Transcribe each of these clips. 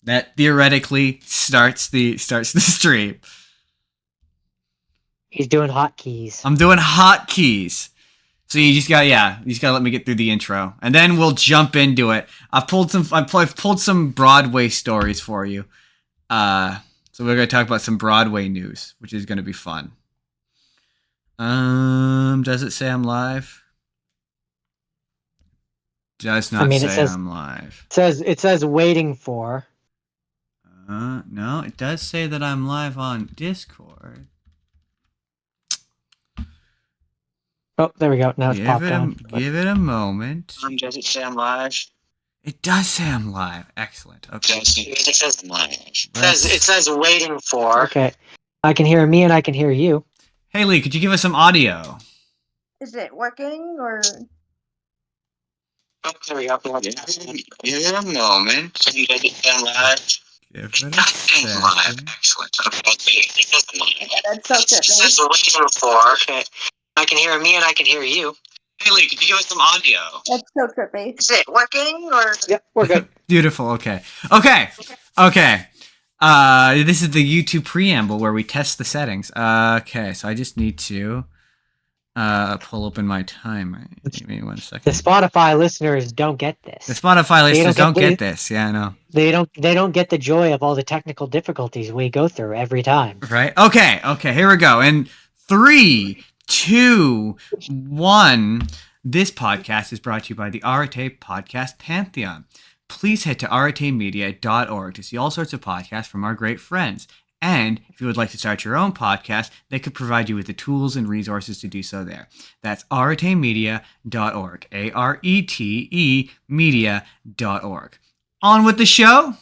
that theoretically starts the stream. He's doing hotkeys. I'm doing hotkeys. So you just gotta let me get through the intro, and then we'll jump into it. I've pulled some Broadway stories for you. So we're gonna talk about some Broadway news, which is gonna be fun. Does it say I'm live? Does not say I'm live. It says waiting for. No, it does say that I'm live on Discord. Oh, there we go. Now it's popped on. Give it a moment. Does it say I'm live? It does say I'm live. Excellent. Okay. It says I'm live. It says waiting for. Okay. I can hear me and I can hear you. Hailey, could you give us some audio? Is it working or? Oh, there we go. Give it a moment. Does it say I'm live? Give it live. Excellent. Okay. It says I'm live. That's so good. It says waiting for. Okay. I can hear me and I can hear you. Hailey, could you give us some audio? That's so trippy. Is it working or? Yep, we're good. Beautiful. Okay. This is the YouTube preamble where we test the settings. Okay, so I just need to pull open my timer. Give me 1 second. The Spotify listeners don't get this. The Spotify listeners don't get this. Yeah, I know. They don't get the joy of all the technical difficulties we go through every time. Right? Okay, here we go. And 3, 2, 1. This podcast is brought to you by the Arate Podcast Pantheon. Please head to aratemedia.org to see all sorts of podcasts from our great friends. And if you would like to start your own podcast, they could provide you with the tools and resources to do so there. That's aratemedia.org. ARETE media.org. On with the show.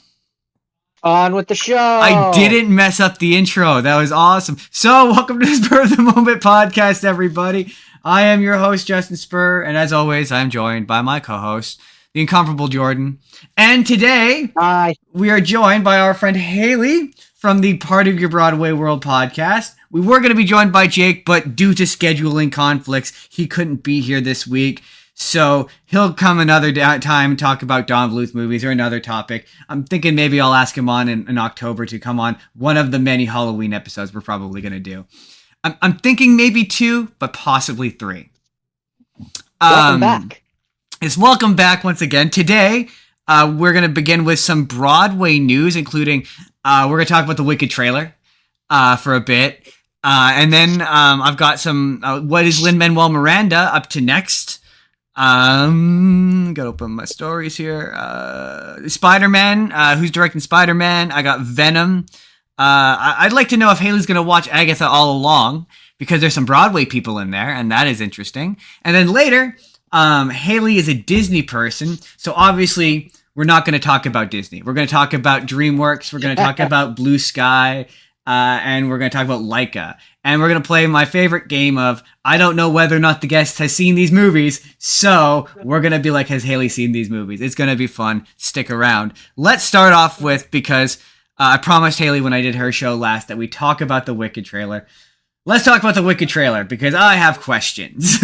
On with the show. I didn't mess up the intro. That was awesome. So, welcome to the Spur of the Moment podcast, everybody. I am your host, Justin Spurr, and as always, I'm joined by my co-host, the incomparable Jordan. And today, we are joined by our friend Hailey from the Part of Your Broadway World podcast. We were going to be joined by Jake, but due to scheduling conflicts, he couldn't be here this week. So he'll come another time and talk about Don Bluth movies or another topic. I'm thinking maybe I'll ask him on in October to come on one of the many Halloween episodes we're probably going to do. I'm thinking maybe 2, but possibly 3. Welcome back. It's welcome back once again. Today, we're going to begin with some Broadway news, including we're going to talk about the Wicked trailer for a bit. And then I've got some what is Lin-Manuel Miranda up to next. Gotta open my stories here. Spider-Man, who's directing Spider-Man? I got Venom. I'd like to know if Hailey's gonna watch Agatha all along, because there's some Broadway people in there, and that is interesting. And then later, Hailey is a Disney person, so obviously we're not gonna talk about Disney. We're gonna talk about DreamWorks, we're gonna talk about Blue Sky, and we're gonna talk about Laika. And we're going to play my favorite game of, I don't know whether or not the guest has seen these movies, so we're going to be like, has Hailey seen these movies? It's going to be fun. Stick around. Let's start off with, because I promised Hailey when I did her show last that we talk about the Wicked trailer. Let's talk about the Wicked trailer, because I have questions.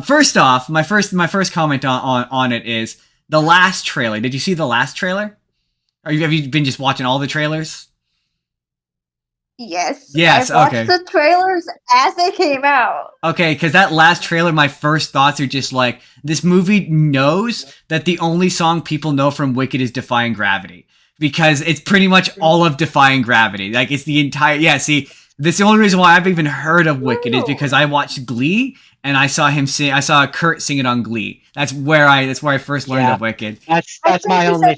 First off, my first comment on it is, the last trailer. Did you see the last trailer? Have you been just watching all the trailers? Yes. Yes, I watched okay. the trailers as they came out. Okay, because that last trailer, my first thoughts are just like, this movie knows that the only song people know from Wicked is Defying Gravity. Because it's pretty much all of Defying Gravity. Like, it's the entire... Yeah, see, this is the only reason why I've even heard of Wicked is because I watched Glee, and I saw him sing... I saw Kurt sing it on Glee. That's where I first learned of Wicked. That's my only...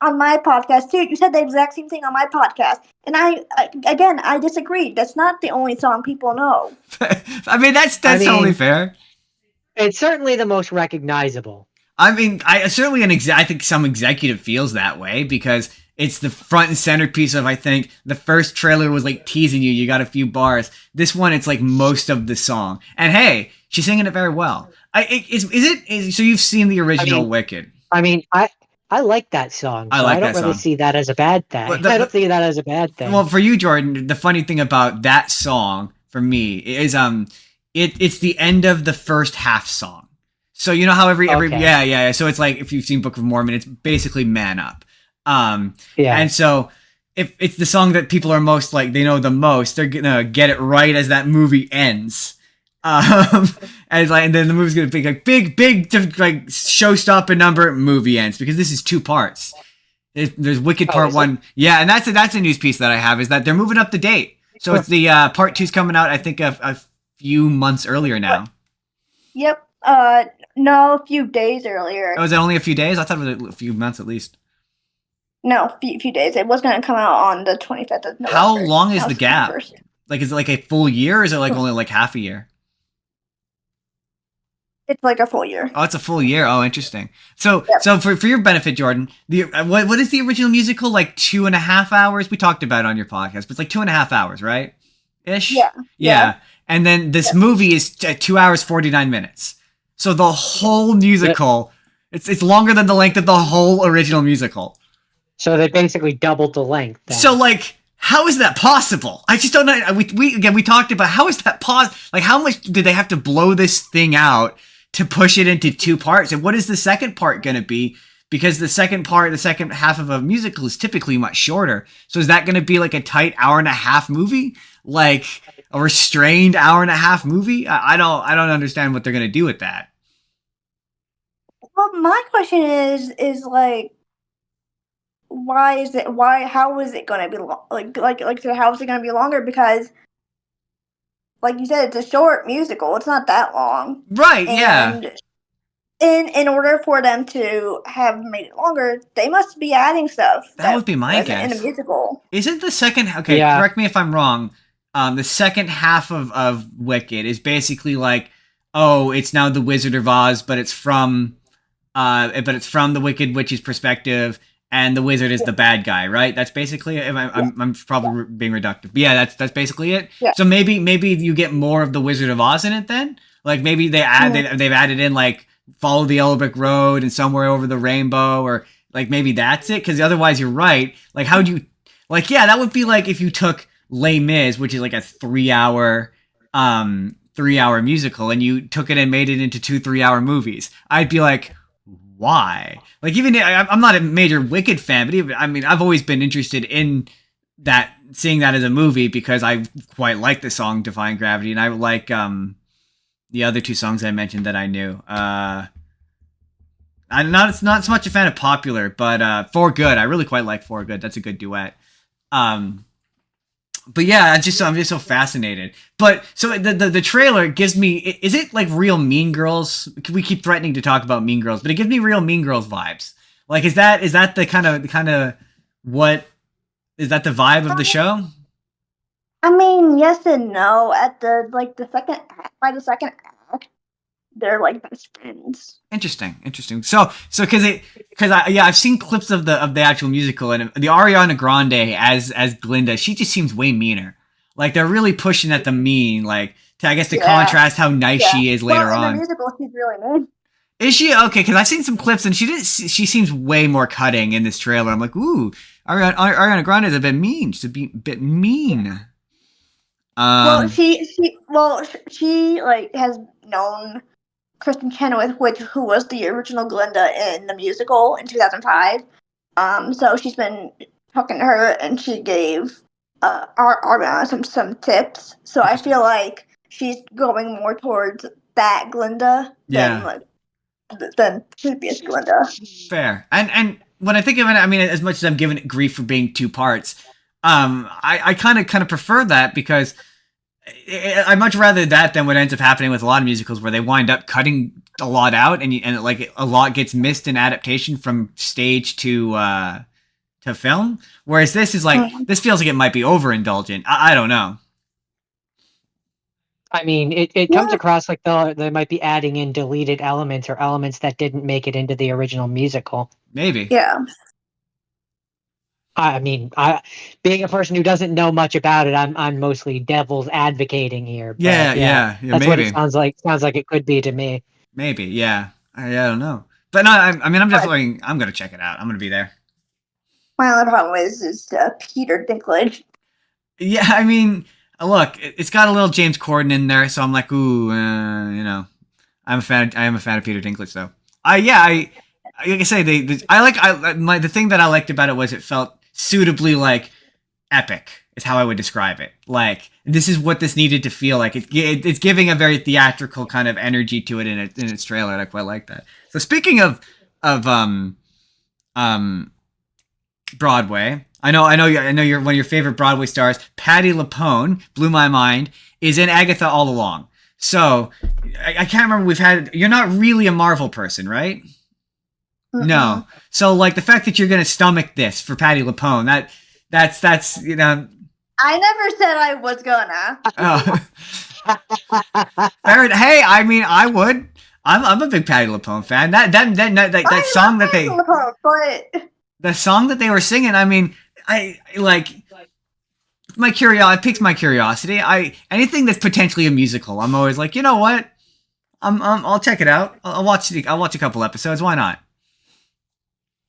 On my podcast too, you said the exact same thing on my podcast, and I disagree. That's not the only song people know. I mean, that's totally fair. It's certainly the most recognizable. I mean, I think some executive feels that way because it's the front and centerpiece of, I think, the first trailer was like teasing you got a few bars. This one, it's like most of the song. And hey, she's singing it very well. So you've seen the original Wicked. I mean, I like that song. So I don't really see that as a bad thing. I don't see that as a bad thing. Well, for you, Jordan, the funny thing about that song for me is it's the end of the first half song. So you know how every Okay. yeah. So it's like if you've seen Book of Mormon, it's basically Man Up. And so if it's the song that people are most like, they know the most, they're gonna get it right as that movie ends. And then the movie's gonna be like big like show-stopping number, movie ends, because this is 2 parts. There's Wicked Part 1. Yeah, and that's a news piece that I have, is that they're moving up the date. So it's the Part 2's coming out, I think, a few months earlier now. Yep. No, a few days earlier. Oh, was it only a few days? I thought it was a few months at least. No, a few days. It was going to come out on the 25th of November. How long is the gap? Like, is it like a full year, or is it like only like half a year? It's like a full year. Oh, it's a full year. Oh, interesting. So, so for your benefit, Jordan, what is the original musical? Like 2.5 hours? We talked about it on your podcast, but it's like 2.5 hours, right? Ish. Yeah. And then this movie is 2 hours 49 minutes. So the whole musical, it's longer than the length of the whole original musical. So they basically doubled the length. Then. So like, how is that possible? I just don't know. We talked about, how is that possible? Like, how much did they have to blow this thing out to push it into 2 parts? And what is the second part going to be? Because the second half of a musical is typically much shorter. So is that going to be like a tight 1.5-hour movie? Like a restrained 1.5-hour movie? I don't understand what they're going to do with that. Well, my question is like, how is it going to be how is it going to be longer? Because, like you said, it's a short musical. It's not that long. Right, and in order for them to have made it longer, they must be adding stuff. That would be my guess. In a musical. Isn't the second... Okay, correct me if I'm wrong. The second half of Wicked is basically like, oh, it's now the Wizard of Oz, but it's from the Wicked Witch's perspective, and the wizard is the bad guy, right? That's basically it. I'm probably being reductive. But yeah, that's basically it. Yeah. So maybe you get more of the Wizard of Oz in it then. Like maybe they've added in like Follow the Yellow Brick Road and Somewhere Over the Rainbow, or like maybe that's it. Because otherwise, you're right. Like how do you that would be like if you took Les Mis, which is like a 3-hour musical, and you took it and made it into 2 3-hour movies. I'd be like, why? Like, even I'm not a major Wicked fan, but even, I mean, I've always been interested in that, seeing that as a movie, because I quite like the song Defying Gravity, and I like the other 2 songs I mentioned that I knew. I'm not so much a fan of Popular, but For Good, I really quite like For Good. That's a good duet. But yeah, I'm just so fascinated. But so the trailer gives me, is it like real Mean Girls? We keep threatening to talk about Mean Girls, but it gives me real Mean Girls vibes. Like, is that the kind of what is that the vibe of the show? I mean, yes and no. At by the second act, they're like best friends. Interesting. So I've seen clips of the actual musical, and the Ariana Grande as Glinda, she just seems way meaner. Like they're really pushing at the mean, like to contrast how nice she is later on. In the musical, she's really mean. Is she? Okay, because I've seen some clips, and she seems way more cutting in this trailer. I'm like, ooh, Ariana Grande is a bit mean. She's a bit mean. She like has known Kristen Chenoweth, who was the original Glinda in the musical in 2005. So she's been talking to her, and she gave Ariana some tips. So I feel like she's going more towards that Glinda than previous Glinda. Fair. And when I think of it, I mean, as much as I'm giving it grief for being 2 parts, I kind of prefer that, because I'd much rather that than what ends up happening with a lot of musicals, where they wind up cutting a lot out, and like a lot gets missed in adaptation from stage to film. Whereas this is like, this feels like it might be overindulgent. I don't know. I mean, it comes across like they might be adding in deleted elements, or elements that didn't make it into the original musical. Maybe. Yeah. I mean, being a person who doesn't know much about it, I'm mostly devil's advocating here. But yeah, that's maybe what it sounds like. Sounds like it could be to me. Maybe, yeah. I don't know, but no. I mean, I'm gonna check it out. I'm gonna be there. My only problem is Peter Dinklage. Yeah, I mean, look, it's got a little James Corden in there, so I'm like, ooh, I am a fan of Peter Dinklage, though. like I say, the thing that I liked about it was it felt suitably like epic. Is how I would describe it. Like this is what this needed to feel like. It's giving a very theatrical kind of energy to it in its trailer. And I quite like that. So speaking of um Broadway. I know you're one of your favorite Broadway stars. Patti LuPone blew my mind. Is in Agatha all along. So I can't remember. You're not really a Marvel person, right? Mm-mm. No. So like the fact that you're gonna stomach this for Patti LuPone, that's you know. I never said I was gonna. Hey, I mean, I would. I'm a big Patti LuPone fan. That song that they. But The song that they were singing, I mean, I like it piques my curiosity. Anything that's potentially a musical, I'm always like, you know what? I'll check it out. I'll watch a couple episodes. Why not?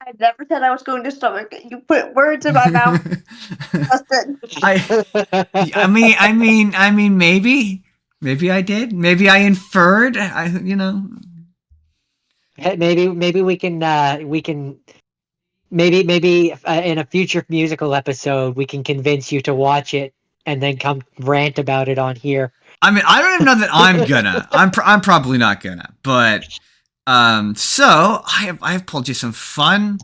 I never said I was going to stomach it. You put words in my mouth. Justin. I mean, maybe I did. Maybe I inferred. Maybe we can maybe in a future musical episode we can convince you to watch it and then come rant about it on here. I mean, I don't even know that I'm gonna. I'm probably not gonna. But so I have pulled you some fun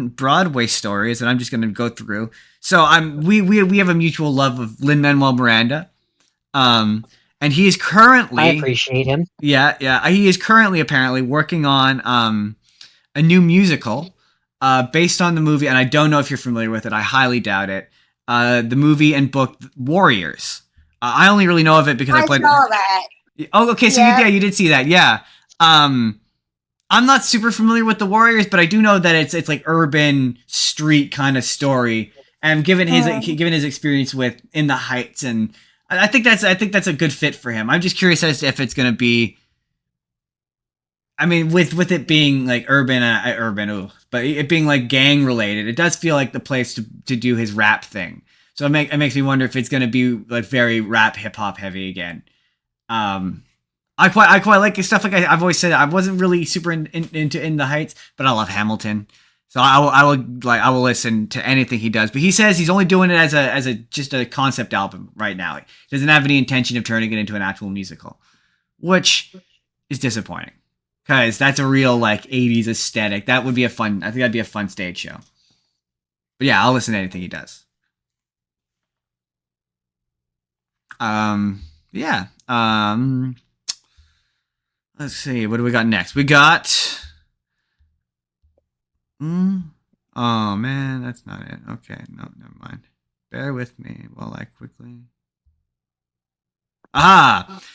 Broadway stories that I'm just gonna go through. So we have a mutual love of Lin-Manuel Miranda. And he is currently. I appreciate him. Yeah. He is currently apparently working on a new musical based on the movie, and I don't know if you're familiar with it. I highly doubt it. The movie and book Warriors. I only really know of it because I played. Saw that. Oh, okay. So you did see that, yeah. I'm not super familiar with the Warriors, but I do know that it's like urban street kind of story. And given his experience with In the Heights, and I think that's a good fit for him. I'm just curious as to if it's going to be. I mean, with it being like but it being like gang related, it does feel like the place to do his rap thing. So it makes me wonder if it's going to be like very rap hip hop heavy again. I quite like his stuff. Like I've always said, I wasn't really super into In the Heights, but I love Hamilton. So I will listen to anything he does. But he says he's only doing it as a just a concept album right now. He doesn't have any intention of turning it into an actual musical, which is disappointing. Because that's a real like 80s aesthetic. I think that'd be a fun stage show. But yeah, I'll listen to anything he does. Yeah. Let's see. What do we got next? We got. Oh man, that's not it. Okay, no, never mind. Bear with me while I quickly.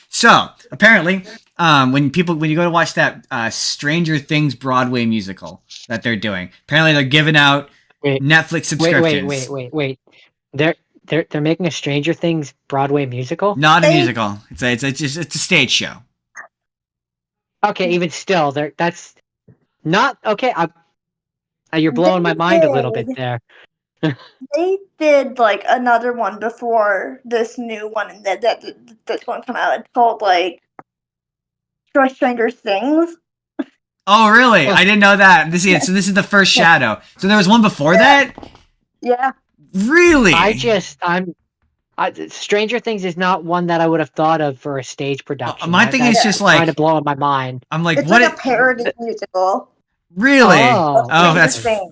So apparently, when you go to watch that Stranger Things Broadway musical that they're doing, apparently they're giving out Netflix subscriptions. Wait. They're making a Stranger Things Broadway musical? Not a musical. It's a stage show. Okay, even still, that's not okay. You're blowing my mind a little bit there. They did like another one before this new one that's going to come out. It's called like Stranger Things. Oh really? I didn't know that. So this is the first shadow. So there was one before that? Yeah. Really? Stranger Things is not one that I would have thought of for a stage production. My thing is just like kind of blowing my mind. I'm like, it's what? Like a parody musical. Really? Oh,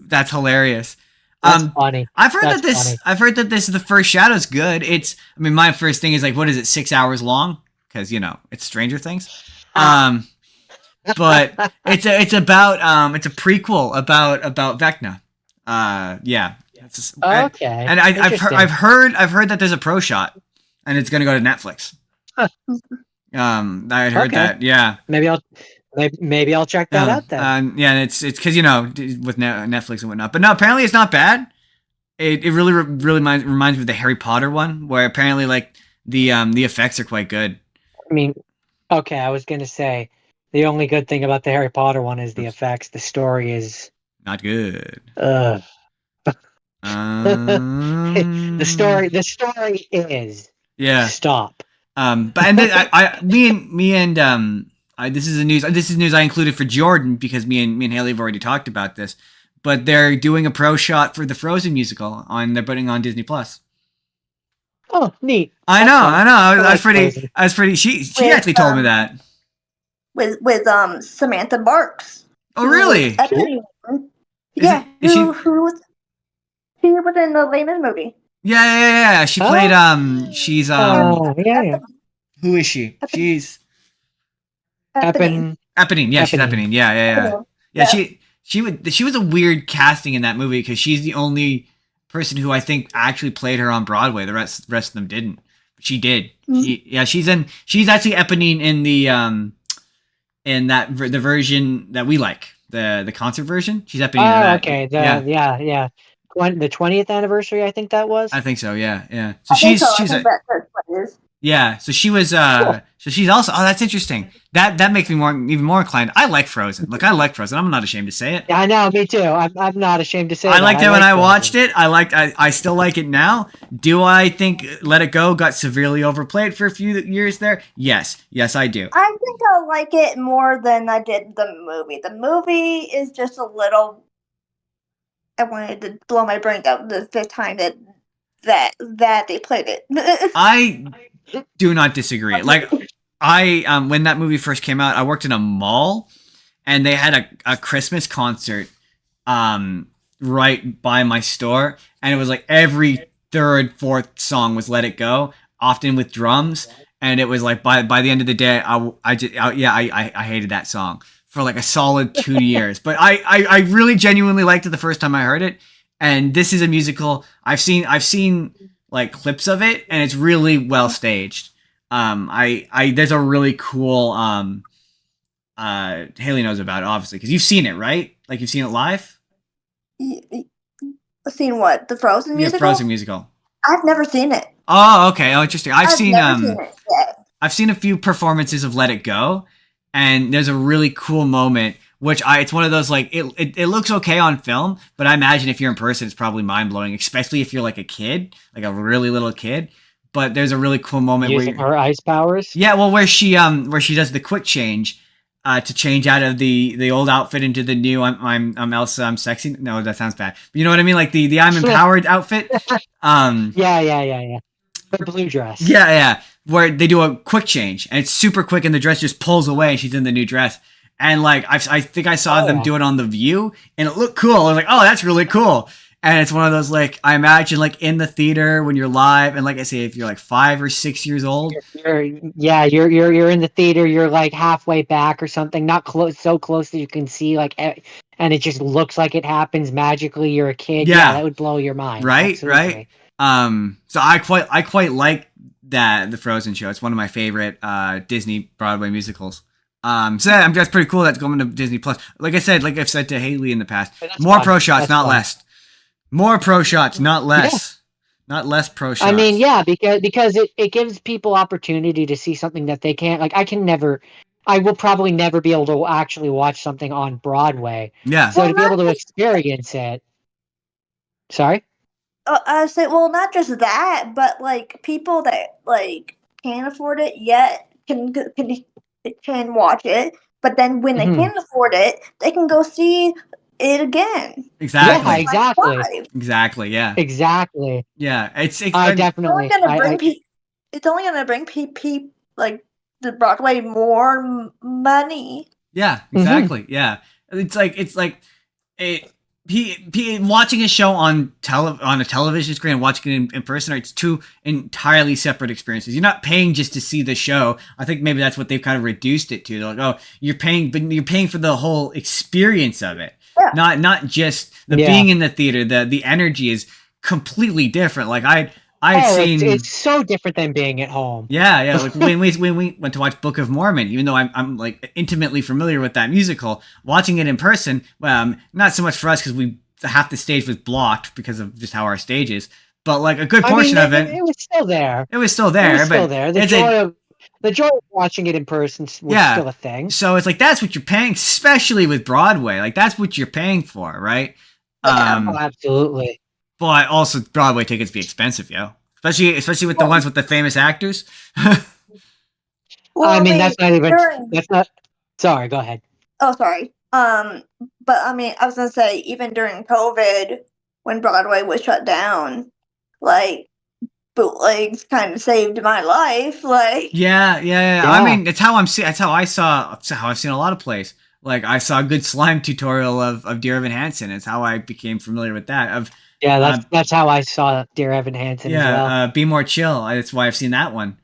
that's hilarious. That's funny. I've heard that this is the first shadow's good. My first thing is like, what is it? 6 hours long? Because it's Stranger Things. But it's about it's a prequel about Vecna. Yeah. Okay. And I've heard that there's a pro shot, and it's gonna go to Netflix. Huh. I heard that. Yeah. Maybe I'll check that out then. Yeah, and it's because with Netflix and whatnot. But no, apparently it's not bad. It really reminds me of the Harry Potter one, where apparently like the effects are quite good. I mean, okay, I was gonna say the only good thing about the Harry Potter one is the effects. The story is not good. The story is yeah. Stop. But and then me and this is news. This is news I included for Jordan because me and Hailey have already talked about this. But they're doing a pro shot for the Frozen musical they're putting on Disney Plus. Oh, neat. I That's know. fun. I know. I like was pretty. Frozen. I was pretty. She With, actually told me that. with Samantha Marks. Oh, who really? was Epiphany. Is Yeah, it- is who was she was in the latest movie. Yeah. She played. She's Yeah. Who is she? She's Eppin. Eponine. Yeah, she's Eponine. Eponine. Yeah. Yeah. She was a weird casting in that movie because she's the only person who I think actually played her on Broadway. The rest of them didn't. She did. Mhm. She's actually Eponine in the the version that we like, the concert version. She's Eponine in Oh, that. okay. Yeah. The 20th anniversary, I think that was. I think so. Yeah. So I think so. she's I a, think that's what it is. yeah. So she was so she's also that's interesting. That makes me even more inclined. I like Frozen. Look, I like Frozen. I'm not ashamed to say it. Yeah, I know. Me too. I'm not ashamed to say. I liked it when I watched it. it. I still like it now. Do I think Let It Go got severely overplayed for a few years there? Yes, I do. I think I like it more than I did the movie. The movie is just a little. I wanted to blow my brain out the time that they played it. I do not disagree. Like when that movie first came out, I worked in a mall and they had a Christmas concert right by my store, and it was like every third, fourth song was Let It Go, often with drums, and it was like by the end of the day, I hated that song for like a solid 2 years. But I really genuinely liked it the first time I heard it, and this is a musical. I've seen like clips of it, and it's really well staged. There's a really cool Hailey knows about it, obviously, because you've seen it, right? Like you've seen it live. Seen what? The Frozen musical? Yeah, Frozen musical. I've never seen it. Oh, okay. Oh, interesting. I've seen never seen it yet. I've seen a few performances of Let It Go, and there's a really cool moment which it's one of those like it looks okay on film, but I imagine if you're in person it's probably mind-blowing, especially if you're like a kid, like a really little kid. But there's a really cool moment Using where her ice powers. yeah, well, where she does the quick change to change out of the old outfit into the new I'm Elsa, I'm sexy. No, that sounds bad. But you know what I mean, like the I'm empowered outfit. Yeah. Her blue dress. Yeah. Where they do a quick change and it's super quick and the dress just pulls away and she's in the new dress. And like I think I saw them do it on The View and it looked cool. I was like, oh, that's really cool. And it's one of those like I imagine like in the theater when you're live, and like I say, if you're like 5 or 6 years old, You're in the theater. You're like halfway back or something, not close, so close that you can see like, and it just looks like it happens magically. You're a kid. Yeah. That would blow your mind. Right, Absolutely. right. So I quite like the Frozen show. It's one of my favorite Disney Broadway musicals. So that's pretty cool. That's going to Disney Plus. Like I said, like I've said to Hailey in the past, That's more fun. pro shots, That's not fun. less. More pro shots, not less. Not less pro shots. I mean, yeah, because it gives people opportunity to see something that they can't. Like, I will probably never be able to actually watch something on Broadway. Yeah. So Well, to be able to not experience it. Sorry? I say, well, not just that, but like people that like can't afford it yet can watch it. But then when they Mhm. can't afford it, they can go see it again. Exactly. Yeah, exactly. Live. Exactly. Yeah. Exactly. Yeah. It's I I- It's only definitely. gonna bring it's only gonna bring people like the Broadway more money. Yeah, exactly. Yeah, it's like watching a show on a television screen and watching it in person. It's two entirely separate experiences. You're not paying just to see the show. I think maybe that's what they've kind of reduced it to. They're like, oh, you're paying, but you're paying for the whole experience of it. Yeah. Not just the Yeah. being in the theater. The energy is completely different. Like I've seen. It's so different than being at home. Yeah. Like when we went to watch Book of Mormon, even though I'm like intimately familiar with that musical, watching it in person, not so much for us because half the stage was blocked because of just how our stage is, but like a good portion of it. It was still there. It was still there, It was but still there. The joy of watching it in person was still a thing. So it's like that's what you're paying, especially with Broadway. Like that's what you're paying for, right? Yeah. Oh, absolutely. But also Broadway tickets be expensive, yo. Especially with the ones with the famous actors. Well, I mean, that's not even. during- That's not. Sorry, go ahead. Oh, sorry. But I mean, I was gonna say, even during COVID, when Broadway was shut down, like bootlegs kind of saved my life. Like, Yeah. I Yeah. mean, it's how I'm see. That's how I saw. That's how I've seen a lot of plays. Like I saw a good slime tutorial of Dear Evan Hansen. It's how I became familiar with that. Yeah, Uh, that's how I saw Dear Evan Hansen as well. Be More Chill. That's why I've seen that one.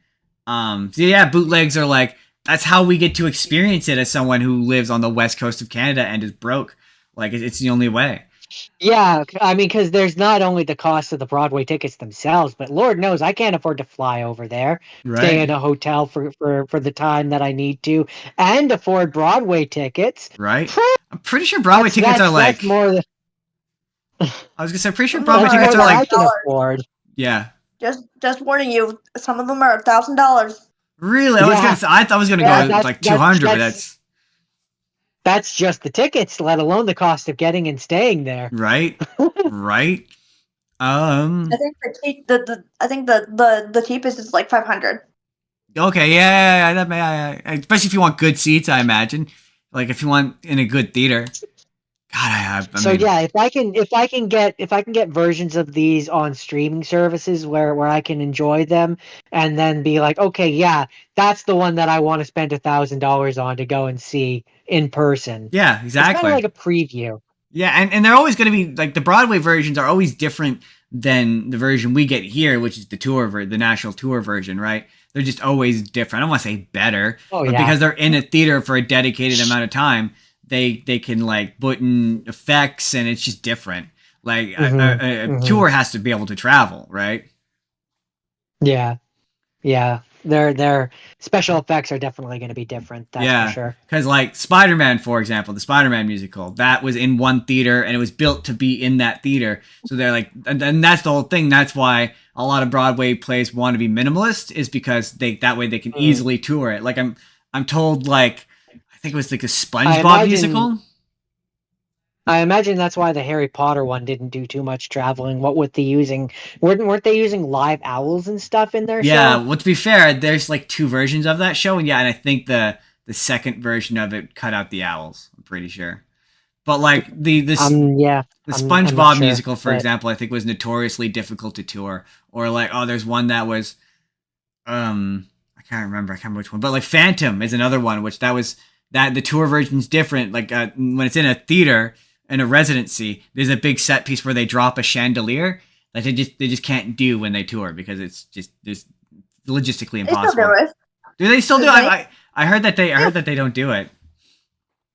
So yeah, bootlegs are like that's how we get to experience it as someone who lives on the west coast of Canada and is broke. Like it's the only way. Yeah, I mean, because there's not only the cost of the Broadway tickets themselves, but Lord knows I can't afford to fly over there, stay Right. in a hotel for the time that I need to, and afford Broadway tickets. Right. I'm pretty sure Broadway tickets are That's like. more than I was gonna say, pretty sure some of them Broadway that's are tickets more are than I like. can $1,000. afford. Yeah. Just warning you, some of them are $1,000. Really, I was gonna. Yeah, Say, I was gonna Yeah, go that's like 200, but that's just the tickets, let alone the cost of getting and staying there. right. Right. I think I think the cheapest is like 500. Okay. Yeah. That may. Especially if you want good seats, I imagine. Like if you want in a good theater. God, I So mean, yeah, if I can get versions of these on streaming services where I can enjoy them and then be like, okay, yeah, that's the one that I want to spend $1,000 on to go and see in person. yeah, It's kind of exactly. like a preview. Yeah, and they're always going to be like the Broadway versions are always different than the version we get here, which is the national tour version, right? They're just always different. I don't want to say better, Oh but yeah. because they're in a theater for a dedicated amount of time, they can like put in effects, and it's just different. Like a Hmm. tour has to be able to travel, right? Yeah. Yeah. Their special effects are definitely going to be different, that's for Yeah, sure. because like Spider-Man, for example, the Spider-Man musical that was in one theater and it was built to be in that theater. So they're like, and that's the whole thing. That's why a lot of Broadway plays want to be minimalist, is because that way they can Mm. easily tour it. Like I'm told, like I think it was like a I SpongeBob imagine musical. I imagine that's why the Harry Potter one didn't do too much traveling. What with the using weren't they using live owls and stuff in their Yeah, show? well, to be fair, there's like two versions of that show, and yeah, and I think the second version of it cut out the owls. I'm pretty sure. But like Yeah, the I'm not SpongeBob sure, musical, for but example, I think was notoriously difficult to tour. Or like, oh, there's one that was, I can't remember. I can't remember which one. But like Phantom is another one, which that the tour version's different. Like when it's in a theater in a residency, there's a big set piece where they drop a chandelier that they just can't do when they tour because it's just logistically They still do impossible. it. Do they still do? They I heard that I Yeah. heard that they don't do it.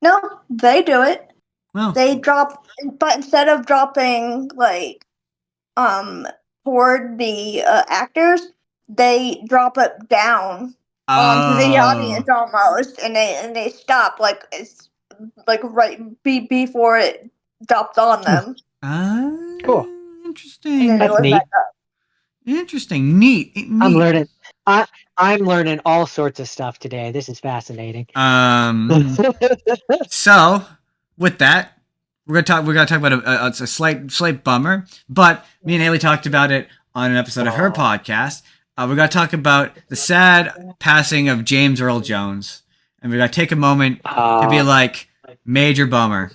No, they do it. Well, They drop, but instead of dropping like um toward the actors, they drop it down onto the oh, audience almost, and they stop like it's like before it drops on them, ah, cool. and then interesting. it That's goes back neat. up. Interesting. Neat. I'm Neat. learning. I I'm learning all sorts of stuff today. This is fascinating. So with that, we're gonna talk about a slight bummer, but me and Haley talked about it on an episode of her podcast. We're gonna talk about the sad passing of James Earl Jones, and we're gonna take a moment to be like major bummer,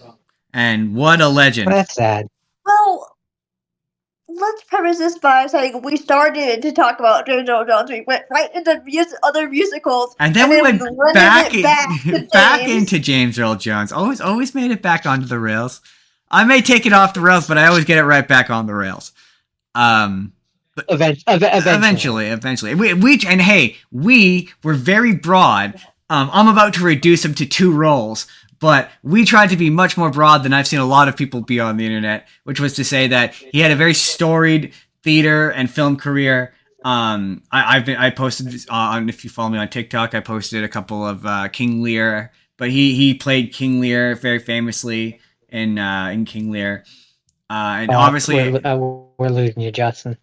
and what a legend. That's sad. Well, let's preface this by saying we started to talk about James Earl Jones. We went right into other musicals, And then and we then we went limited it back to back James. into James Earl Jones. Always made it back onto the rails. I may take it off the rails, but I always get it right back on the rails. Eventually. Eventually. We were very broad. I'm about to reduce him to two roles, but we tried to be much more broad than I've seen a lot of people be on the internet, which was to say that he had a very storied theater and film career. I posted on, if you follow me on TikTok, I posted a couple of King Lear, but he played King Lear very famously in King Lear, and obviously, We're losing you, Justin.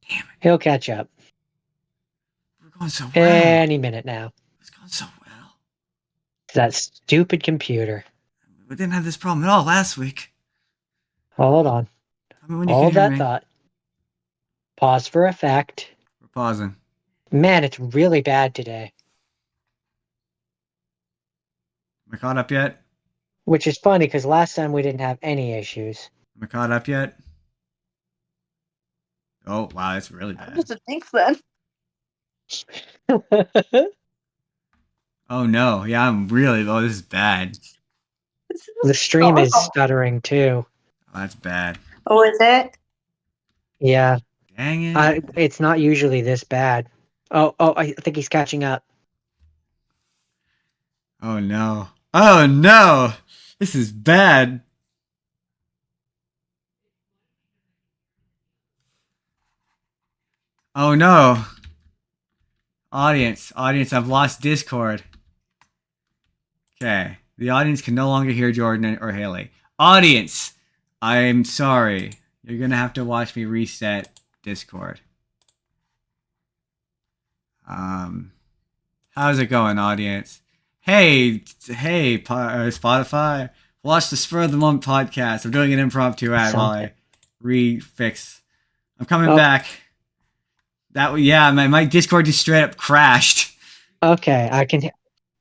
damn it, He'll catch up we're going so well. any minute now. It's going so well. It's that stupid computer. We didn't have this problem at all last week. Hold on. Tell me when you Hold can hear that me. thought. Pause for effect. We're pausing. Man, it's really bad today. Am I caught up yet? Which is funny because last time we didn't have any issues. Am I caught up yet? Oh, wow, that's really I'm bad. just a jinx then. Oh, no. Yeah, oh, this is bad. The stream is stuttering too. Oh, that's bad. Oh, is it? Yeah, Dang it. it's not usually this bad. Oh, I think he's catching up. Oh, no. Oh, no. This is bad. Oh, no. Audience, I've lost Discord. Okay. The audience can no longer hear Jordan or Haley. Audience, I'm sorry. You're going to have to watch me reset Discord. How's it going, audience? Hey, Spotify. Watch the Spur of the Moment podcast. I'm doing an impromptu ad while I refix. I'm coming back. My Discord just straight up crashed. Okay,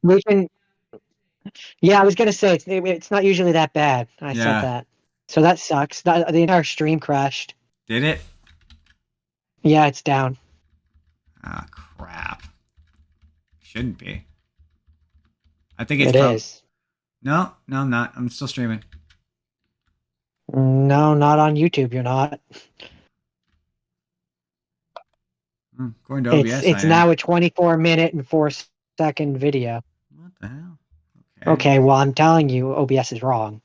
we can. Yeah, I was gonna say it's not usually that bad. I said that, so that sucks. The entire stream crashed. Did it? Yeah, it's down. Ah, crap. Shouldn't be. I think It is. No, I'm not. I'm still streaming. No, not on YouTube. You're not. According to OBS, It's now a 24-minute and 4-second video. What the hell? Okay, well, I'm telling you, OBS is wrong.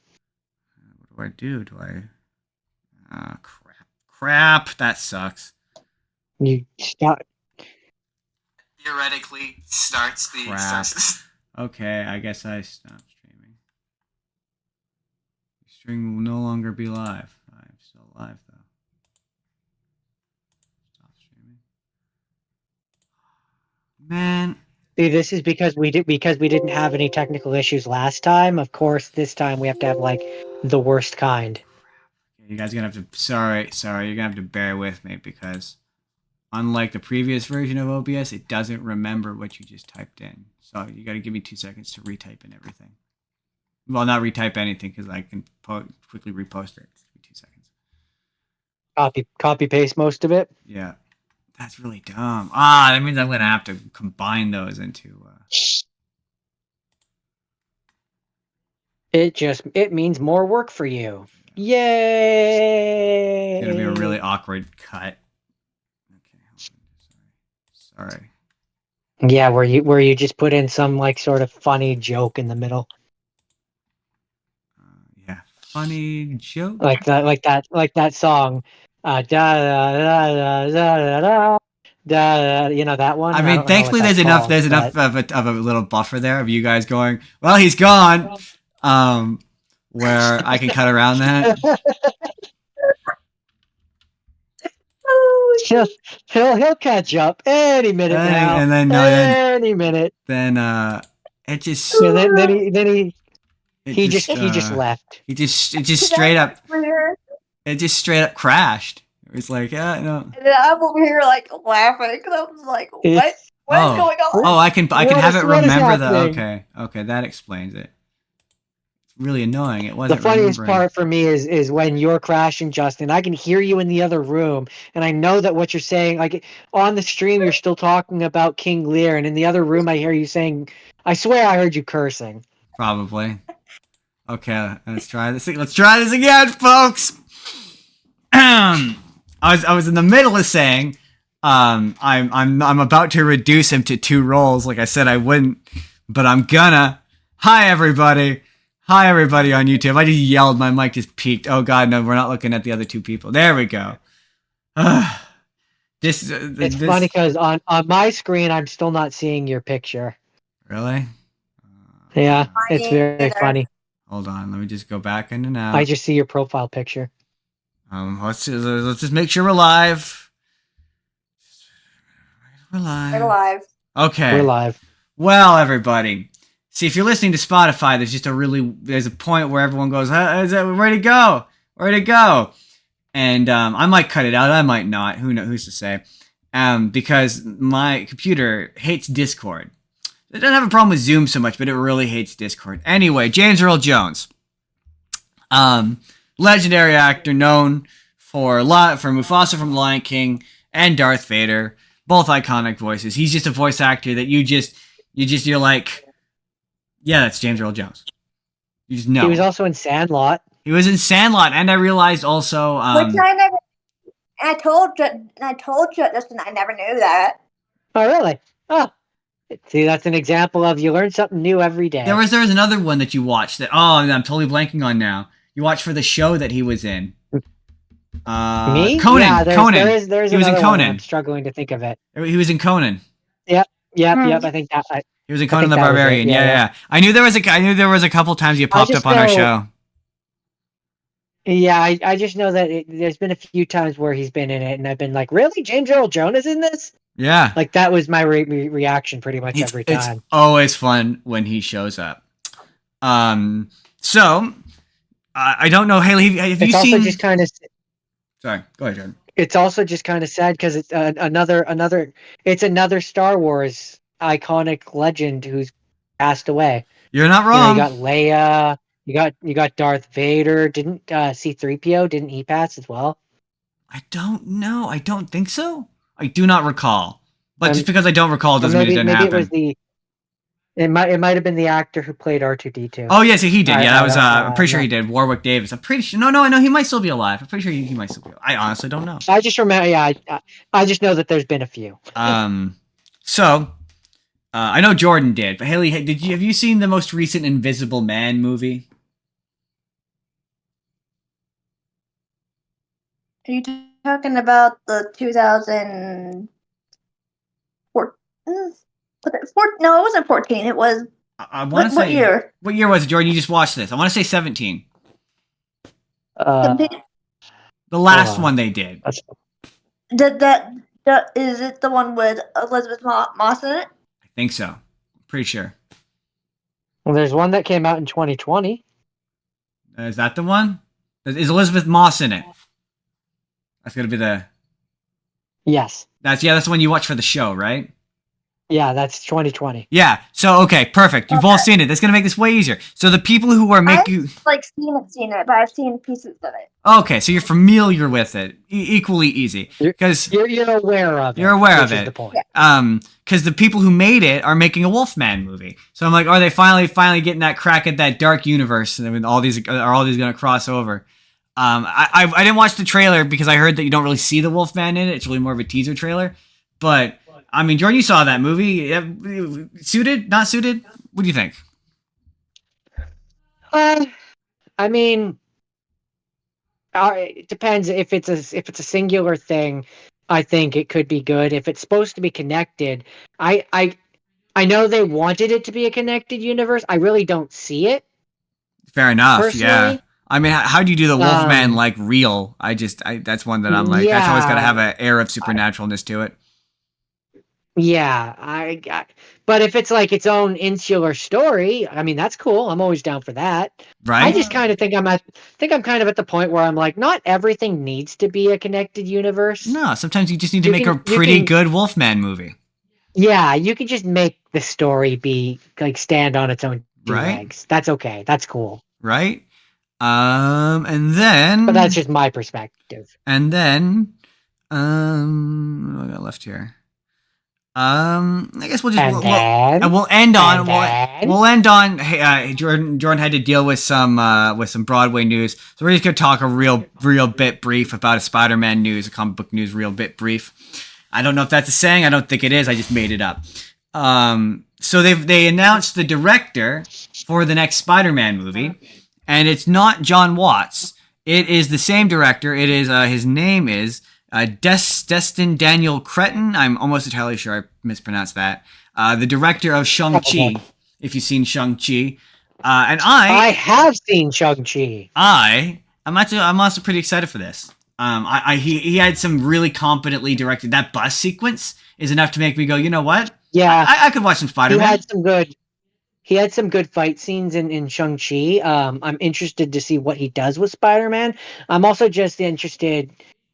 What do? Do I? Ah, crap. That sucks. You stop. Theoretically, starts the. Okay, I guess I stopped streaming. The stream will no longer be live. I'm still live though. Stop streaming. Man. See, this is because we didn't have any technical issues last time. Of course, this time we have to have like the worst kind. You guys are gonna have to. Sorry. You're gonna have to bear with me because, unlike the previous version of OBS, it doesn't remember what you just typed in. So you got to give me 2 seconds to retype in everything. Well, not retype anything because I can quickly repost it. Just give me 2 seconds. Copy paste most of it. Yeah, that's really dumb. That means I'm gonna have to combine those into. It means more work for you. Yay! It's gonna be a really awkward cut. Okay, sorry. Yeah, where you just put in some like sort of funny joke in the middle. Yeah, funny joke. Like that song. Da da da da da da da. You know that one. I mean, thankfully there's enough of a little buffer there of you guys going, well, he's gone. Where I can cut around that. He'll catch up any minute now. And then any minute. Then it just. So then he just left. It just straight up. It just straight up crashed. It was like, no. And then I'm over here like laughing because I was like, what? What is going on? Oh, I can have it remember the. Okay, that explains it. Really annoying. It wasn't. The funniest part for me is when you're crashing, Justin. I can hear you in the other room, and I know that what you're saying, like on the stream, you're still talking about King Lear, and in the other room, I hear you saying, "I swear, I heard you cursing." Probably. Okay, let's try this. Let's try this again, folks. I was in the middle of saying, I'm about to reduce him to 2 roles, like I said I wouldn't, but I'm gonna. Hi everybody on YouTube. I just yelled. My mic just peaked. Oh god, no, we're not looking at the other 2 people. There we go. It's funny because on my screen, I'm still not seeing your picture. Really? Yeah, it's very funny. Hold on, let me just go back in and out. I just see your profile picture. Let's just make sure we're live. We're live. Okay. We're live. Well, everybody. See, if you're listening to Spotify, there's a point where everyone goes, where to go? Where to go? And I might cut it out. I might not. Who's to say? Because my computer hates Discord. It doesn't have a problem with Zoom so much, but it really hates Discord. Anyway, James Earl Jones. Legendary actor known for Mufasa from Lion King and Darth Vader, both iconic voices. He's just a voice actor that you're like, yeah, that's James Earl Jones. You just know. He was also in Sandlot. He was in Sandlot, and I realized also. Which I never. I told you, Justin, I never knew that. Oh, really? Oh, see, that's an example of you learn something new every day. There was another one that you watched that. Oh, I'm totally blanking on now. You watched for the show that he was in. Me? Conan. Yeah, Conan. There's He was in another one. Conan. I'm struggling to think of it. He was in Conan. Yep. I think that. He was in Conan the that was it, Barbarian. Yeah. I knew there was a couple times you popped up on our show. Yeah, I just know that there's been a few times where he's been in it, and I've been like, really? James Earl Jones is in this? Yeah. Like, that was my reaction pretty much every time. It's always fun when he shows up. So, I don't know, Hailey, have you seen... Just kind of... Sorry, go ahead, Jordan. It's also just kind of sad because it's another Star Wars iconic legend who's passed away. You're not wrong. You got Leia... You got Darth Vader. Didn't C-3PO? Didn't he pass as well? I don't know. I don't think so. I do not recall. But just because I don't recall doesn't mean it didn't happen. It might have been the actor who played R2-D2. Oh yes, he did. Yeah, that was. I'm pretty sure he did. Warwick Davis. I'm pretty sure. No, I know he might still be alive. I'm pretty sure he might still be alive. I honestly don't know. I just remember. Yeah, I just know that there's been a few. So. I know Jordan did, but Hailey, have you seen the most recent Invisible Man movie? Are you talking about the 2014? No, it wasn't 14. It was. I want to say. What year? What year was it, Jordan? You just watched this. I want to say 17. The last one they did. Is it the one with Elizabeth Moss in it? I think so. Pretty sure. Well, there's one that came out in 2020. Is that the one? Is Elizabeth Moss in it? That's gonna be the. Yes. That's the one you watch for the show, right? Yeah, that's 2020. Yeah. So okay, perfect. You've all seen it. That's gonna make this way easier. So the people who are making seen it, but I've seen pieces of it. Okay, so you're familiar with it. Equally easy because you're aware of it. You're aware of it. The point. Because the people who made it are making a Wolfman movie. So I'm like, are they finally getting that crack at that dark universe? And I mean, all these gonna cross over? I didn't watch the trailer because I heard that you don't really see the Wolfman in it. It's really more of a teaser trailer. But I mean, Jordan, you saw that movie. Suited? Not suited? What do you think? I mean, it depends. If it's a singular thing, I think it could be good. If it's supposed to be connected, I know they wanted it to be a connected universe. I really don't see it. Fair enough. Personally. Yeah. I mean, how do you do the Wolfman like real? That's one that I'm like, that's always got to have an air of supernaturalness to it. Yeah, but if it's like its own insular story, I mean, that's cool. I'm always down for that. Right. I just kind of think I'm kind of at the point where I'm like, not everything needs to be a connected universe. No, sometimes you just need to make a pretty good Wolfman movie. Yeah, you can just make the story be like stand on its own two legs. That's okay. That's cool. Right. And then. But that's just my perspective. And then, what do I got left here? I guess we'll just we'll end on. Hey, Jordan had to deal with some Broadway news, so we're just gonna talk a real bit brief about a Spider-Man news, a comic book news, real bit brief. I don't know if that's a saying. I don't think it is. I just made it up. So they announced the director for the next Spider-Man movie, and it's not John Watts. It is the same director. It is his name is. Destin Daniel Cretton. I'm almost entirely sure I mispronounced that. The director of Shang-Chi, if you've seen Shang-Chi. And I have seen Shang-Chi. I'm also pretty excited for this. He had some really competently directed. That bus sequence is enough to make me go, you know what? Yeah. I could watch some Spider-Man. He had some good fight scenes in Shang-Chi. I'm interested to see what he does with Spider-Man. I'm also just interested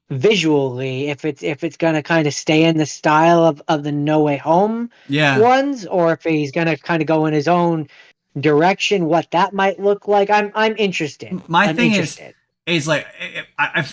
visually, if it's gonna kind of stay in the style of the No Way Home Yeah. ones, or if he's gonna kind of go in his own direction, what that might look like. I'm interested. My I'm thing interested. is like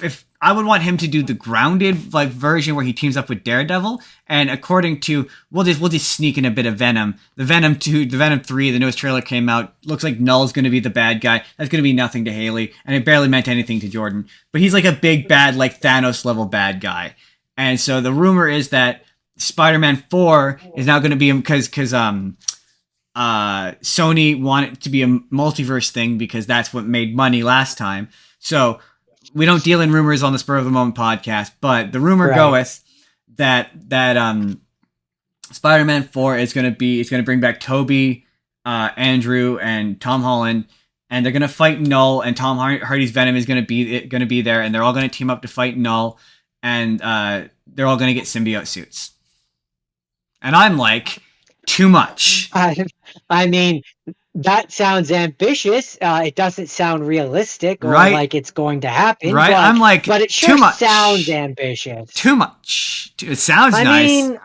if I would want him to do the grounded like version where he teams up with Daredevil, and according to we'll just sneak in a bit of Venom. The Venom 2, the Venom 3, the newest trailer came out. Looks like Null's going to be the bad guy. That's going to be nothing to Hailey, and it barely meant anything to Jordan. But he's like a big bad, like Thanos level bad guy. And so the rumor is that Spider-Man 4 is now going to be because Sony wanted it to be a multiverse thing because that's what made money last time. So we don't deal in rumors on the Spur of the Moment podcast, but the rumor goeth that Spider-Man 4 is going to bring back Toby, Andrew, and Tom Holland, and they're going to fight Null, and Tom Hardy's Venom is going to be there, and they're all going to team up to fight Null, and they're all going to get symbiote suits. And I'm like, too much. I mean, that sounds ambitious. It doesn't sound realistic or Right. like it's going to happen. Right? But, I'm like, but it too sure much. sounds ambitious. Too much. It sounds I nice. mean,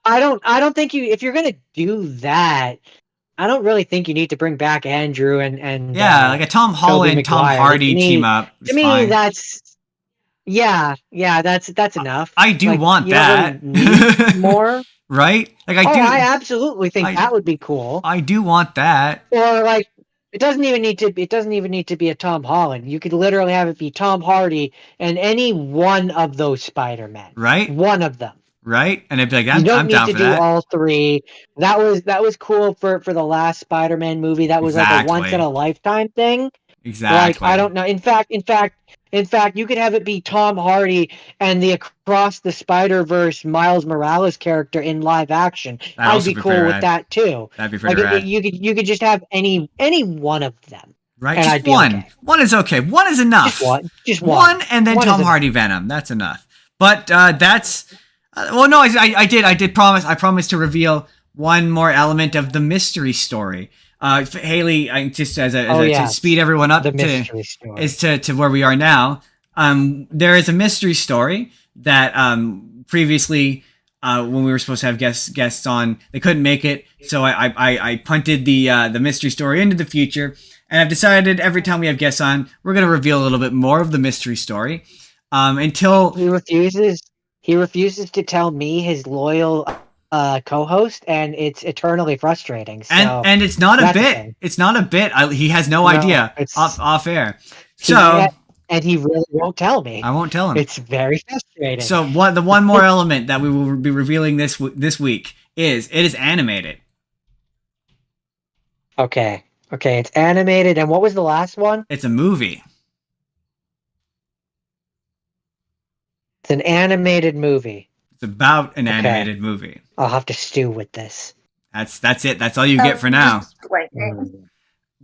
I don't think if you're gonna do that, I don't really think you need to bring back Andrew and Yeah, like a Tom Holland, Tom Maguire. Hardy To me- team up. To me, that's enough. I do Like, want you don't that. really need more. Right? Like I absolutely think I- that would be cool. I do want that. Or like, it doesn't even need to be a Tom Holland. You could literally have it be Tom Hardy and any one of those Spider-Men. Right? One of them. Right? And I'd be like, You I'm don't need down to for do that. all three. That was cool for the last Spider-Man movie. That was like a Exactly. once in a lifetime thing. Exactly. Like, I don't know. In fact, you could have it be Tom Hardy and the Across the Spider-Verse Miles Morales character in live action. That'd I'd also be be cool pretty with rad. that too. That'd be pretty Like rad. you could just have any one of them. Right? and Just I'd be one. okay. One is okay. One is enough. Just one. One and then One is Tom enough. Hardy Venom. That's enough. But that's well, no, I did promise. I promised to reveal one more element of the mystery story. Hailey, just to speed everyone up The mystery story. to where we are now. There is a mystery story that previously when we were supposed to have guests on, they couldn't make it, so I punted the mystery story into the future, and I've decided every time we have guests on, we're going to reveal a little bit more of the mystery story until He refuses to tell me, his loyal co-host, and it's eternally frustrating. So and it's not a that's the bit. thing. It's not a bit. He has no idea it's- off air. So and he really won't tell me. I won't tell him. It's very frustrating. So the one more element that we will be revealing this week is it is animated. Okay, it's animated. And what was the last one? It's a movie. It's an animated movie. It's about an animated movie. I'll have to stew with this. That's it. That's all you get for now. Wait,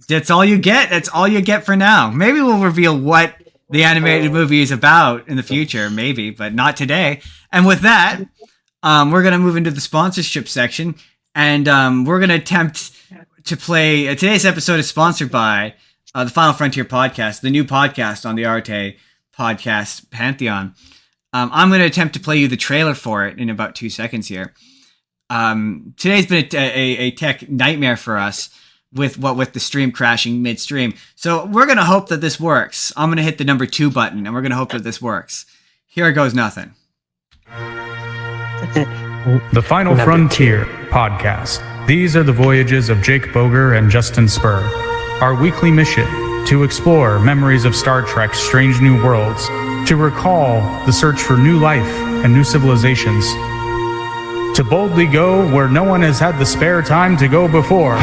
That's all you get. That's all you get for now. Maybe we'll reveal what the animated movie is about in the future, maybe, but not today. And with that, we're going to move into the sponsorship section, and we're going to attempt to play. Today's episode is sponsored by the Final Frontier podcast, the new podcast on the Arte podcast Pantheon. I'm going to attempt to play you the trailer for it in about 2 seconds here. Today's been a tech nightmare for us with the stream crashing midstream. So we're going to hope that this works. I'm going to hit the number 2 button, and we're going to hope that this works. Here goes nothing. The Final Frontier podcast. These are the voyages of Jake Boger and Justin Spurr. Our weekly mission: to explore memories of Star Trek's strange new worlds, to recall the search for new life and new civilizations, to boldly go where no one has had the spare time to go before.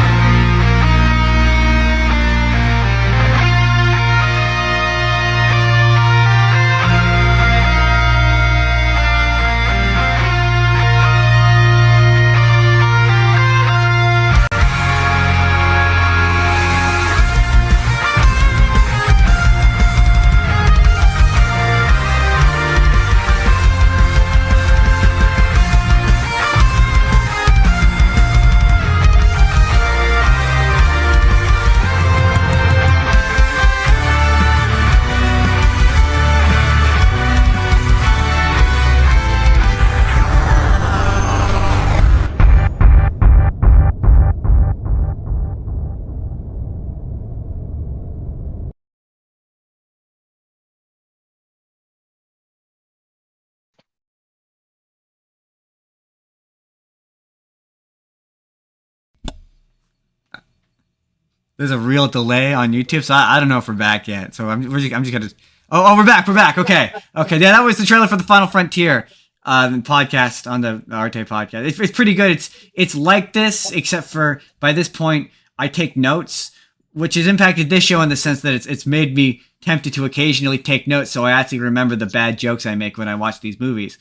There's a real delay on YouTube, so I don't know if we're back yet. So I'm just gonna. Oh, we're back. We're back. Okay. Yeah, that was the trailer for the Final Frontier podcast on the Arte podcast. It's pretty good. It's like this, except for by this point I take notes, which has impacted this show in the sense that it's made me tempted to occasionally take notes, so I actually remember the bad jokes I make when I watch these movies.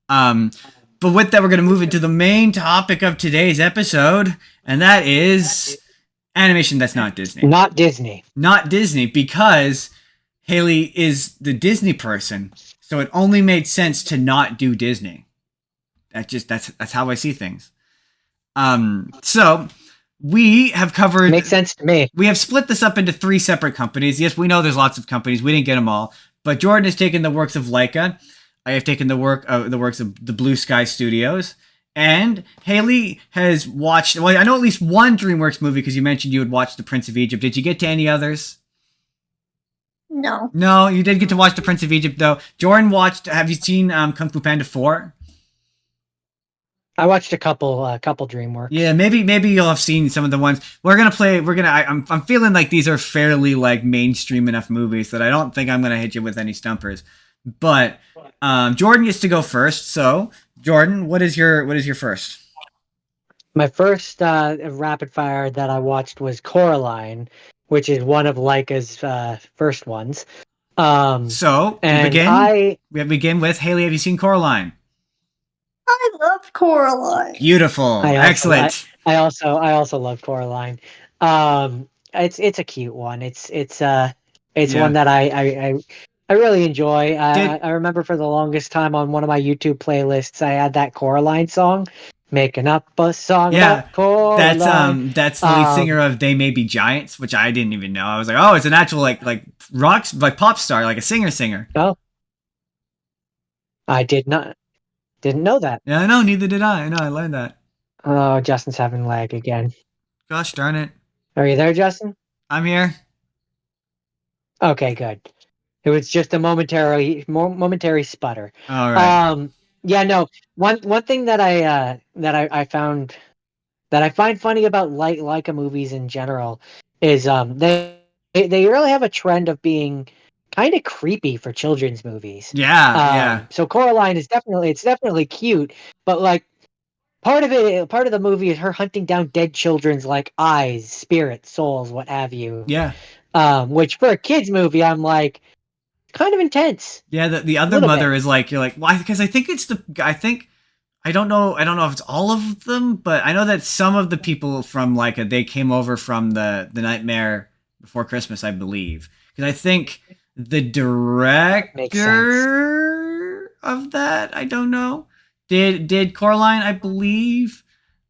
But with that, we're going to move into the main topic of today's episode, and that is animation that's not Disney. Not Disney. Not Disney, because Hailey is the Disney person, so it only made sense to not do Disney. That's how I see things. So we have covered... Makes sense to me. We have split this up into 3 separate companies. Yes, we know there's lots of companies. We didn't get them all. But Jordan has taken the works of Laika. I have taken the works of the Blue Sky Studios. And Hailey has watched... Well, I know at least one DreamWorks movie because you mentioned you had watched The Prince of Egypt. Did you get to any others? No. No, you did get to watch The Prince of Egypt, though. Jordan watched... Have you seen Kung Fu Panda 4? I watched a couple DreamWorks. Yeah, maybe you'll have seen some of the ones. I'm feeling like these are fairly like mainstream enough movies that I don't think I'm gonna hit you with any stumpers. But Jordan gets to go first. So Jordan, what is your first? My first rapid fire that I watched was Coraline, which is one of Laika's first ones. So we begin with Hailey. Have you seen Coraline? I loved Coraline. Beautiful. Excellent. I also love Coraline. It's a cute one. It's one that I really enjoy. I remember for the longest time on one of my YouTube playlists, I had that Coraline song, making up a song about Coraline. That's the lead singer of They May Be Giants, which I didn't even know. I was like, oh, it's an actual like pop star, like a singer. Oh, I didn't know that. Yeah, I know. Neither did I. I know. I learned that. Oh, Justin's having lag again. Gosh darn it. Are you there, Justin? I'm here. Okay, good. It was just a momentary sputter. All right. Yeah, no. One thing that I found that I find funny about Laika movies in general is they really have a trend of being kind of creepy for children's movies. Yeah. So Coraline is definitely cute, but like part of the movie is her hunting down dead children's like eyes, spirits, souls, what have you. Yeah. Which for a kids movie, I'm like kind of intense. Yeah. The other mother is like, you're like, why? Because I don't know if it's all of them, but I know that some of the people from Laika, they came over from the Nightmare Before Christmas, I believe. Because I think the director of that, I don't know, did Coraline, I believe.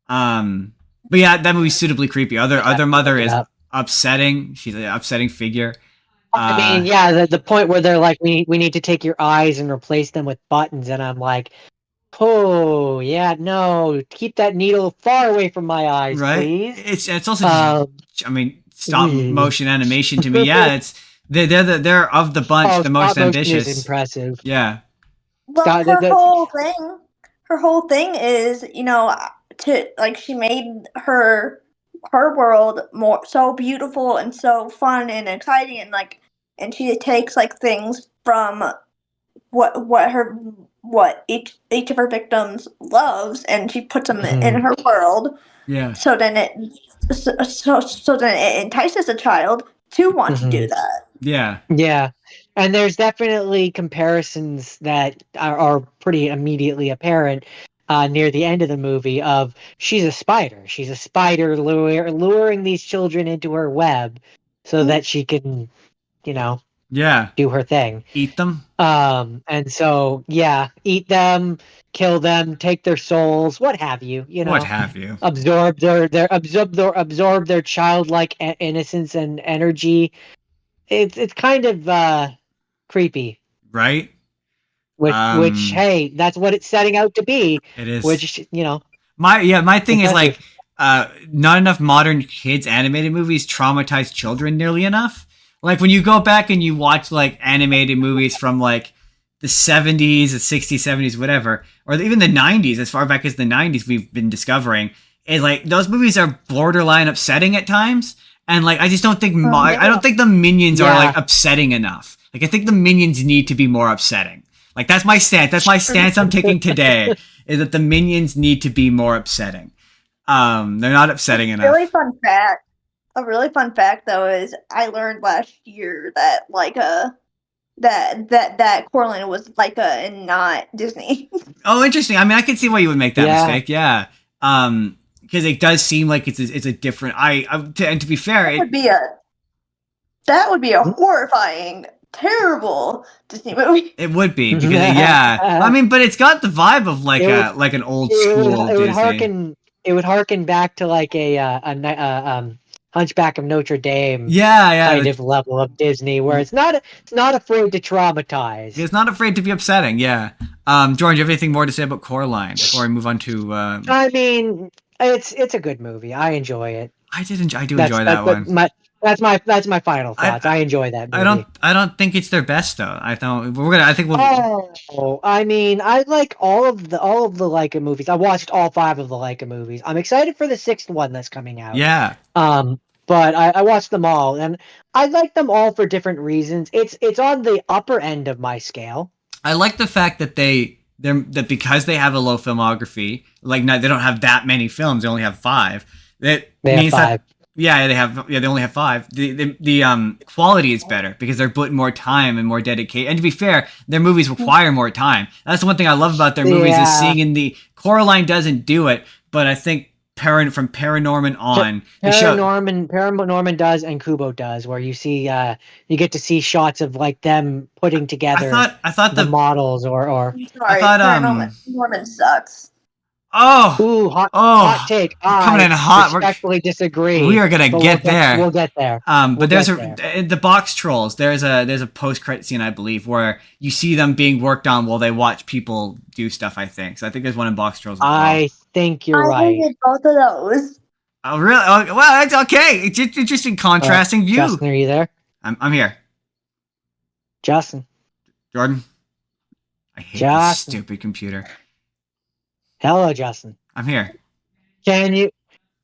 But yeah, that movie's suitably creepy. Other mother is upsetting. She's an upsetting figure. I mean, yeah, the point where they're like, we need to take your eyes and replace them with buttons, and I'm like, oh yeah, no, keep that needle far away from my eyes, right? Please. It's also just, I mean, stop motion animation to me. Yeah, they're of the bunch the most ambitious. Is impressive. Yeah. Well, her whole thing is, she made her world more so beautiful and so fun and exciting, and she takes like things from what each of her victims loves, and she puts them in her world. Yeah. Mm-hmm. So then it entices a child to want to do that. Yeah. Yeah. And there's definitely comparisons that are pretty immediately apparent near the end of the movie of she's a spider. She's a spider luring these children into her web so that she can, do her thing. Eat them. And so, yeah, eat them, kill them, take their souls, what have you, What have you. Absorb their childlike innocence and energy. It's kind of creepy, right? Which hey, that's what it's setting out to be. It is. Which my thing is like not enough modern kids animated movies traumatize children nearly enough. Like when you go back and you watch like animated movies from like the 70s, the 60s, 70s, whatever, or even the 90s, as far back as the 90s, we've been discovering is like those movies are borderline upsetting at times. And like I just don't think I don't think the minions are like upsetting enough. Like I think the minions need to be more upsetting. Like that's my stance. That's my stance I'm taking today. Is that the minions need to be more upsetting. They're not upsetting enough. Really fun fact. A really fun fact though is I learned last year that that Coraline was Laika and not Disney. Oh, interesting. I mean, I can see why you would make that mistake. Yeah. Because it does seem like it's a different. And to be fair, that would be a horrifying, terrible Disney movie. It would be because I mean, but it's got the vibe of like an old school Disney. It would harken back to like a Hunchback of Notre Dame, kind of level of Disney, where it's not afraid to traumatize. It's not afraid to be upsetting. Yeah. Jordan, do you have anything more to say about Coraline before I move on to? I mean, it's a good movie. I enjoy it. I do enjoy that one. That's my final thoughts. I enjoy that movie. I don't think it's their best though. I think we'll. Oh, I mean, I like all of the Laika movies. I watched all 5 of the Laika movies. I'm excited for the 6th one that's coming out. Yeah. But I watched them all, and I like them all for different reasons. It's on the upper end of my scale. I like the fact that that because they have a low filmography, like they don't have that many films. They only have 5. That means have 5. They only have 5. The quality is better because they're putting more time and more dedication. And to be fair, their movies require more time. That's the one thing I love about their movies is seeing in the Coraline doesn't do it, but I think from Paranorman on Paranorman does and Kubo does, where you see you get to see shots of like them putting together. I thought the models or. Sorry, Paranorman sucks. Hot take. Coming in hot. Respectfully disagree. We are gonna get there. We'll get there. But there's the box trolls. There's a post credit scene, I believe, where you see them being worked on while they watch people do stuff. I think so. I think there's one in box trolls. I think you're right. I hated both of those. Oh really? Oh, well, that's okay. It's interesting, contrasting view. Justin, are you there? I'm here. Justin. Jordan. I hate this stupid computer. Hello, Justin. I'm here.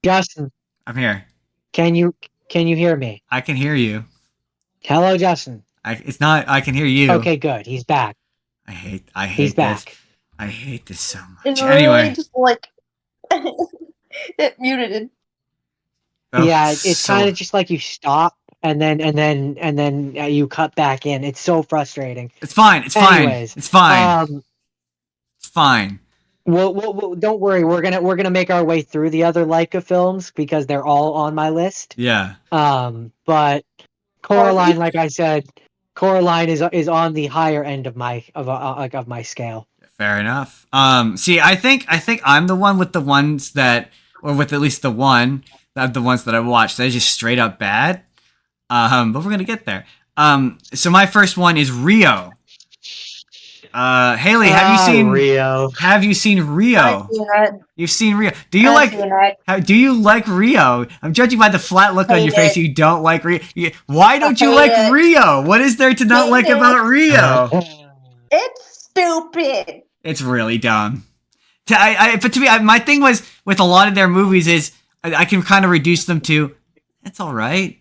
Justin? I'm here. Can you hear me? I can hear you. Hello, Justin. I can hear you. Okay, good. He's back. I hate He's this. Back. I hate this so much. It's Anyway, really just like it muted it. Yeah, it's kind of just like you stop and then you cut back in. It's so frustrating. It's fine. Anyways, it's fine. It's fine. Well, don't worry. We're gonna make our way through the other Laika films because they're all on my list. Yeah. But Coraline, like I said, Coraline is on the higher end of my scale. Fair enough. See, I think I'm the one with the ones that, or with at least the one of the ones that I watched that is just straight up bad. But we're gonna get there. So my first one is Rio. Hailey, have you seen Rio? Have you seen Rio? I've seen it. You've seen Rio. Do you like Rio? I'm judging by the flat look on your face. You don't like Rio. Why don't you like Rio? What is there to not like about Rio? It's stupid. It's really dumb. But to me, my thing was with a lot of their movies is I can kind of reduce them to it's all right.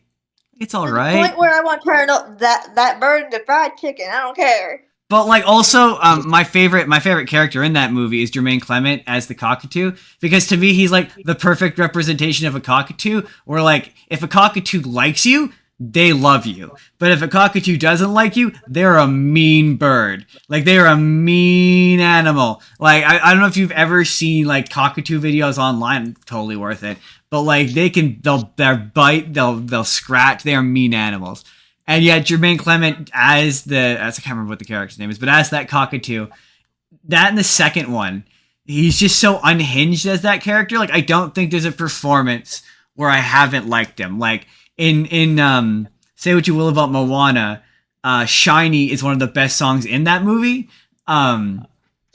It's all right. To the point where I want to turn up that bird into fried chicken. I don't care. But like also, my favorite character in that movie is Jermaine Clement as the cockatoo, because to me he's like the perfect representation of a cockatoo. Where like if a cockatoo likes you, they love you, but if a cockatoo doesn't like you, they're a mean bird. Like they're a mean animal. Like I don't know if you've ever seen like cockatoo videos online. Totally worth it. But like they'll bite, they'll scratch. They are mean animals. And yet Jermaine Clement I can't remember what the character's name is, but as that cockatoo, that in the second one, he's just so unhinged as that character. Like I don't think there's a performance where I haven't liked him. Like in Say What You Will About Moana, Shiny is one of the best songs in that movie. I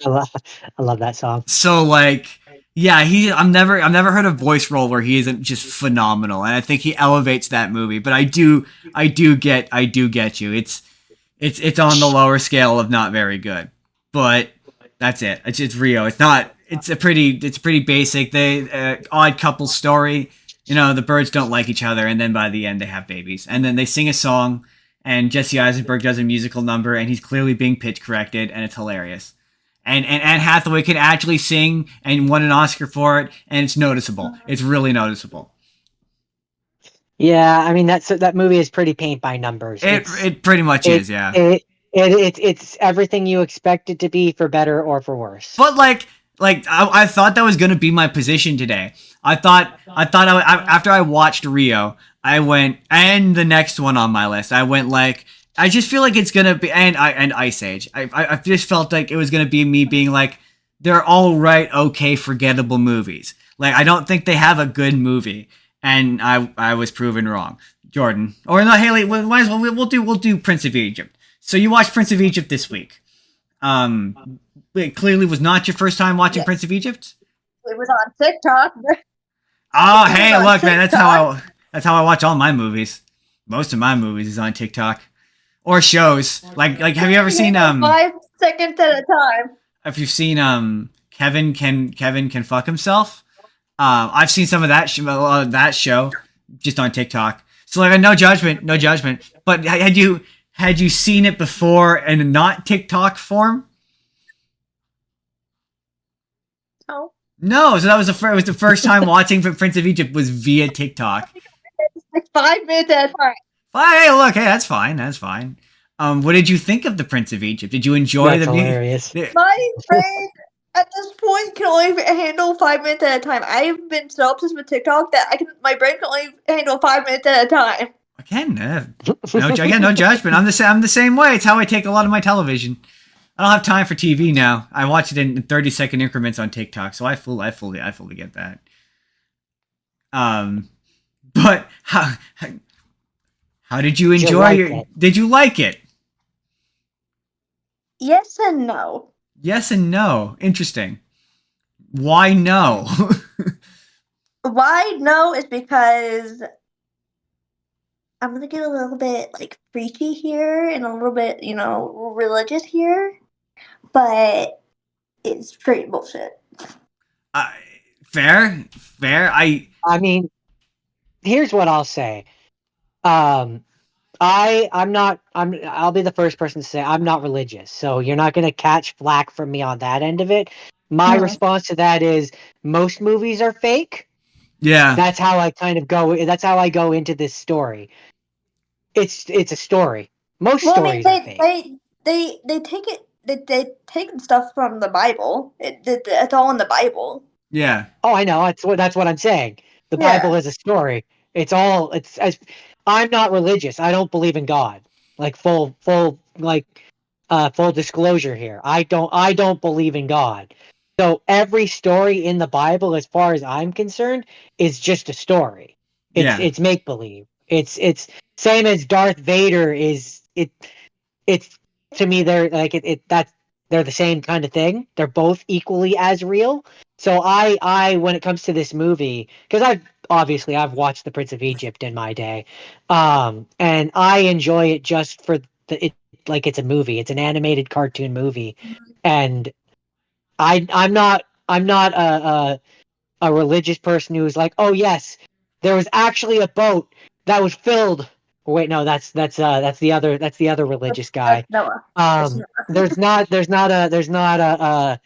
love that song. So like, yeah, I've never heard a voice role where he isn't just phenomenal, and I think he elevates that movie. But I do get you. It's on the lower scale of not very good, but that's it. It's Rio. It's not. It's a pretty basic. Odd couple story. the birds don't like each other, and then by the end they have babies, and then they sing a song, and Jesse Eisenberg does a musical number, and he's clearly being pitch corrected, and it's hilarious. And Anne Hathaway can actually sing and won an Oscar for it, and it's noticeable. It's really noticeable. Yeah, I mean that movie is pretty paint by numbers. It pretty much is, yeah. It's everything you expect it to be, for better or for worse. But I thought that was gonna be my position today. I thought after I watched Rio, I went, and the next one on my list, I went like, I just feel like it's gonna be, and Ice Age. I just felt like it was gonna be me being like, they're all right, okay, forgettable movies. Like, I don't think they have a good movie, and I was proven wrong. Jordan, or no, Haley, we might as well we'll do Prince of Egypt. So you watched Prince of Egypt this week. It clearly was not your first time watching Prince of Egypt. It was on TikTok. Oh, hey, look, man, that's how I watch all my movies. Most of my movies is on TikTok. Or shows. Like have you ever seen 5 seconds at a time. Have you seen Kevin Can Fuck Himself? I've seen some of that show just on TikTok. So like, no judgment. But had you seen it before in a not TikTok form? No, so that was the first time watching Prince of Egypt was via TikTok. It's like 5 minutes at a time. Hey, look, hey, that's fine. What did you think of the Prince of Egypt? Did you enjoy That's the hilarious. My brain at this point can only handle 5 minutes at a time. I've been so obsessed with TikTok that my brain can only handle 5 minutes at a time. Again, no judgment. I'm the same way. It's how I take a lot of my television. I don't have time for TV now. I watch it in 30-second increments on TikTok, so I fully get that. But how did you enjoy it? Did you like it? Yes and no. Yes and no. Interesting. Why no? Why no is because I'm gonna get a little bit like preachy here and a little bit, religious here, but it's straight bullshit. Fair. I mean, here's what I'll say. I'll be the first person to say I'm not religious, so you're not gonna catch flack from me on that end of it. My response to that is most movies are fake. Yeah. That's how I kind of go. That's how I go into this story. It's a story. Most stories are fake. They take it. They take stuff from the Bible. It's all in the Bible. Yeah. Oh, I know. That's what I'm saying. The Bible is a story. I'm not religious. I don't believe in God. Like full disclosure here. I don't believe in God. So every story in the Bible, as far as I'm concerned, is just a story. It's make believe. It's same as Darth Vader is. It's to me they're the same kind of thing. They're both equally as real. So I when it comes to this movie, because I've watched The Prince of Egypt in my day, and I enjoy it just for it's a movie. It's an animated cartoon movie, and I'm not a religious person who's like, oh yes, there was actually a boat that was filled. Wait, no, that's the other religious guy. There's not a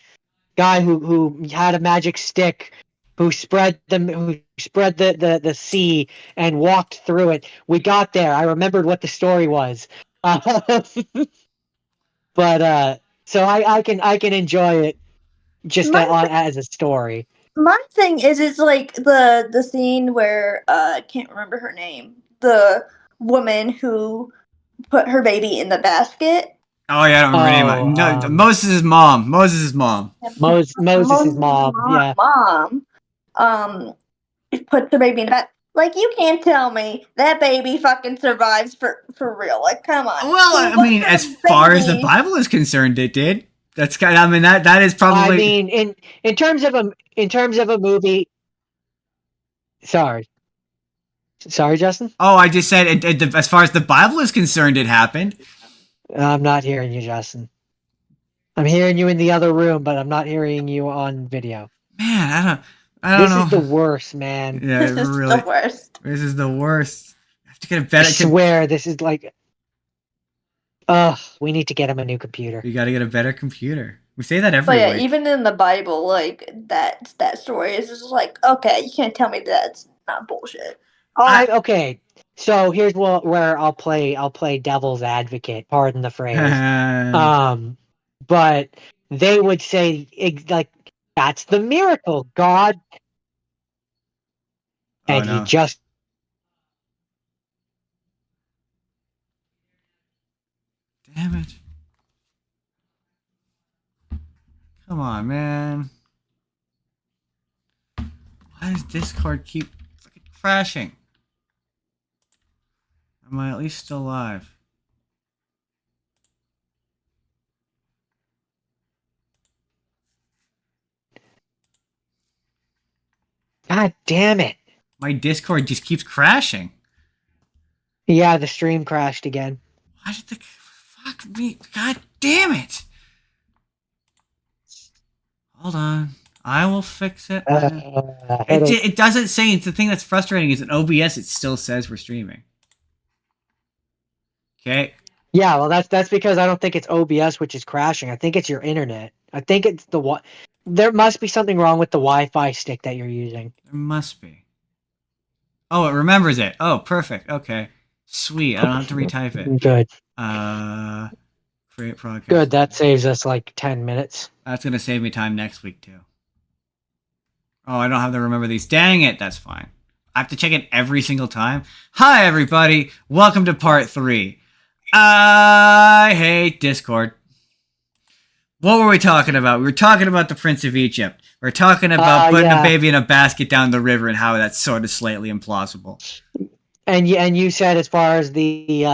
guy who had a magic stick who spread the sea and walked through it. We got there. I remembered what the story was. But so I can enjoy it just as a story. My thing is, it's like the scene where I can't remember her name. The woman who put her baby in the basket. Oh yeah, I don't remember her name. No, Moses' mom. Moses' mom. Yeah. Mom. Puts her baby in the basket. Like, you can't tell me that baby fucking survives for real. Like, come on. Well, I mean, as far as the Bible is concerned, it did. That's kind of, I mean, that is probably. I mean, in terms of a movie. Sorry, Justin. Oh, I just said, as far as the Bible is concerned, it happened. I'm not hearing you, Justin. I'm hearing you in the other room, but I'm not hearing you on video. Man, I don't This is know. the worst, man. Yeah, it This is really. the worst. This is the worst. I have to get a I better. swear, this is like. Ugh, we need to get him a new computer. You got to get a better computer. We say that But every yeah, week. even in the Bible, like that story is just like, okay, you can't tell me that's not bullshit. Okay. So here's where I'll play devil's advocate. Pardon the phrase. But they would say like that's the miracle, God, Oh and he no! just. Damn it! Come on, man. Why does Discord keep fucking crashing? Am I at least still live? God damn it! My Discord just keeps crashing. Yeah, the stream crashed again. Why did the fuck me? God damn it! Hold on, I will fix it. It doesn't say. It's the thing that's frustrating is in OBS it still says we're streaming. Okay. Yeah, well, that's because I don't think it's OBS which is crashing. I think it's your internet. I think it's the what. There must be something wrong with the Wi-Fi stick that you're using. There must be. Oh, it remembers it. Oh, perfect. Okay. Sweet. I don't have to retype it. Good. Create broadcast. Good. That saves us like 10 minutes. That's gonna save me time next week too. Oh, I don't have to remember these. Dang it. That's fine. I have to check it every single time. Hi, everybody. Welcome to part 3. I hate Discord. What were we talking about? We were talking about the Prince of Egypt. We are talking about putting a baby in a basket down the river and how that's sort of slightly implausible. And you said as far as the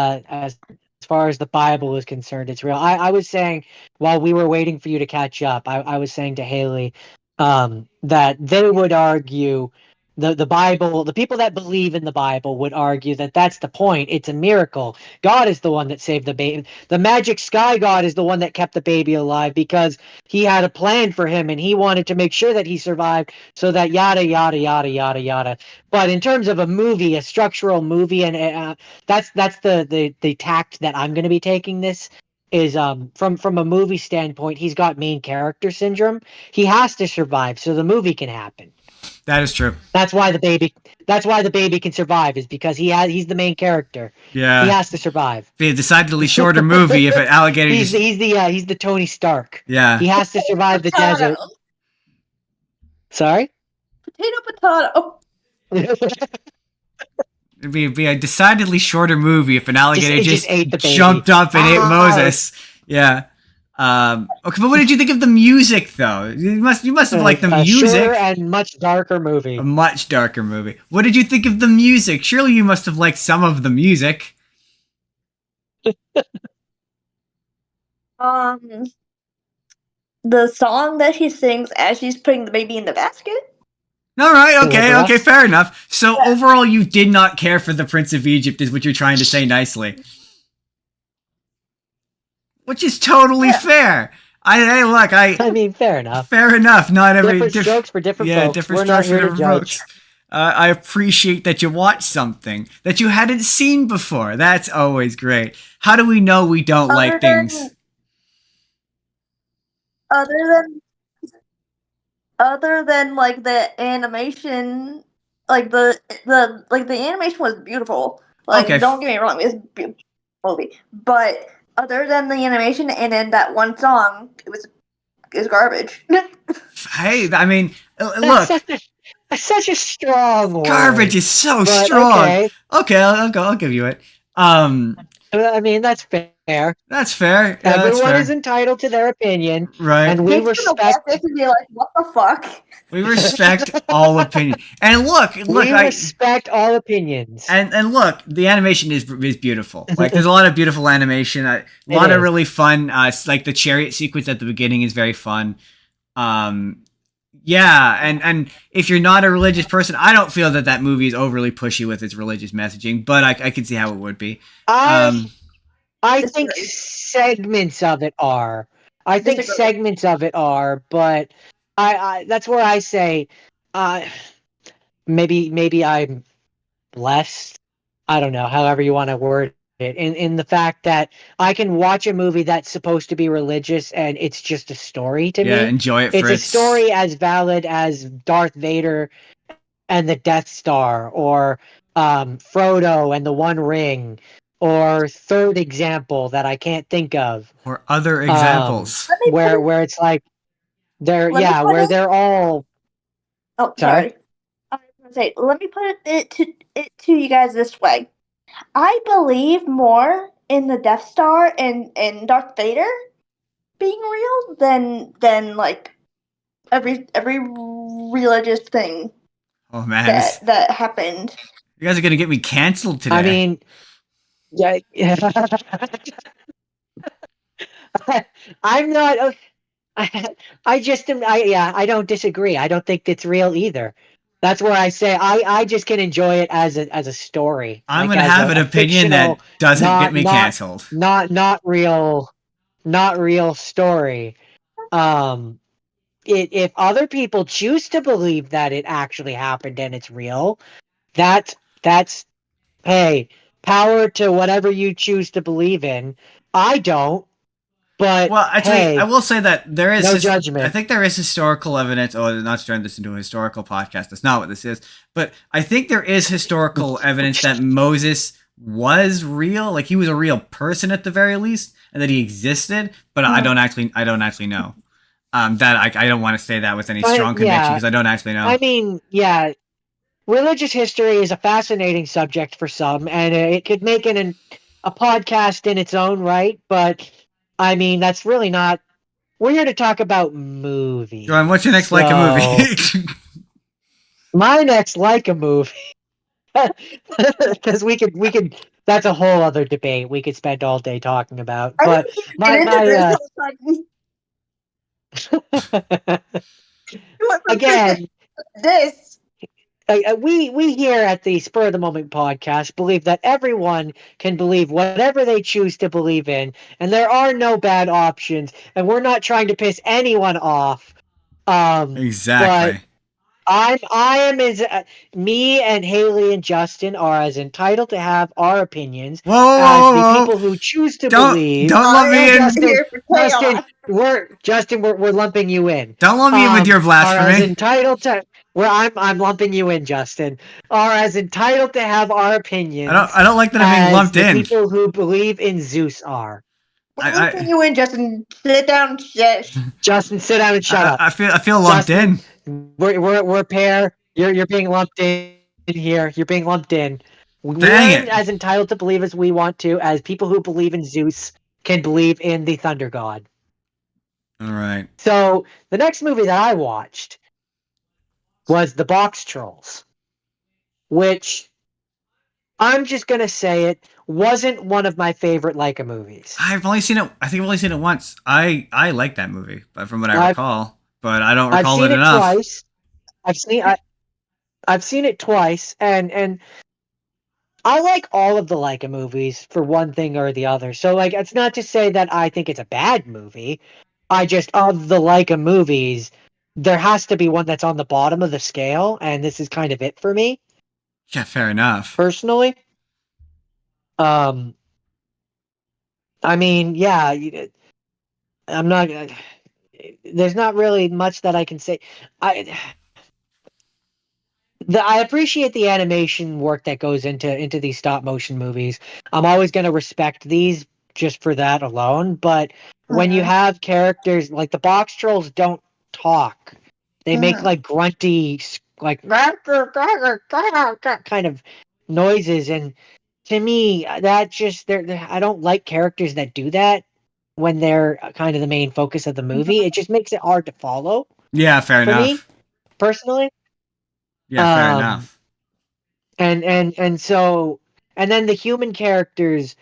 Bible is concerned, it's real. I was saying while we were waiting for you to catch up, I was saying to Haley that they would argue the Bible, the people that believe in the Bible would argue that that's the point. It's a miracle. God is the one that saved the baby. The magic sky god is the one that kept the baby alive because he had a plan for him and he wanted to make sure that he survived so that yada, yada, yada, yada, yada. But in terms of a movie, a structural movie, and that's the tact that I'm going to be taking this is from a movie standpoint, he's got main character syndrome. He has to survive so the movie can happen. That is true. That's why the baby can survive is because he's the main character. Yeah. He has to survive. Be a decidedly shorter movie if an alligator he's the Tony Stark. Yeah. He has to survive the desert. Sorry? Potato. It'd be a decidedly shorter movie if an alligator just ate the baby. Jumped up and ate Moses. Yeah. Okay, but what did you think of the music, though? You must have liked the music. Sure, and much darker movie. A much darker movie. What did you think of the music? Surely you must have liked some of the music. The song that she sings as she's putting the baby in the basket. All right, okay, fair enough. So overall, you did not care for the Prince of Egypt, is what you're trying to say nicely. Which is totally fair. I mean, fair enough. Fair enough. Not every different strokes for different folks. Different strokes for different folks. I appreciate that you watched something that you hadn't seen before. That's always great. How do we know we don't like things? Other than like the animation, like the animation was beautiful. Like, don't get me wrong, it's a beautiful movie. But other than the animation and then that one song, it was garbage. Hey, I mean, look. That's such a strong word. Garbage is so strong. Okay, I'll give you it. I mean, that's fair. That's fair. Yeah, Everyone is entitled to their opinion, right? And we respect. They can be like, "What the fuck?" We respect all opinions. And look, we respect all opinions. And look, the animation is beautiful. Like, there's a lot of beautiful animation. A lot of really fun. Like the chariot sequence at the beginning is very fun. Yeah, and if you're not a religious person, I don't feel that movie is overly pushy with its religious messaging, but I can see how it would be. I think segments of it are. But I that's where I say uh, maybe I'm blessed. I don't know, however you want to word it, in the fact that I can watch a movie that's supposed to be religious and it's just a story to Yeah, me. enjoy it It's for a its. story as valid as Darth Vader and the Death Star, or Frodo and the One Ring, or third example that I can't think of, Or other examples. Let me put it. where it's like Let me put where it. they're all Oh, sorry. sorry. I was gonna say. Let me put it to you guys this way. I believe more in the Death Star and Darth Vader being real than like every religious thing Oh man, that happened. you guys are gonna get me canceled today. I mean, yeah, I'm not. I just am. I don't disagree. I don't think it's real either. That's where I say I just can enjoy it as a story, I'm like gonna as have an a opinion fictional, that doesn't get not me not canceled. not real, not real story. Um, if other people choose to believe that it actually happened and it's real, that's hey, power to whatever you choose to believe in. I don't, but Well, actually, I hey, will say that there is. no I judgment. think there is historical evidence. Oh, not to turn this into a historical podcast. That's not what this is. But I think there is historical evidence that Moses was real. Like he was a real person at the very least, and that he existed. But I don't actually know. That I don't want to say that with any strong conviction Yeah, because I don't actually know. I mean, yeah, religious history is a fascinating subject for some, and it could make a podcast in its own right. But I mean, that's really not. We're here to talk about Jordan, movies. what's your next Leica So movie? my next Leica movie, because we could. That's a whole other debate we could spend all day talking about. I But didn't my even get into my this. We went from Christmas again, to this. we here at the Spur of the Moment podcast believe that everyone can believe whatever they choose to believe in, and there are no bad options. And we're not trying to piss anyone off. But Exactly. I am as me and Haley and Justin are as entitled to have our opinions Whoa, whoa, as whoa, the whoa, people whoa. who choose to Don't believe. don't I lump And me am in. Justin, here for chaos. we're lumping you in. Don't lump me in with your Are as blasphemy. entitled to. Where I'm lumping you in, Justin. Are as entitled to have our opinions I don't like that I'm being as lumped the in. people who believe in Zeus are. We're looping you in, Justin. Sit down, shush. Justin, sit down and shut up. I feel lumped Justin, in. we're a pair. You're being lumped in here. You're being lumped in. Dang We're it. as entitled to believe as we want to, as people who believe in Zeus can believe in the thunder god. All right. So the next movie that I watched was The Box Trolls, which I'm just gonna say it wasn't one of my favorite Leica movies. I've only seen it. I think I've only seen it once. I like that movie, but from what I I've recall, but I don't I've recall it seen it enough. twice. I've seen it twice, and I like all of the Leica movies for one thing or the other. So like, it's not to say that I think it's a bad movie. I just of the Leica movies, there has to be one that's on the bottom of the scale, and this is kind of it for me Yeah, fair enough. personally. Um, I mean, yeah, I'm not. There's not really much that I can say. I I appreciate the animation work that goes into these stop motion movies. I'm always going to respect these just for that alone. But when you Mhm. have characters like the box trolls don't talk, they make like grunty, like kind of noises, and to me, that just I don't like characters that do that when they're kind of the main focus of the movie. It just makes it hard to follow Yeah, fair for me enough. personally. Yeah, fair Um, enough. and so and then the human characters,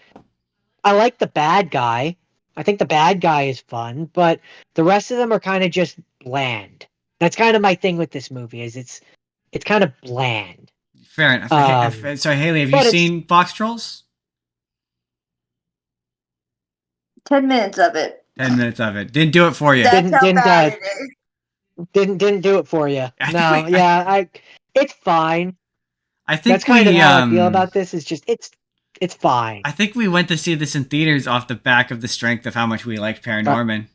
I like the bad guy. I think the bad guy is fun, but the rest of them are kind of just bland. That's kind of my thing with this movie is it's kind of bland. Fair enough. Sorry, Haley, have you But it's seen Box Trolls? 10 minutes of it. 10 minutes of it. Didn't do it for you. That's how didn't bad it is. Didn't do it for you. I No, think we- yeah, it's fine. I think That's kind we of how I feel about this. Is just it's fine. I think we went to see this in theaters off the back of the strength of how much we liked Paranorman.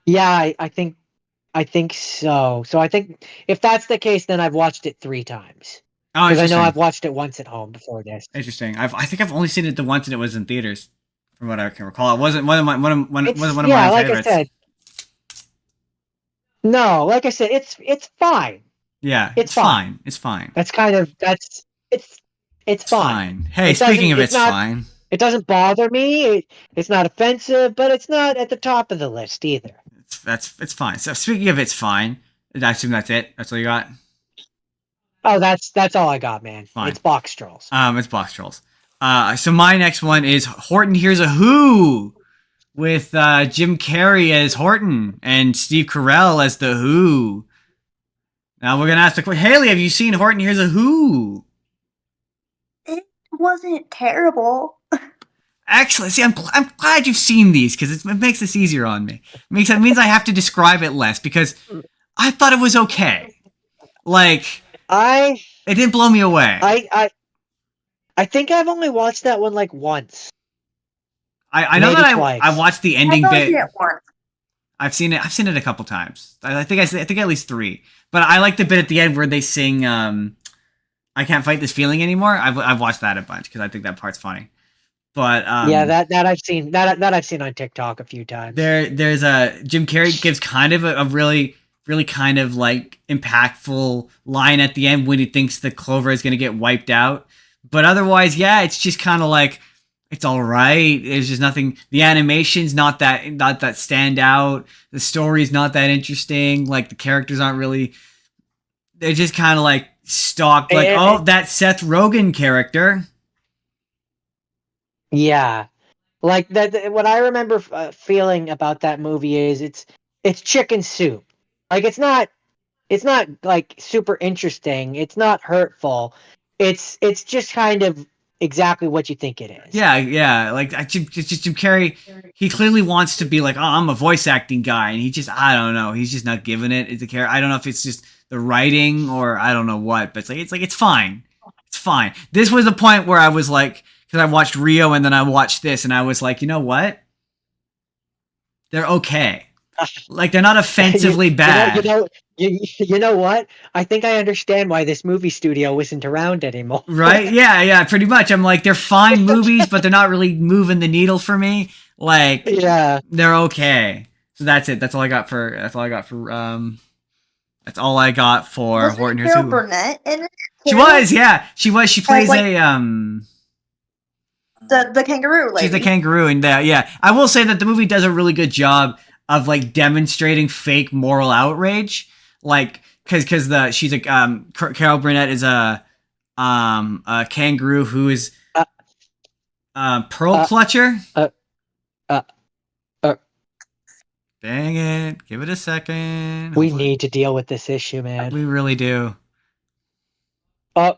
Yeah, I think so. So I think if that's the case, then I've watched it 3 times. Oh, Because I know interesting. I've watched it once at home before this. Interesting. I think I've only seen it the once, and it was in theaters, from what I can recall. It wasn't one of my It's, my yeah, like favorites. I said. No, like I said, it's fine. Yeah, It's fine. It's fine. That's kind of it's fine. Hey, It speaking of doesn't- it's not, fine. It doesn't bother me. It's not offensive, but it's not at the top of the list either. It's fine. So speaking of it's fine, I assume that's it. That's all you got. Oh, that's all I got, man. Fine. It's box trolls. It's box trolls. So my next one is Horton Hears a Who, with Jim Carrey as Horton and Steve Carell as the Who. Now we're gonna ask the question, Haley, have you seen Horton Hears a Who? It wasn't terrible. Excellent. See, I'm glad you've seen these because it makes this easier on me. It means I have to describe it less because I thought it was okay. Like, it didn't blow me away. I think I've only watched that one like once. I know maybe that twice. I watched the ending I've only bit. seen it once. I've seen it a couple times. I think at least 3. But I like the bit at the end where they sing I Can't Fight This Feeling Anymore. I've watched that a bunch because I think that part's funny. But yeah, that I've seen that I've seen on TikTok a few times. There's a Jim Carrey gives kind of a really kind of like impactful line at the end when he thinks the Clover is going to get wiped out. But otherwise, yeah, it's just kind of like it's all right. There's just nothing. The animation's not that stand out. The story's not that interesting. Like the characters aren't really. They're just kind of like stock. Like that Seth Rogen character. Yeah, like that. What I remember feeling about that movie is it's chicken soup. Like it's not like super interesting. It's not hurtful. It's just kind of exactly what you think it is. Yeah. Like Jim Carrey, he clearly wants to be like, oh, I'm a voice acting guy, and he just, I don't know, he's just not giving it. It's a character. I don't know if it's just the writing or I don't know what, but it's fine. It's fine. This was the point where I was like, because I watched Rio and then I watched this, and I was like, you know what? They're okay. Like they're not offensively bad. You know what? I think I understand why this movie studio isn't around anymore. Right? Yeah, pretty much. I'm like, they're fine movies, but they're not really moving the needle for me. Like, yeah, they're okay. So that's it. That's all I got for. That's all I got for Horton Hears a Who. Burnett in it? She was, yeah. She was. She plays like, the kangaroo lady. She's the kangaroo, and yeah. I will say that the movie does a really good job of like demonstrating fake moral outrage, like because she's a Carol Burnett is a kangaroo who is pearl clutcher. Dang it! Give it a second. We need to deal with this issue, man. We really do. I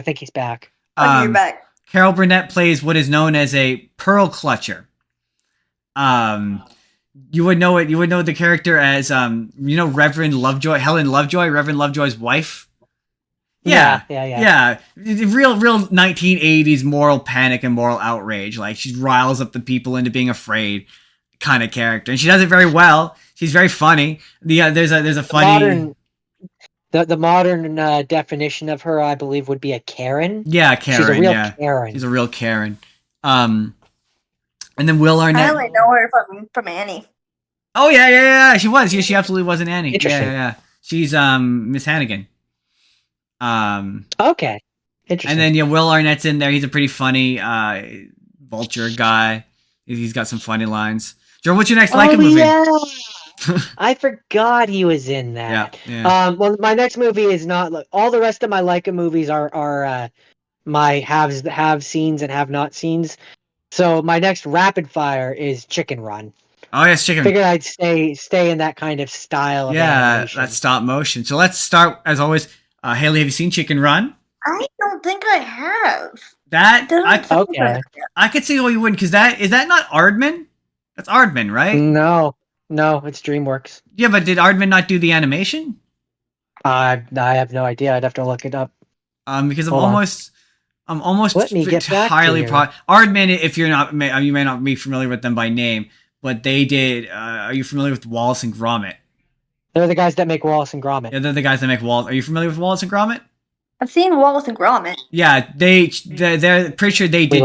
think he's back. You're back. Carol Burnett plays what is known as a pearl clutcher. You would know it. You would know the character as Reverend Lovejoy, Helen Lovejoy, Reverend Lovejoy's wife. Yeah. Real 1980s moral panic and moral outrage. Like she riles up the people into being afraid, kind of character, and she does it very well. She's very funny. There's a funny. The modern definition of her, I believe, would be a Karen. Yeah, Karen. She's a real Karen. She's a real Karen. And then Will Arnett. I only know her from Annie. Oh yeah. She was. Yeah, she absolutely was an Annie. Interesting. Yeah. She's Miss Hannigan. Okay. Interesting. And then Will Arnett's in there. He's a pretty funny vulture guy. He's got some funny lines. Joe, what's your next Laika movie? Yeah. I forgot he was in that. Yeah. Well, my next movie is not. All the rest of my Laika movies are my have scenes and have not scenes. So my next rapid fire is Chicken Run. Oh yes, Chicken. Figured I'd stay in that kind of style. Of animation. That's stop motion. So let's start as always. Haley, have you seen Chicken Run? I don't think I have. I okay. could see why you wouldn't, because is that not Aardman? That's Aardman, right? No, it's DreamWorks. Yeah, but did Aardman not do the animation? I have no idea. I'd have to look it up. Because Hold on. I'm almost Let me get back to highly you. Aardman. If you're not, you may not be familiar with them by name, but they did. Are you familiar with Wallace and Gromit? They're the guys that make Wallace and Gromit. Yeah, they're the guys that make Wallace. Are you familiar with Wallace and Gromit? I've seen Wallace and Gromit. Yeah, they're pretty sure they did.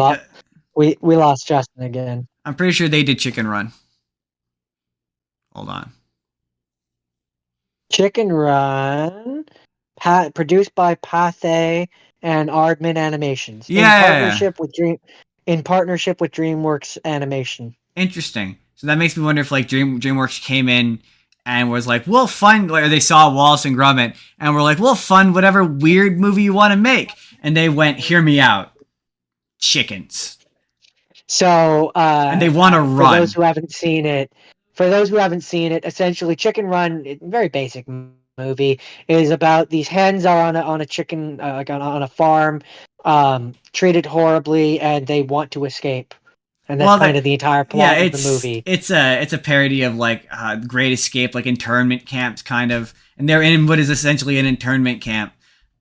We lost Justin again. I'm pretty sure they did Chicken Run. Hold on. Chicken Run, produced by Pathé and Aardman Animations. Yeah. In partnership with DreamWorks Animation. Interesting. So that makes me wonder if like DreamWorks came in and was like, "We'll fund," or they saw Wallace and Gromit and were like, "We'll fund whatever weird movie you want to make," and they went, "Hear me out, chickens." So, and they want to run. For those who haven't seen it, essentially, Chicken Run, very basic movie, is about these hens are on a chicken like on a farm, treated horribly, and they want to escape. And that's kind of the entire plot of the movie. It's a parody of like Great Escape, like internment camps, kind of, and they're in what is essentially an internment camp.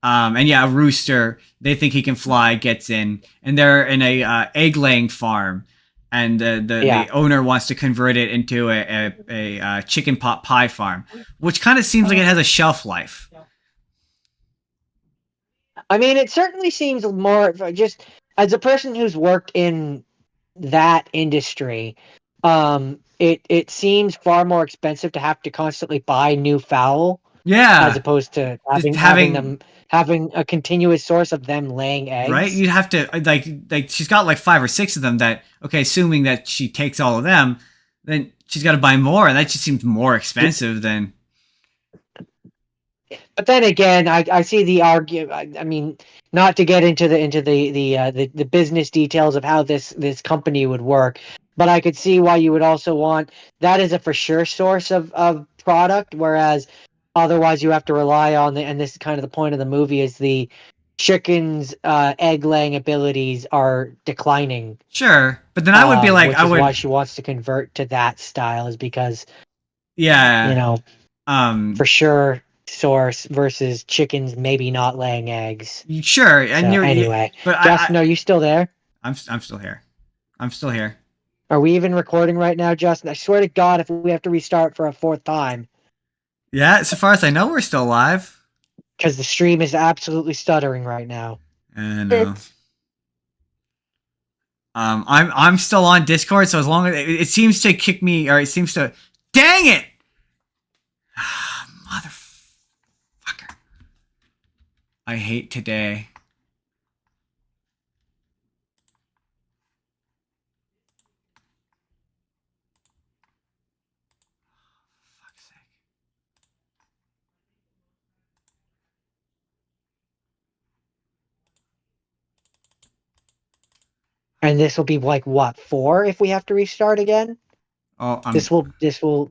And yeah, a rooster, they think he can fly, gets in, and they're in a egg laying farm, and the owner wants to convert it into a chicken pot pie farm, which kind of seems like it has a shelf life. I mean, it certainly seems more, just as a person who's worked in that industry, it seems far more expensive to have to constantly buy new fowl. Yeah, as opposed to having a continuous source of them laying eggs. Right? You'd have to like she's got like 5 or 6 of them that, okay, assuming that she takes all of them, then she's got to buy more, and that just seems more expensive than. But then again, I see the argument. I mean, not to get into the business details of how this company would work, but I could see why you would also want that as a for sure source of product, whereas otherwise you have to rely on and this is kind of the point of the movie, is the chicken's egg laying abilities are declining. Sure, but then I would be like, why she wants to convert to that style is because, yeah, for sure source versus chickens maybe not laying eggs. Sure, and so, anyway. But Justin, are you still there? I'm still here. I'm still here. Are we even recording right now, Justin? I swear to God, if we have to restart for a 4th time. Yeah, so far as I know, we're still live. Because the stream is absolutely stuttering right now. I know. I'm still on Discord, so as long as it seems to kick me, or it seems to, dang it, motherfucker! I hate today. And this will be like what, 4 if we have to restart again? Oh, this will.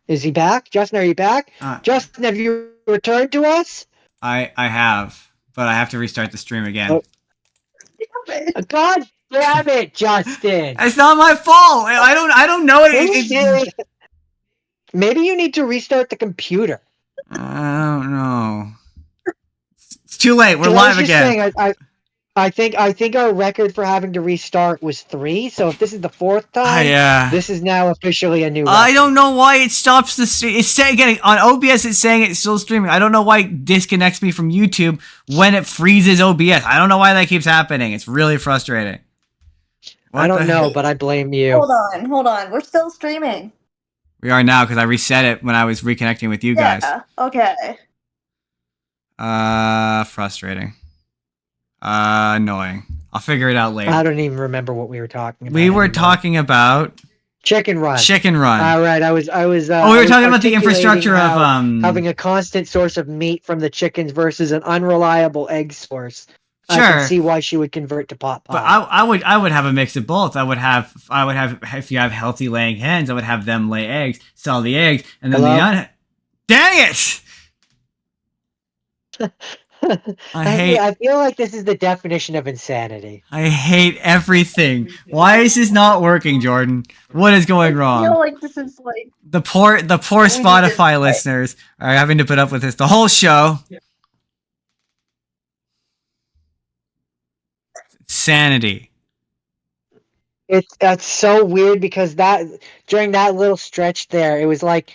Is he back? Justin, are you back? Justin, have you returned to us? I have, but I have to restart the stream again. Oh. God damn it, Justin! It's not my fault. I don't know it. Maybe you need to restart the computer. I don't know. It's too late. We're live again. I think our record for having to restart was 3. So if this is the 4th time, this is now officially a new record. I don't know why it stops the stream. It's saying again on OBS. It's saying it's still streaming. I don't know why it disconnects me from YouTube when it freezes OBS. I don't know why that keeps happening. It's really frustrating. I don't know, but I blame you. Hold on. We're still streaming. We are now because I reset it when I was reconnecting with you guys. Okay. Frustrating. Annoying. I'll figure it out later. I don't even remember what we were talking about. We were talking about Chicken Run. All right, I was. we were talking about the infrastructure of having a constant source of meat from the chickens versus an unreliable egg source. Sure. I can see why she would convert to pot pie. But I would have a mix of both. I would have if you have healthy laying hens, I would have them lay eggs, sell the eggs, and then dang it! I feel like this is the definition of insanity. I hate everything. Why is this not working, Jordan? What is going I wrong? feel like this is like The poor We need Spotify this- listeners are having to put up with this the whole show. Sanity. That's so weird because that during that little stretch there, it was like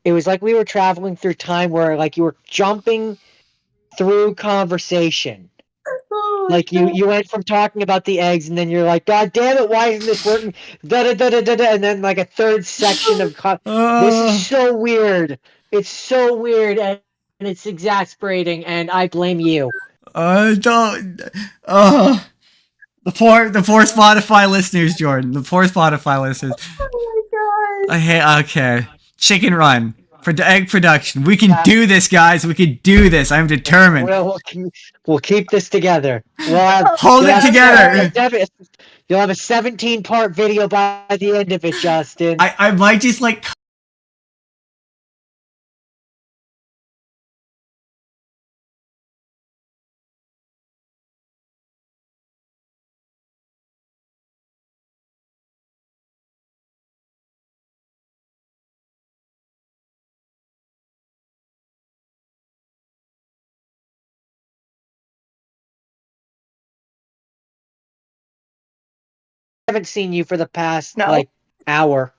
we were traveling through time where like you were jumping through conversation. Oh, Like you went from talking about the eggs, and then you're like, God damn it, why isn't this working? Da da da da da da, and then like a third section of this is so weird. It's so weird, and it's exasperating, and I blame you. Don't. The poor Spotify listeners, Jordan. The poor Spotify listeners. oh my god. I hate. Okay, Chicken Run for the egg production. We can do this, guys. We can do this. I'm determined. We'll keep this together. We'll have, Hold you'll it have- together. You'll have a 17-part video by the end of it, Justin. I might just like. Haven't seen you for the past No. like hour.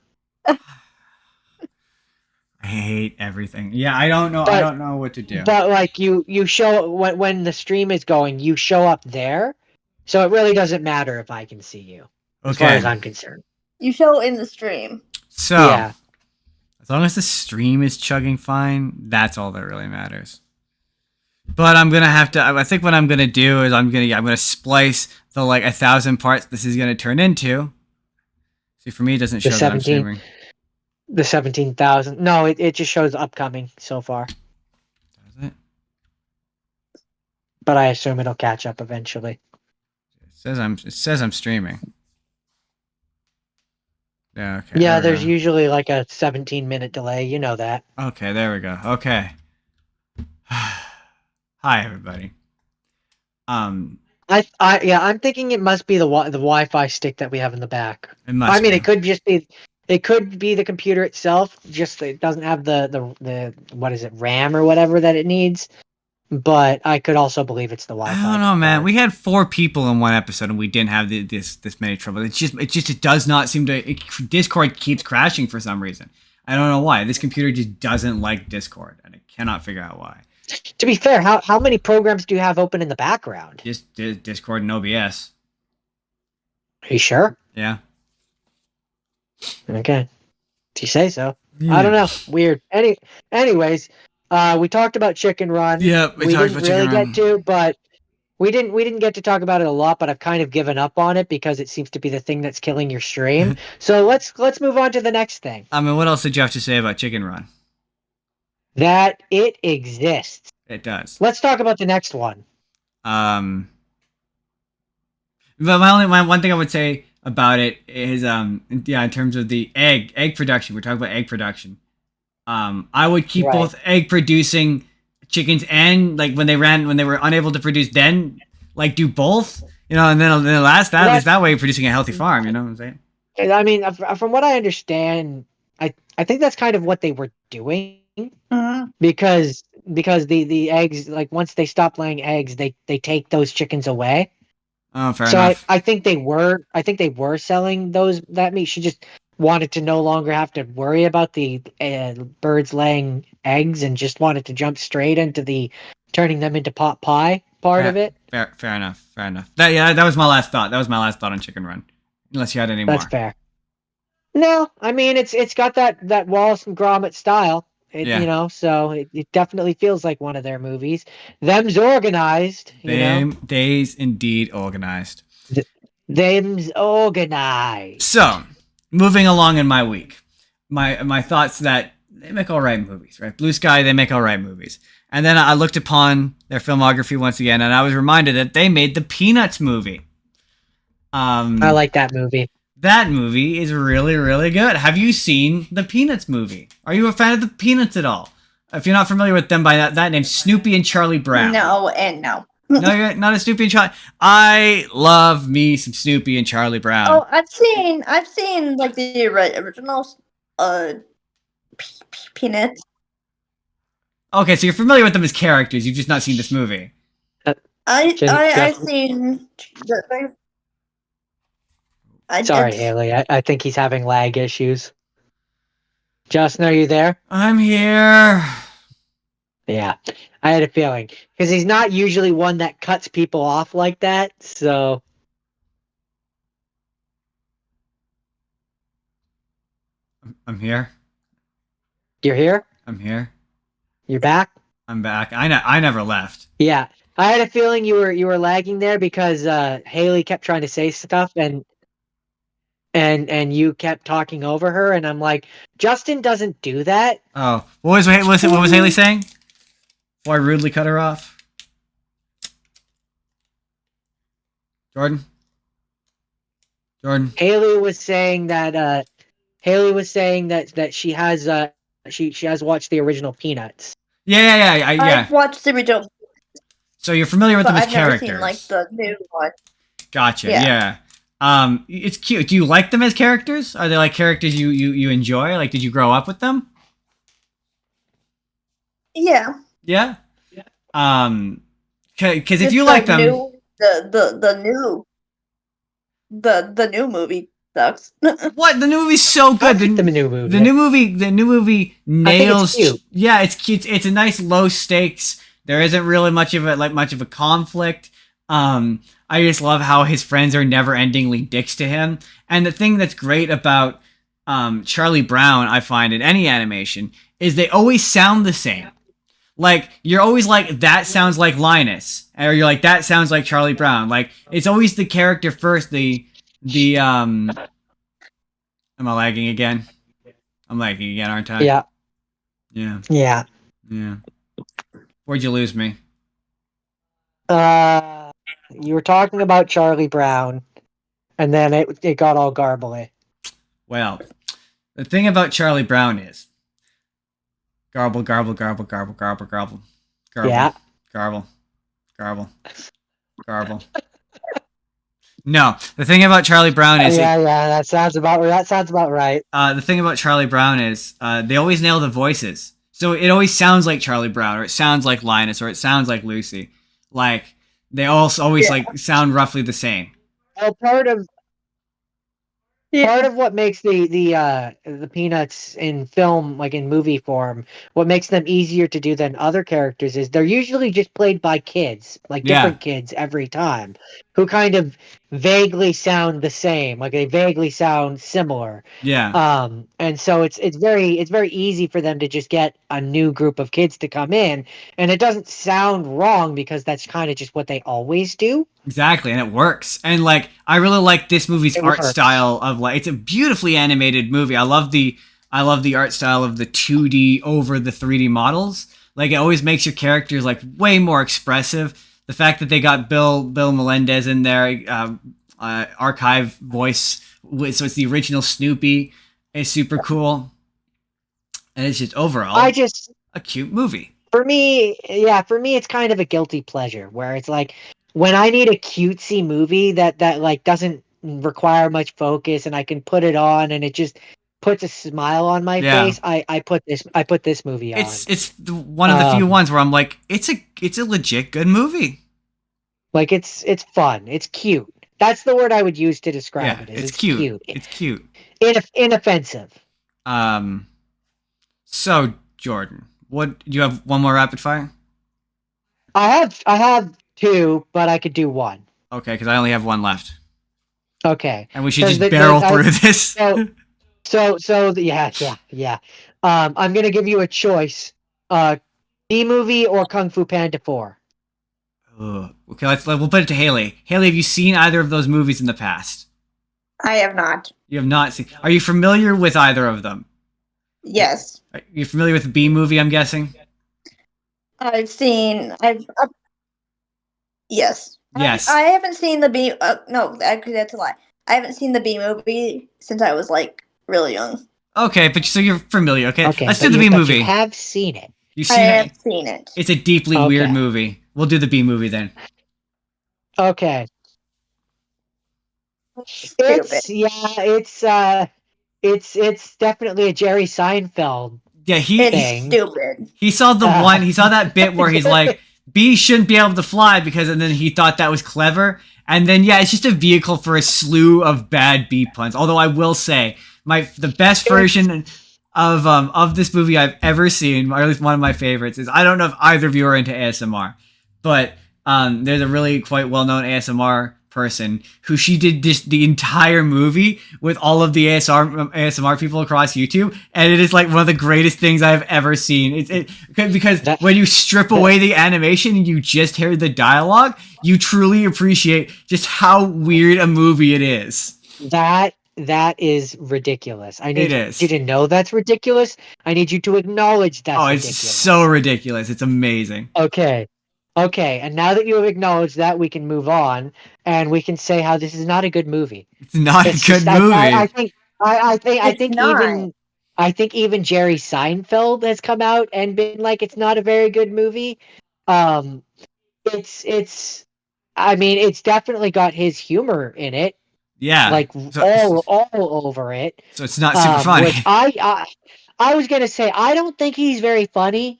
I hate everything. Yeah, I don't know. I But- don't know what to do. But like you show when the stream is going, you show up there, so it really doesn't matter if I can see you, as far Okay. as I'm concerned. You show in the stream. So Yeah, as long as the stream is chugging fine, that's all that really matters. But I'm gonna have to. I think what I'm gonna do is I'm gonna splice the like 1,000 parts this is gonna turn into. See, for me, it doesn't show The that I'm 17. streaming. the 17,000. No, it just shows upcoming so far, Does it? but I assume it'll catch up eventually. It says I'm streaming. Yeah. Okay. Yeah, there we there's go. usually like a 17-minute delay. You know that. Okay, there we go. Okay. Hi, everybody. I'm thinking it must be the Wi-Fi stick that we have in the back. It must. I mean, be. it could just be. It could be the computer itself. Just it doesn't have the what is it, RAM or whatever that it needs. But I could also believe it's the Wi-Fi. I don't know, man. card. We had 4 people in one episode, and we didn't have this many trouble. It does not seem to. Discord keeps crashing for some reason. I don't know why. This computer just doesn't like Discord, and I cannot figure out why. To be fair, how many programs do you have open in the background? Just Discord and OBS. Are you sure? Yeah. Okay. If you say so. I don't know. Weird. Anyways, we talked about Chicken Run. Yeah, We talked didn't about really Chicken Run. get to, but we didn't get to talk about it a lot. But I've kind of given up on it because it seems to be the thing that's killing your stream. So let's move on to the next thing. I mean, what else did you have to say about Chicken Run? That it exists. It does. Let's talk about the next one. But my one thing I would say about it is in terms of the egg production. We're talking about egg production. I would keep Right. both egg producing chickens and like when they were unable to produce, then like do both. And then last that is that way you're producing a healthy farm. You know what I'm saying? I mean, from what I understand, I think that's kind of what they were doing. Mhm. Because the eggs, like once they stop laying eggs, they take those chickens away. Oh, fair So enough. I think they were selling that meat. She just wanted to no longer have to worry about the birds laying eggs and just wanted to jump straight into the turning them into pot pie part of it. Fair enough. That was my last thought. That was my last thought on Chicken Run. Unless you had any That's more. fair. No, I mean it's got that Wallace and Gromit style. Yeah. So it definitely feels like one of their movies. Them's organized. Days indeed organized. Them's organized. So, moving along in my week, my thoughts that they make all right movies, right? Blue Sky, they make all right movies. And then I looked upon their filmography once again, and I was reminded that they made the Peanuts movie. I like that movie. That movie is really, really good. Have you seen the Peanuts movie? Are you a fan of the Peanuts at all? If you're not familiar with them by that name, Snoopy and Charlie Brown. No and no. No, you're not a Snoopy and Charlie. I love me some Snoopy and Charlie Brown. Oh, I've seen like the original Peanuts. Okay, so you're familiar with them as characters. You've just not seen this movie. I've seen. Sorry, Haley. I think he's having lag issues. Justin, are you there? I'm here. Yeah, I had a feeling because he's not usually one that cuts people off like that. So I'm here. you're here. I'm here. You're back. I'm back. I never left. Yeah, I had a feeling you were lagging there because Haley kept trying to say stuff and you kept talking over her, and I'm like, Justin doesn't do that. Oh, what was Haley saying? Before I rudely cut her off. Jordan. Haley was saying that she has she has watched the original Peanuts. Yeah. I've watched the original, So you're familiar with but them as I've never characters. seen like the new one. Gotcha. Yeah. It's cute. Do you like them as characters? Are they like characters you enjoy? Like, did you grow up with them? Yeah. Yeah. Because if It's you like them, the new movie sucks. what? The new movie's so I good. like the new movie. The new movie nails. cute. Yeah, it's cute. It's a nice low stakes. There isn't really much of a conflict. I just love how his friends are never-endingly dicks to him. And the thing that's great about Charlie Brown, I find in any animation, is they always sound the same. Like, you're always like, that sounds like Linus, or you're like, that sounds like Charlie Brown. Like, it's always the character first. Am I lagging again? I'm lagging again, aren't I? Yeah. Yeah. Where'd you lose me? You were talking about Charlie Brown, and then it got all garbly. Well, the thing about Charlie Brown is garble, garble, garble, garble, garble, garble, garble, Yeah. garble, garble, garble. No, the thing about Charlie Brown is Yeah, that sounds about right. the thing about Charlie Brown is they always nail the voices. So it always sounds like Charlie Brown, or it sounds like Linus, or it sounds like Lucy. Like, they always like sound roughly the same. Well, part of what makes the Peanuts in film, like in movie form, what makes them easier to do than other characters is they're usually just played by kids, like different kids every time, who kind of vaguely sound the same, like they vaguely sound similar. Yeah. And so it's very easy for them to just get a new group of kids to come in, and it doesn't sound wrong because that's kind of just what they always do. Exactly, and it works. And like, I really like this movie's art style of like, it's a beautifully animated movie. I love the art style of the 2D over the 3D models. Like, it always makes your characters like way more expressive. The fact that they got Bill Melendez in there, archive voice, so it's the original Snoopy, is super cool. And it's just overall a cute movie. For me, it's kind of a guilty pleasure where it's like, when I need a cutesy movie that like doesn't require much focus and I can put it on and it just puts a smile on my face, I put this movie on. It's one of the few ones where I'm like, it's a legit good movie. Like, it's fun. It's cute. That's the word I would use to describe it. It's cute. It's cute. Inoffensive. So Jordan, what do you have? One more rapid fire? I have two, but I could do one. Okay, because I only have one left. Okay. And we should just barrel through this. Yeah. I'm gonna give you a choice: B movie or Kung Fu Panda 4. Okay, we'll put it to Haley. Haley, have you seen either of those movies in the past? I have not. You have not seen. Are you familiar with either of them? Yes. Are you familiar with the B movie? I'm guessing. Yes. Yes. I haven't seen the B. No, actually, that's a lie. I haven't seen the B movie since I was like really young. Okay, but so you're familiar. Okay, let's but do the B but movie. You have seen it. You I seen have it? seen it. It's a deeply weird movie. We'll do the B movie then. Okay. Stupid. It's definitely a Jerry Seinfeld Yeah, It's thing. stupid. he saw he saw that bit where he's like, bees shouldn't be able to fly and then he thought that was clever. And then, yeah, it's just a vehicle for a slew of bad bee puns. Although I will say, the best version of this movie I've ever seen, or at least one of my favorites, is, I don't know if either of you are into ASMR, but there's a really quite well-known ASMR person who she did the entire movie with all of the ASMR people across YouTube, and it is like one of the greatest things I've ever seen. Because when you strip away the animation and you just hear the dialogue, you truly appreciate just how weird a movie it is. That is ridiculous. I need It you to know that's ridiculous. I need you to acknowledge that's ridiculous. It's so ridiculous. It's amazing. Okay, and now that you have acknowledged that, we can move on, and we can say how this is not a good movie. It's not a good movie. I think not. I think even Jerry Seinfeld has come out and been like, it's not a very good movie. It's I mean, it's definitely got his humor in it, Yeah, like all over it. So it's not super funny. Which I was gonna say, I don't think he's very funny,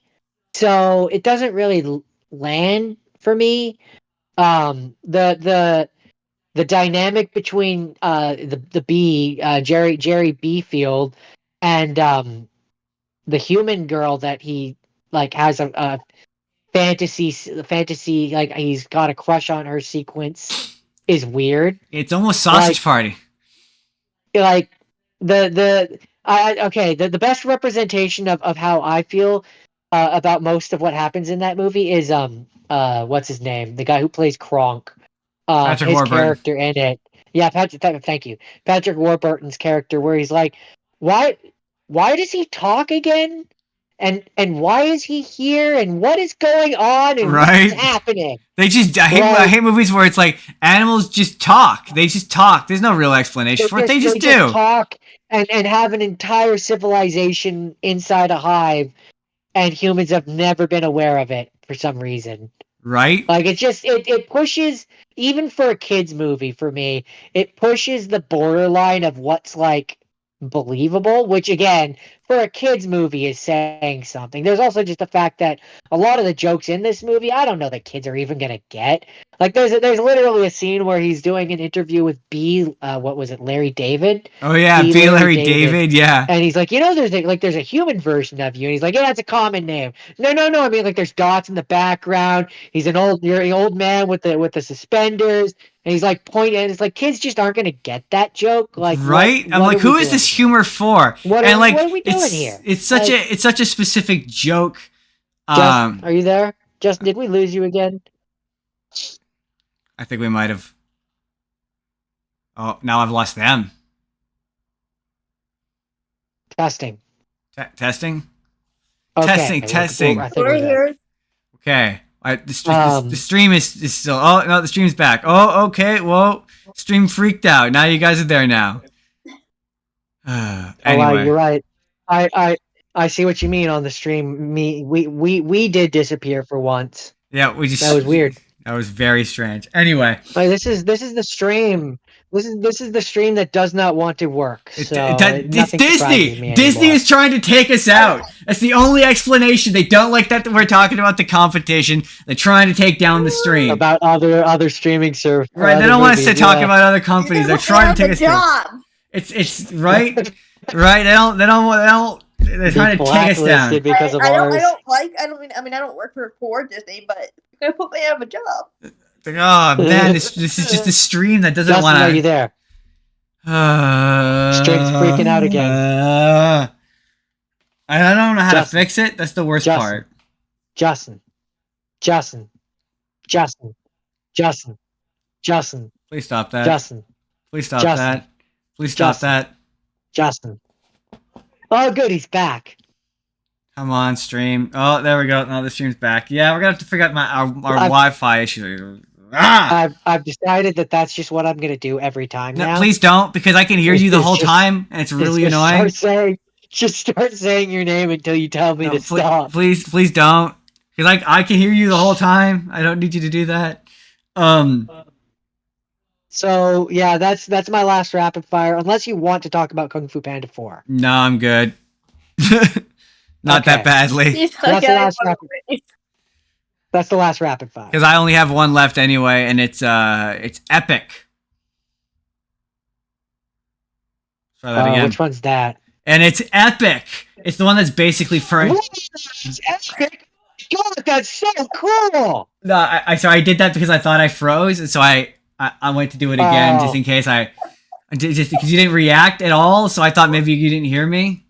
so it doesn't really land for me. The dynamic between the bee, Jerry Beefield, and the human girl that he like has a fantasy, like he's got a crush on her sequence, is weird. It's almost Sausage Party. Like the best representation of how I feel about most of what happens in that movie is what's his name, the guy who plays Kronk, Patrick his Warburton. character in it. Yeah, thank you, Patrick Warburton's character, where he's like, why does he talk again, and why is he here, and what is going on, and what's happening? I hate movies where it's like animals just talk. They just talk. There's no real explanation for it. They just do. Talk and have an entire civilization inside a hive, and humans have never been aware of it for some reason. Right? Like, it pushes, even for a kid's movie, for me, it pushes the borderline of what's like believable, which again, for a kid's movie, is saying something. There's also just the fact that a lot of the jokes in this movie, I don't know that kids are even gonna get. Like, there's literally a scene where he's doing an interview with what was it, Larry David? Oh yeah, B. Larry David, yeah. And he's like, there's a human version of you. And he's like, yeah, it's a common name. No. I mean, like, there's dots in the background. He's you're an old man with the suspenders. And he's like pointing, and it's like, kids just aren't gonna get that joke. Like, right? I'm like, who is this humor for? What are we doing here? It's such a specific joke. Justin, are you there? Justin, did we lose you again? I think we might have. Oh, now I've lost them. Testing. Testing? Okay. Testing. We're here. Okay. The stream is still. Oh, no, the stream's back. Oh, okay. Whoa. Stream freaked out. Now you guys are there now. Anyway. Oh, wow, you're right. I see what you mean on the stream. We did disappear for once. Yeah, that was weird. That was very strange. Anyway, this is the stream. This is the stream that does not want to work. So it's Disney. Disney is trying to take us out. That's the only explanation. They don't like that we're talking about the competition. They're trying to take down the stream. About other streaming services. Right. They don't want us to talk about other companies. They're trying to take us down. It's right. Right. They don't. They're trying to take us down. Because of I don't work for Disney, but they put me out of a job. Oh man, this is just a stream that doesn't want to. Are you there? Stream's freaking out again. I don't know how to fix it. That's the worst part. Justin. Please stop that. Justin. Please stop that. Please stop that. Justin. Oh, good, he's back. Come on, stream. Oh, there we go. No, the stream's back. Yeah, we're gonna have to figure out our Wi-Fi issue. I've decided that's just what I'm gonna do every time now. Please don't, because I can hear you the whole time, and it's really annoying. just start saying your name until you tell me to stop. Please don't. Because I can hear you the whole time. I don't need you to do that. So yeah, that's my last rapid fire. Unless you want to talk about Kung Fu Panda 4. No, I'm good. Not Okay. that badly. He's That's the getting last one rapid. away. That's the last rapid fire. Because I only have one left anyway, and it's epic. Try that again. Which one's that? And it's epic. It's the one that's basically for. It's epic. God, that's so cool. No, I did that because I thought I froze, and so I went to do it again just in case just because you didn't react at all. So I thought maybe you didn't hear me.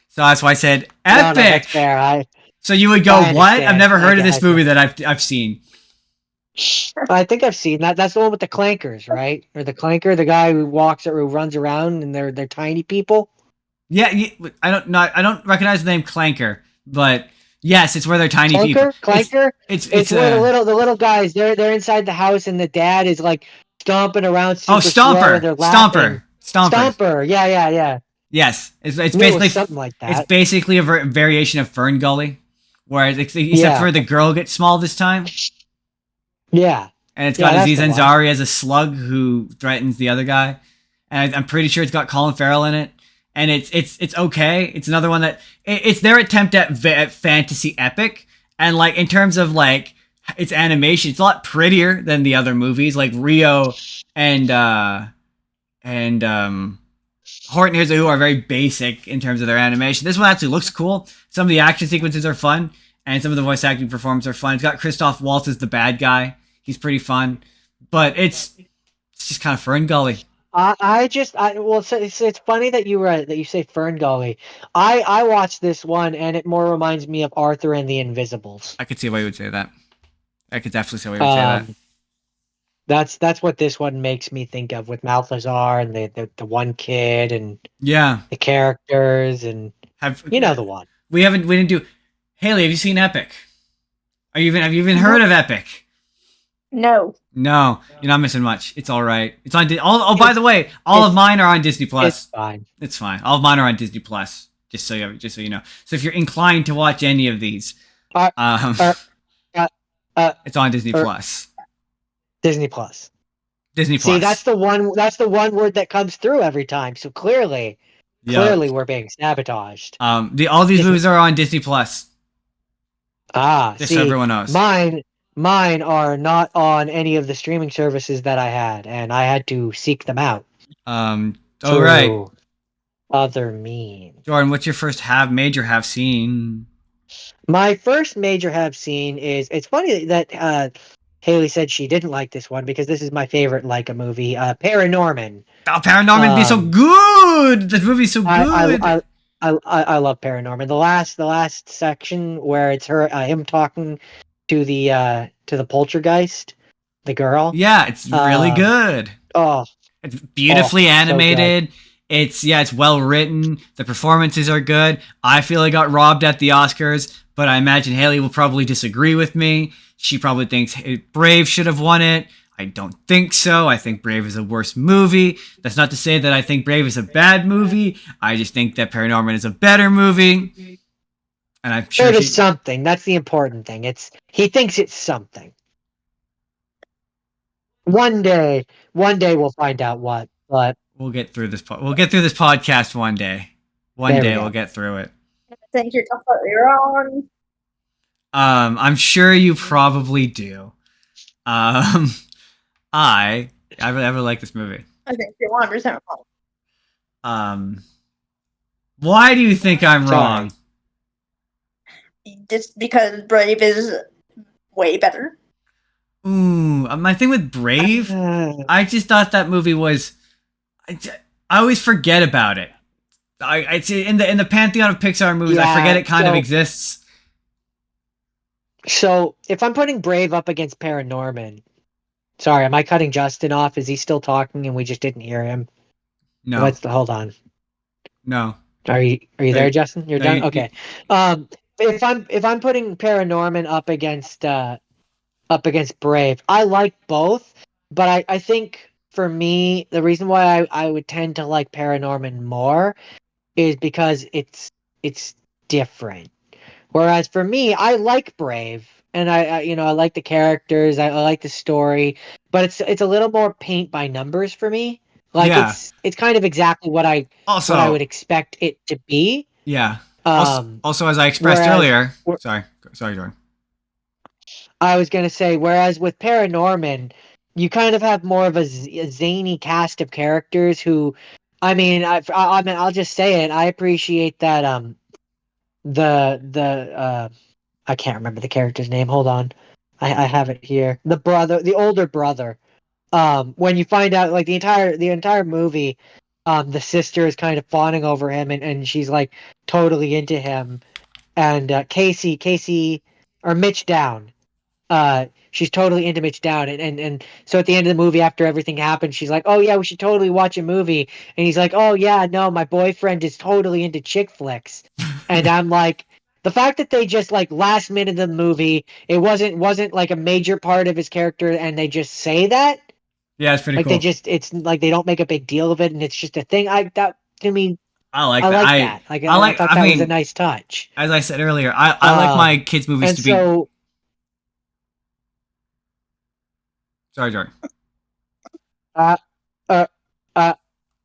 So that's why I said epic. No, that's fair. So you would go, I what? understand. I've never heard of I this movie that I've seen. I think I've seen that. That's the one with the clankers, right? Or the clanker, the guy who runs around, and they're tiny people. Yeah, I don't recognize the name Clanker, but yes, it's where they're tiny people. Clanker. It's where the little guys. They're inside the house, and the dad is like stomping around. Oh, Super slow, Stomper, and they're laughing. Stomper. Stomper. Yeah. Yes, it's Knew it was basically something like that. It's basically a variation of Fern Gully, where except Yeah. for the girl gets small this time, Yeah. and it's Yeah, got that's Aziz the one. Ansari as a slug who threatens the other guy, and I'm pretty sure it's got Colin Farrell in it, and it's okay. It's another one that it's their attempt at fantasy epic, and like in terms of like its animation, it's a lot prettier than the other movies like Rio and Horton Hears a Who are very basic in terms of their animation. This one actually looks cool. Some of the action sequences are fun, and some of the voice acting performances are fun. It's got Christoph Waltz as the bad guy. He's pretty fun, but it's just kind of Fern Gully. It's funny that you say Fern Gully. I watched this one, and it more reminds me of Arthur and the Invisibles. I could see why you would say that. I could definitely see why you would say that. That's what this one makes me think of, with Malthazar and the one kid and Yeah, the characters, and you know the one. We didn't do. Hailey, have you seen Epic? Have you even heard of Epic? No. No, you're not missing much. It's all right. It's on. By the way, all of mine are on Disney Plus. It's fine. It's fine. All of mine are on Disney Plus. Just so you know. So if you're inclined to watch any of these, it's on Disney Plus. Disney Plus. Disney Plus. See, that's the one word that comes through every time. So clearly we're being sabotaged. All these movies are on Disney Plus. Just See, so everyone knows. Mine are not on any of the streaming services that I had, and I had to seek them out. All right. Other means. Jordan, what's your first major have seen? My first major have seen is, it's funny that Hailey said she didn't like this one, because this is my favorite Laika movie, Paranorman. Oh, Paranorman be so good. This movie's so good. I love Paranorman. The last section where it's him talking to the poltergeist, the girl. Yeah, it's really good. Oh, it's beautifully animated. So It's well written. The performances are good. I feel I got robbed at the Oscars, but I imagine Hailey will probably disagree with me. She probably thinks Brave should have won it. I don't think so. I think Brave is a worse movie. That's not to say that I think Brave is a bad movie. I just think that Paranorman is a better movie. And I'm sure it is something. That's the important thing. He thinks it's something. One day we'll find out what. But we'll get through this. We'll get through this podcast one day. One day we'll get through it. I think you're completely wrong. I'm sure you probably do. I really like this movie. I think you're 100% wrong. Why do you think I'm wrong? Just because Brave is way better. Ooh, my thing with Brave, I just thought that movie was. I always forget about it. It's in the pantheon of Pixar movies. I forget it kind of exists. So if I'm putting Brave up against Paranorman, sorry, am I cutting Justin off? Is he still talking and we just didn't hear him? No. Hold on. No. Are you there, Justin? You're done. Okay. If I'm putting Paranorman up against Brave, I like both, but I think for me the reason why I would tend to like Paranorman more is because it's different. Whereas for me, I like Brave, and I like the characters, I like the story, but it's a little more paint by numbers for me. Like Yeah. it's kind of exactly what I would Also, expect it to be. yeah. Um, Also, as I expressed whereas earlier, sorry, Jordan. I was gonna say, whereas with Paranorman, you kind of have more of a zany cast of characters who, I mean, I'll just say it. I appreciate that. The I can't remember the character's name. Hold on, I have it here. The older brother. When you find out, like the entire movie, the sister is kind of fawning over him, and she's like totally into him. And Casey or Mitch Down, she's totally into Mitch Down, and so at the end of the movie, after everything happens, she's like, oh yeah, we should totally watch a movie. And he's like, oh yeah, no, my boyfriend is totally into chick flicks. And I'm like, the fact that they just like last minute of the movie, it wasn't like a major part of his character, and they just say that, Yeah, it's pretty like cool. it's like they don't make a big deal of it, and it's just a thing. That to me, I like I that. like that. Like I I like. thought I that was a mean, nice touch. as I said earlier, I like my kids' movies And to be. so Sorry, Jordan. uh uh uh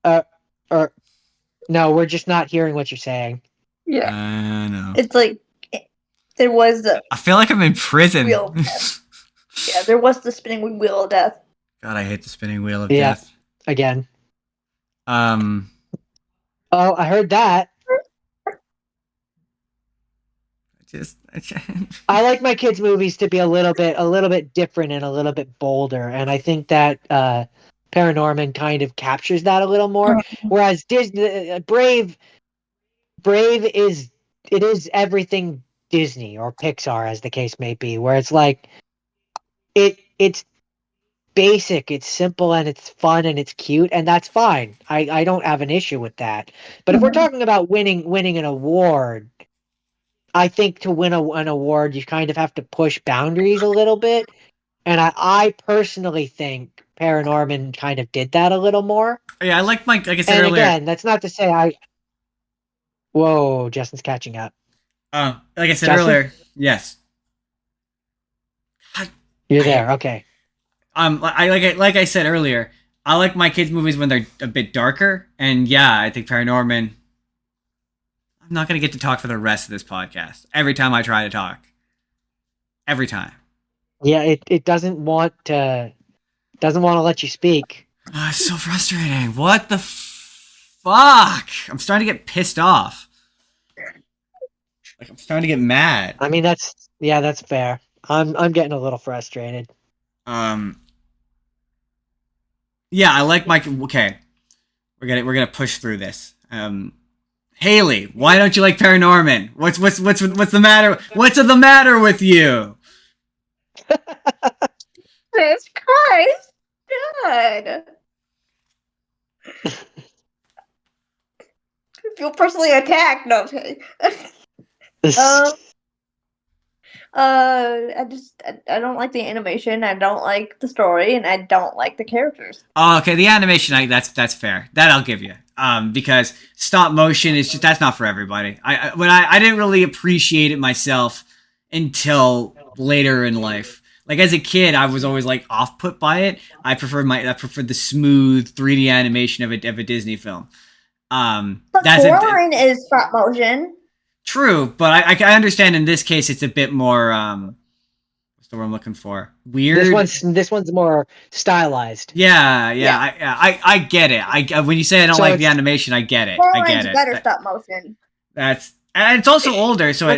uh uh no, we're just not hearing what you're saying. Yeah. No. It's like there was the I feel like I'm in prison. wheel of death. Yeah, there was the spinning wheel of death. God, I hate the spinning wheel of Yeah. death. Again. Um. Oh, I heard that. I like my kids' movies to be a little bit different and a little bit bolder, and I think that Paranorman kind of captures that a little more. Whereas Disney, Brave is everything Disney or Pixar, as the case may be, where it's like it's basic, it's simple, and it's fun, and it's cute, and that's fine. I don't have an issue with that. But if we're talking about winning an award, I think to win an award, you kind of have to push boundaries a little bit. And I personally think Paranorman kind of did that a little more. Yeah, I like like I said And earlier. again, that's not to say Whoa, Justin's catching up. Like I said Justin? earlier, yes. You're there, okay. Like I said earlier, I like my kids' movies when they're a bit darker, and yeah, I think Paranorman. I'm not gonna get to talk for the rest of this podcast. Every time I try to talk, every time. Yeah, it doesn't want to let you speak. Oh, it's so frustrating. What the fuck? I'm starting to get pissed off. Like I'm starting to get mad. I mean, that's fair. I'm getting a little frustrated. Yeah, I like my. Okay, we're gonna push through this. Hailey, why don't you like Paranorman? What's the matter? What's the matter with you? Jesus Christ! God. I feel personally attacked. No, okay. I don't like the animation. I don't like the story, and I don't like the characters. Oh, okay, the animation, that's fair. That I'll give you. Because stop motion is just that's not for everybody. I didn't really appreciate it myself until later in life. Like as a kid, I was always like off put by it. I preferred the smooth 3D animation of a Disney film. But That's Coraline is stop motion. True, but I understand in this case it's a bit more what's the word I'm looking for? Weird. This one's more stylized. Yeah. I get it. When you say I don't like the animation, I get it. Coraline's I get it. better stop motion. And it's also older, so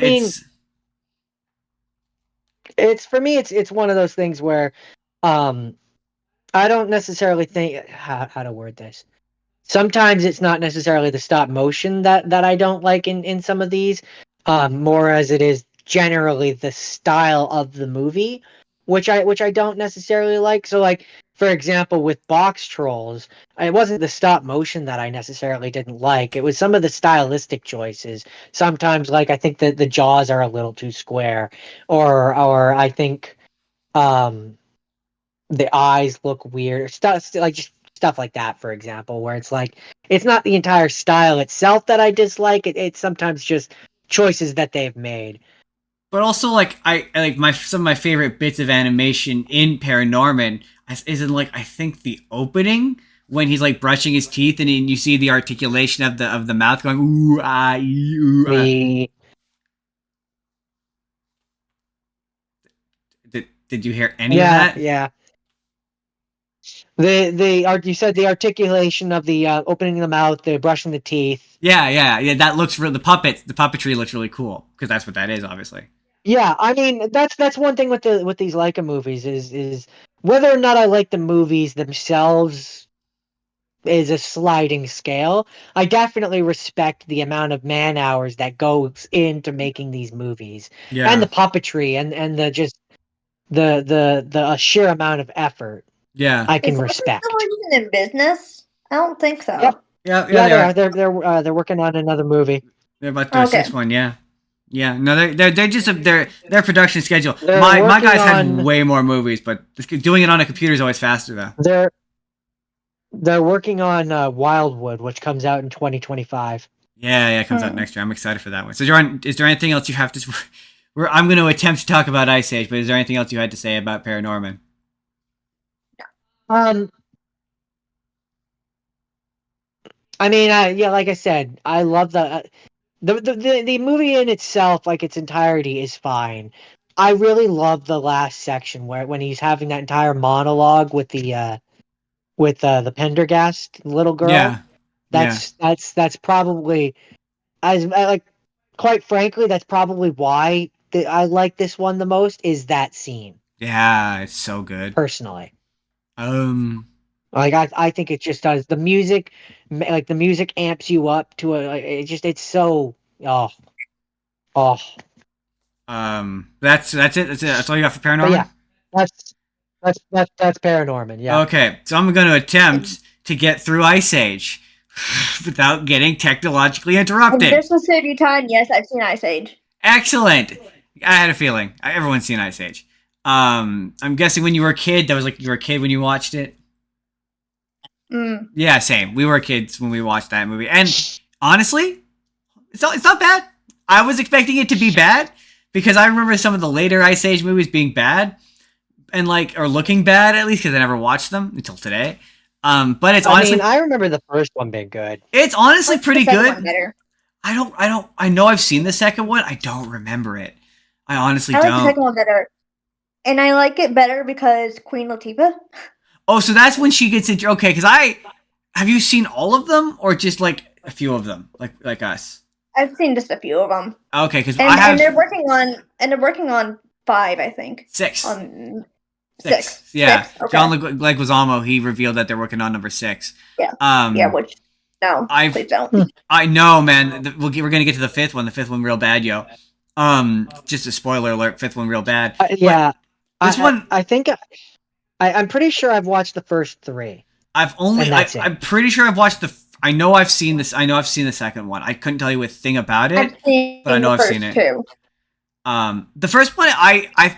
it's for me. It's one of those things where, I don't necessarily think how to word this. Sometimes it's not necessarily the stop motion that I don't like in some of these, more as it is generally the style of the movie, which I don't necessarily like. So like, for example, with Box Trolls, it wasn't the stop motion that I necessarily didn't like. It was some of the stylistic choices. Sometimes, like, I think that the jaws are a little too square, or I think the eyes look weird. Stuff like just stuff like that, for example, where it's like it's not the entire style itself that I dislike. It's sometimes just choices that they've made. But also, like I like some of my favorite bits of animation in Paranorman is in like I think the opening when he's like brushing his teeth and you see the articulation of the mouth going ooh ah ooh ah. Did you hear any of that? Yeah. You said the articulation of the opening the mouth, the brushing the teeth. Yeah. That looks for the puppetry looks really cool because that's what that is, obviously. Yeah, I mean that's one thing with these Laika movies is whether or not I like the movies themselves is a sliding scale. I definitely respect the amount of man hours that goes into making these movies and the puppetry and the just the sheer amount of effort. Yeah, I can Is Laika respect. still even in business? I don't think so. Yep. Yeah, they are. They're working on another movie. They're about their sixth one. Yeah. No, they're just their production schedule. They're My guys had working on- way more movies, but doing it on a computer is always faster though. They're working on Wildwood, which comes out in 2025. Yeah, it comes out next year. I'm excited for that one. So, Jordan, is there anything else you have to? I'm going to attempt to talk about Ice Age, but is there anything else you had to say about Paranorman? I mean, yeah, like I said, I love the movie in itself, like its entirety, is fine. I really love the last section when he's having that entire monologue with the Pendergast little girl. Yeah, that's probably like, quite frankly, that's probably why I like this one the most. Is that scene? Yeah, it's so good. Personally, like I think it just does. The music, like the music, amps you up to it's so That's it. That's all you got for Paranorman. But yeah, that's Paranorman. Yeah. Okay, so I'm going to attempt to get through Ice Age without getting technologically interrupted. Just to save you time, yes, I've seen Ice Age. Excellent. I had a feeling. Everyone's seen Ice Age. I'm guessing when you were a kid, that was like you were a kid when you watched it. Yeah, same. We were kids when we watched that movie, and honestly, it's not bad. I was expecting it to be bad because I remember some of the later Ice Age movies being bad, and or looking bad at least because I never watched them until today. But it's honestly, I remember the first one being good. It's honestly pretty good. Better. I know I've seen the second one. I don't remember it. I honestly don't. I like the second one better. And I like it better because Queen Latifah. Oh, so that's when she gets it. Okay, because have you seen all of them or just like a few of them, like us? I've seen just a few of them. Okay, because and they're working on 5, I think. 6. 6. Yeah, 6. Okay. John Leguizamo, he revealed that they're working on number 6. Yeah. Which no, please don't. I know, man. We're gonna get to the 5th one. The 5th one, real bad, yo. Just a spoiler alert. 5th one, real bad. Yeah. This one, I think I'm pretty sure I've watched the first 3. I'm pretty sure I've watched I know I've seen this. I know I've seen the second one. I couldn't tell you a thing about it, but I know I've seen it. Too. The first one, I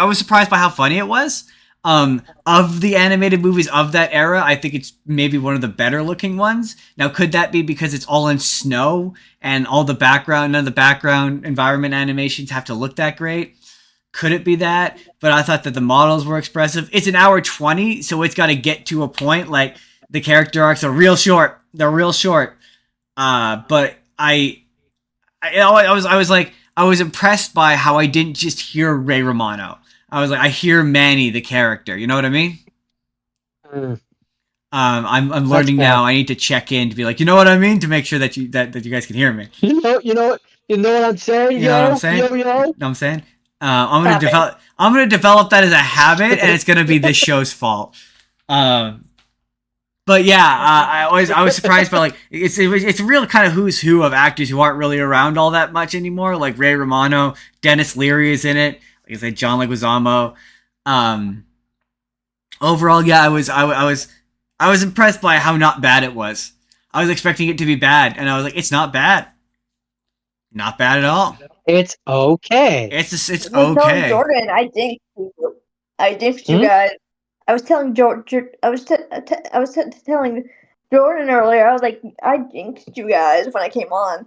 was surprised by how funny it was. Of the animated movies of that era, I think it's maybe one of the better looking ones. Now, could that be because it's all in snow and none of the background environment animations have to look that great? Could it be that? But I thought that the models were expressive. It's an hour 20, so it's got to get to a point. Like the character arcs are real short. They're real short. But I was impressed by how I didn't just hear Ray Romano. I was like, I hear Manny, the character. You know what I mean? I'm learning now. I need to check in to be like, you know what I mean, to make sure that you guys can hear me. You know what I'm saying? You know what I'm saying? You know what I'm saying? I'm gonna develop that as a habit, and it's gonna be this show's fault. But yeah, I was surprised by like it's a real kind of who's who of actors who aren't really around all that much anymore. Like Ray Romano, Dennis Leary is in it. Like I said, John Leguizamo. Overall, yeah, I was impressed by how not bad it was. I was expecting it to be bad, and I was like, it's not bad. Not bad at all. It's okay. It's okay. Jordan, I think you guys I was telling George, I was telling Jordan earlier. I was like, I jinxed you guys when I came on.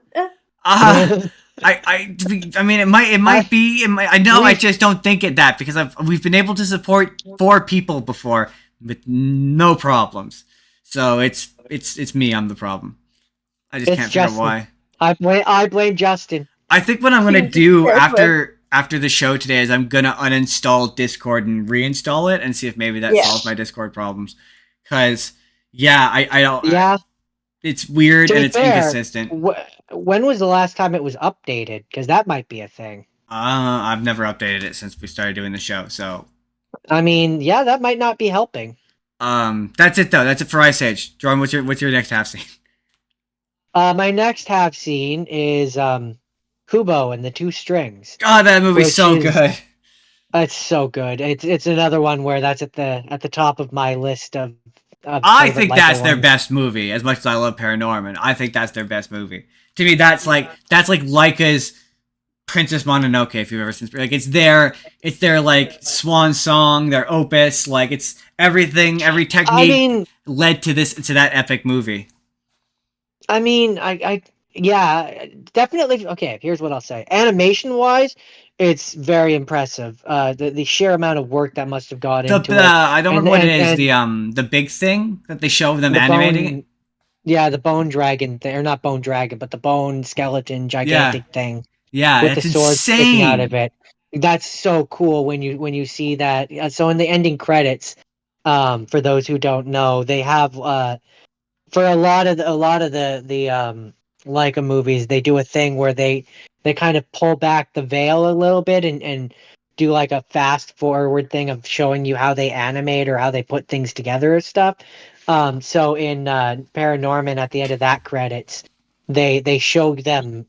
Uh, I mean, it might be, I know, I just don't think it that because we've been able to support 4 people before with no problems. So it's me, I'm the problem. I just It's can't figure out Justin. why. I blame Justin. I think what I'm gonna Team do Christmas. after the show today is I'm gonna uninstall Discord and reinstall it and see if maybe that Yeah. solves my Discord problems. Cause yeah, I don't. Yeah. It's weird To and be it's fair, inconsistent. when was the last time it was updated? Because that might be a thing. I've never updated it since we started doing the show. So I mean, yeah, that might not be helping. that's it though. That's it for Ice Age. Jordan, what's your next half scene? My next half scene is Kubo and the Two Strings, God, that movie's which so is good. it's so good. It's another one where that's at the top of my list of I favorite think Leica that's their ones. best movie. As much as I love Paranorman, I think that's their best movie. To me, that's like Leica's Princess Mononoke. If you've ever seen, like it's their like swan song, their opus. Like it's everything, every I technique mean, led to that epic movie. Yeah, definitely. Okay, here's what I'll say. Animation wise, it's very impressive. The sheer amount of work that must have gone into it, I don't and remember what it and is. and The big thing that they show of them the animating it. bone, yeah, the bone dragon thing, or not bone dragon, but the bone skeleton Yeah, gigantic thing yeah, with the it's sword sticking out of insane. it. That's so cool when you see that. So in the ending credits, for those who don't know, they have for a lot of the Leica movies, they do a thing where they kind of pull back the veil a little bit and do like a fast forward thing of showing you how they animate or how they put things together and stuff. So in Paranorman, at the end of that credits, they show them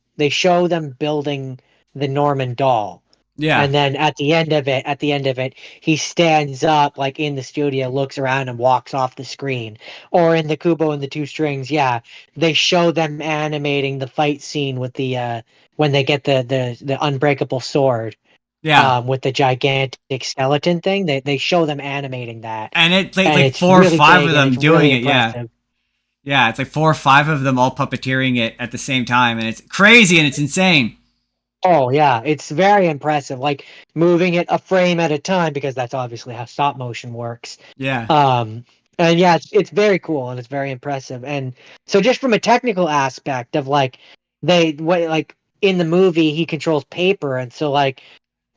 building the Norman doll. Yeah, And then at the end of it, he stands up like in the studio, looks around and walks off the screen. Or in the Kubo and the Two Strings, yeah, they show them animating the fight scene with the when they get the unbreakable sword yeah. with the gigantic skeleton thing. They show them animating that, And it's and like it's 4 or really 5 of big and them it's doing really it. Yeah, impressive. yeah. It's like 4 or 5 of them all puppeteering it at the same time, and it's crazy and it's insane. Oh yeah, it's very impressive. Like moving it a frame at a time because that's obviously how stop motion works. Yeah, Um, and yeah, it's very cool and it's very impressive. And so just from a technical aspect of like like in the movie he controls paper, and so like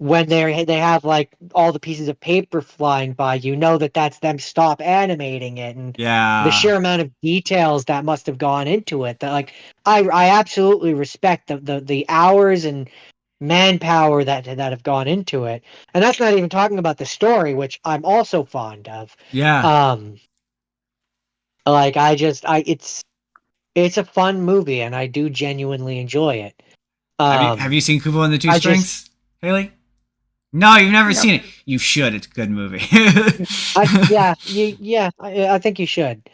when they have like all the pieces of paper flying by, you know that that's them stop animating it, and the yeah, sheer amount of details that must have gone into it. That like I absolutely respect the hours and manpower that have gone into it, and that's not even talking about the story, which I'm also fond of. yeah. um like I it's a fun movie and I do genuinely enjoy it. Have you seen Kubo and the Two I just Strings, Haley? No, you've never No. seen it. You should. It's a good movie. yeah, I think you should.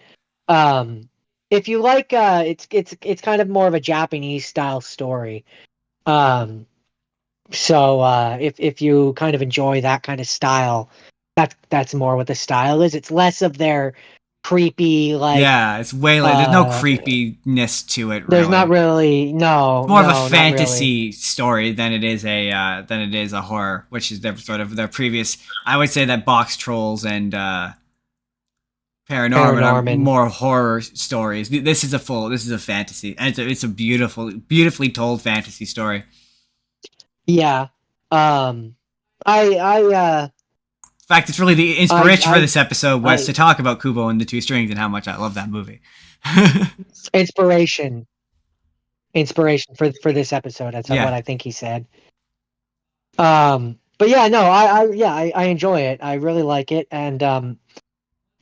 um if you like it's kind of more of a Japanese style story. um so if you kind of enjoy that kind of style, that's more what the style is. It's less of their creepy like Yeah, it's way like there's no creepiness to it there's not really. really It's more of a not really. fantasy story than it is a horror, which is their sort of their previous. I would say that Box Trolls and Paranorman are Paranorman. more horror stories. This is a fantasy, and it's a beautifully told fantasy story. Yeah. I In fact, it's really the I inspiration for this episode was I to talk about Kubo and the Two Strings and how much I love that movie. inspiration for this episode. That's what Yeah, I think he said. But yeah, no, I enjoy it. I really like it. And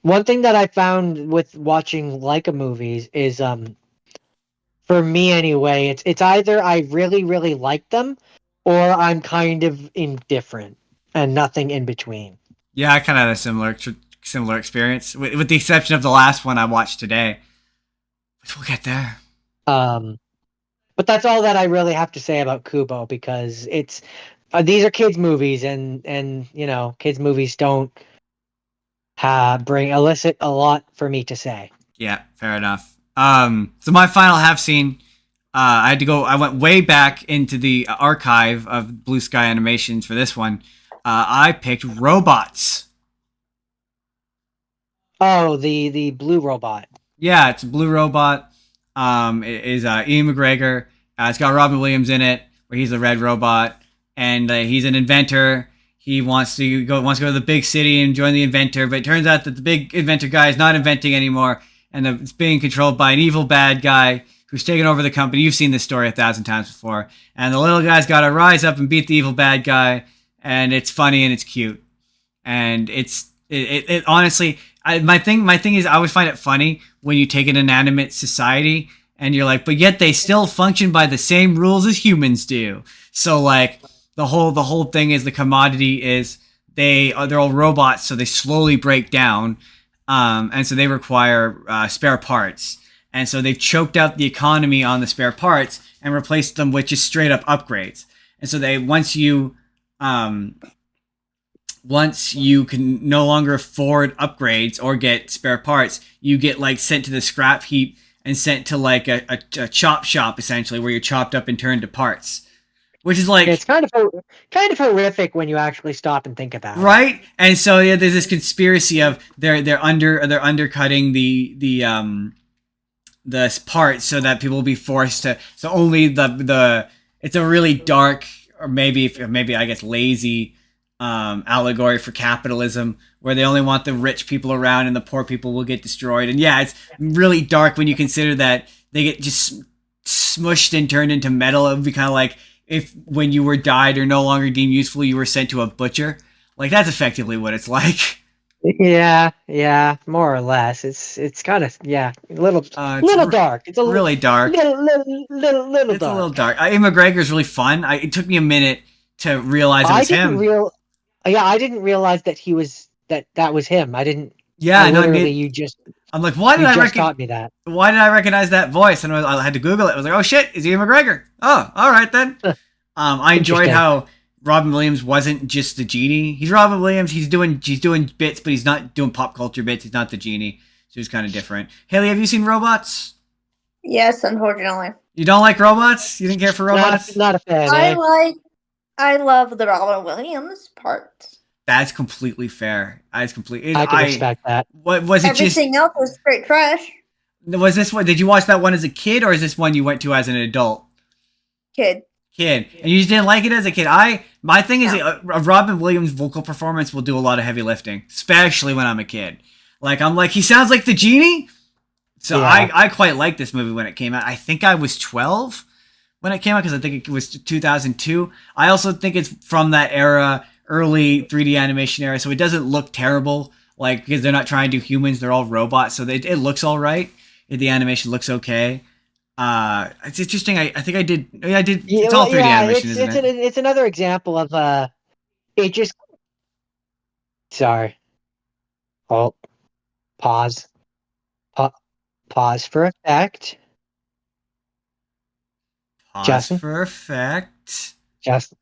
one thing that I found with watching Leica movies is for me anyway, it's either I really like them or I'm kind of indifferent and nothing in between. yeah, I kind of had a similar experience, with the exception of the last one I watched today. But we'll get there. Um but that's all that I really have to say about Kubo, because these are kids movies, and you know, kids movies don't elicit a lot for me to say. Yeah, fair enough. So my final half scene, I went way back into the archive of Blue Sky Animations for this one. I picked robots. Oh, the blue robot. Yeah, it's a blue robot. It is Ian McGregor. It's got Robin Williams in it, where he's the red robot, and he's an inventor. He wants to go to the big city and join the inventor, but it turns out that the big inventor guy is not inventing anymore, and it's being controlled by an evil bad guy who's taken over the company. You've seen this story 1,000 times before, and the little guy's got to rise up and beat the evil bad guy, and it's funny and it's cute, and it honestly. My thing is I always find it funny when you take an inanimate society and you're like, but yet they still function by the same rules as humans do. So like the whole thing is the commodity is they're all robots, so they slowly break down, and so they require spare parts, and so they've choked out the economy on the spare parts and replaced them with just straight up upgrades. And so once you can no longer afford upgrades or get spare parts, you get like sent to the scrap heap and sent to like a chop shop, essentially, where you're chopped up and turned to parts. Which is like, it's kind of horrific when you actually stop and think about it. Right? And so yeah, there's this conspiracy of they're undercutting the parts so that people will be forced to, so only the it's a really dark, or maybe I guess lazy allegory for capitalism, where they only want the rich people around and the poor people will get destroyed. And yeah, it's really dark when you consider that they get just smushed and turned into metal. It would be kind of like if when you were died or no longer deemed useful, you were sent to a butcher. Like that's effectively what it's like. Yeah, more or less. It's kind of a little dark. It's a really dark. Little dark. It's a little dark. Ian McGregor's really fun. It took me a minute to realize it was him. I didn't realize that he was that was him. I didn't. Yeah, I'm like, why did I taught me that? Why did I recognize that voice? And I had to Google it. I was like, oh shit, is Ian McGregor? Oh, all right then. I enjoyed how Robin Williams wasn't just the genie. He's Robin Williams. He's doing bits, but he's not doing pop culture bits. He's not the genie. So he's kind of different. Hailey, have you seen Robots? Yes, unfortunately. You don't like robots? You didn't care for robots? Not a fan. I love the Robin Williams part. That's completely fair. I can respect that. What was it? Everything else was straight trash. Was this one? Did you watch that one as a kid, or is this one you went to as an adult? Kid, and you just didn't like it as a kid. My thing is a Robin Williams vocal performance will do a lot of heavy lifting, especially when I'm a kid. Like I'm like, he sounds like the genie. So yeah. I quite liked this movie when it came out. I think I was 12 when it came out because I think it was 2002. I also think it's from that era, early 3D animation era, so it doesn't look terrible. Like because they're not trying to do humans, they're all robots, so it looks all right. The animation looks okay. It's interesting. I think I did. Yeah, I did. It's all 3D animation, isn't it? It's another example of it just. Sorry. Halt. Pause. Pause for effect. Pause Justin? for effect. Justin,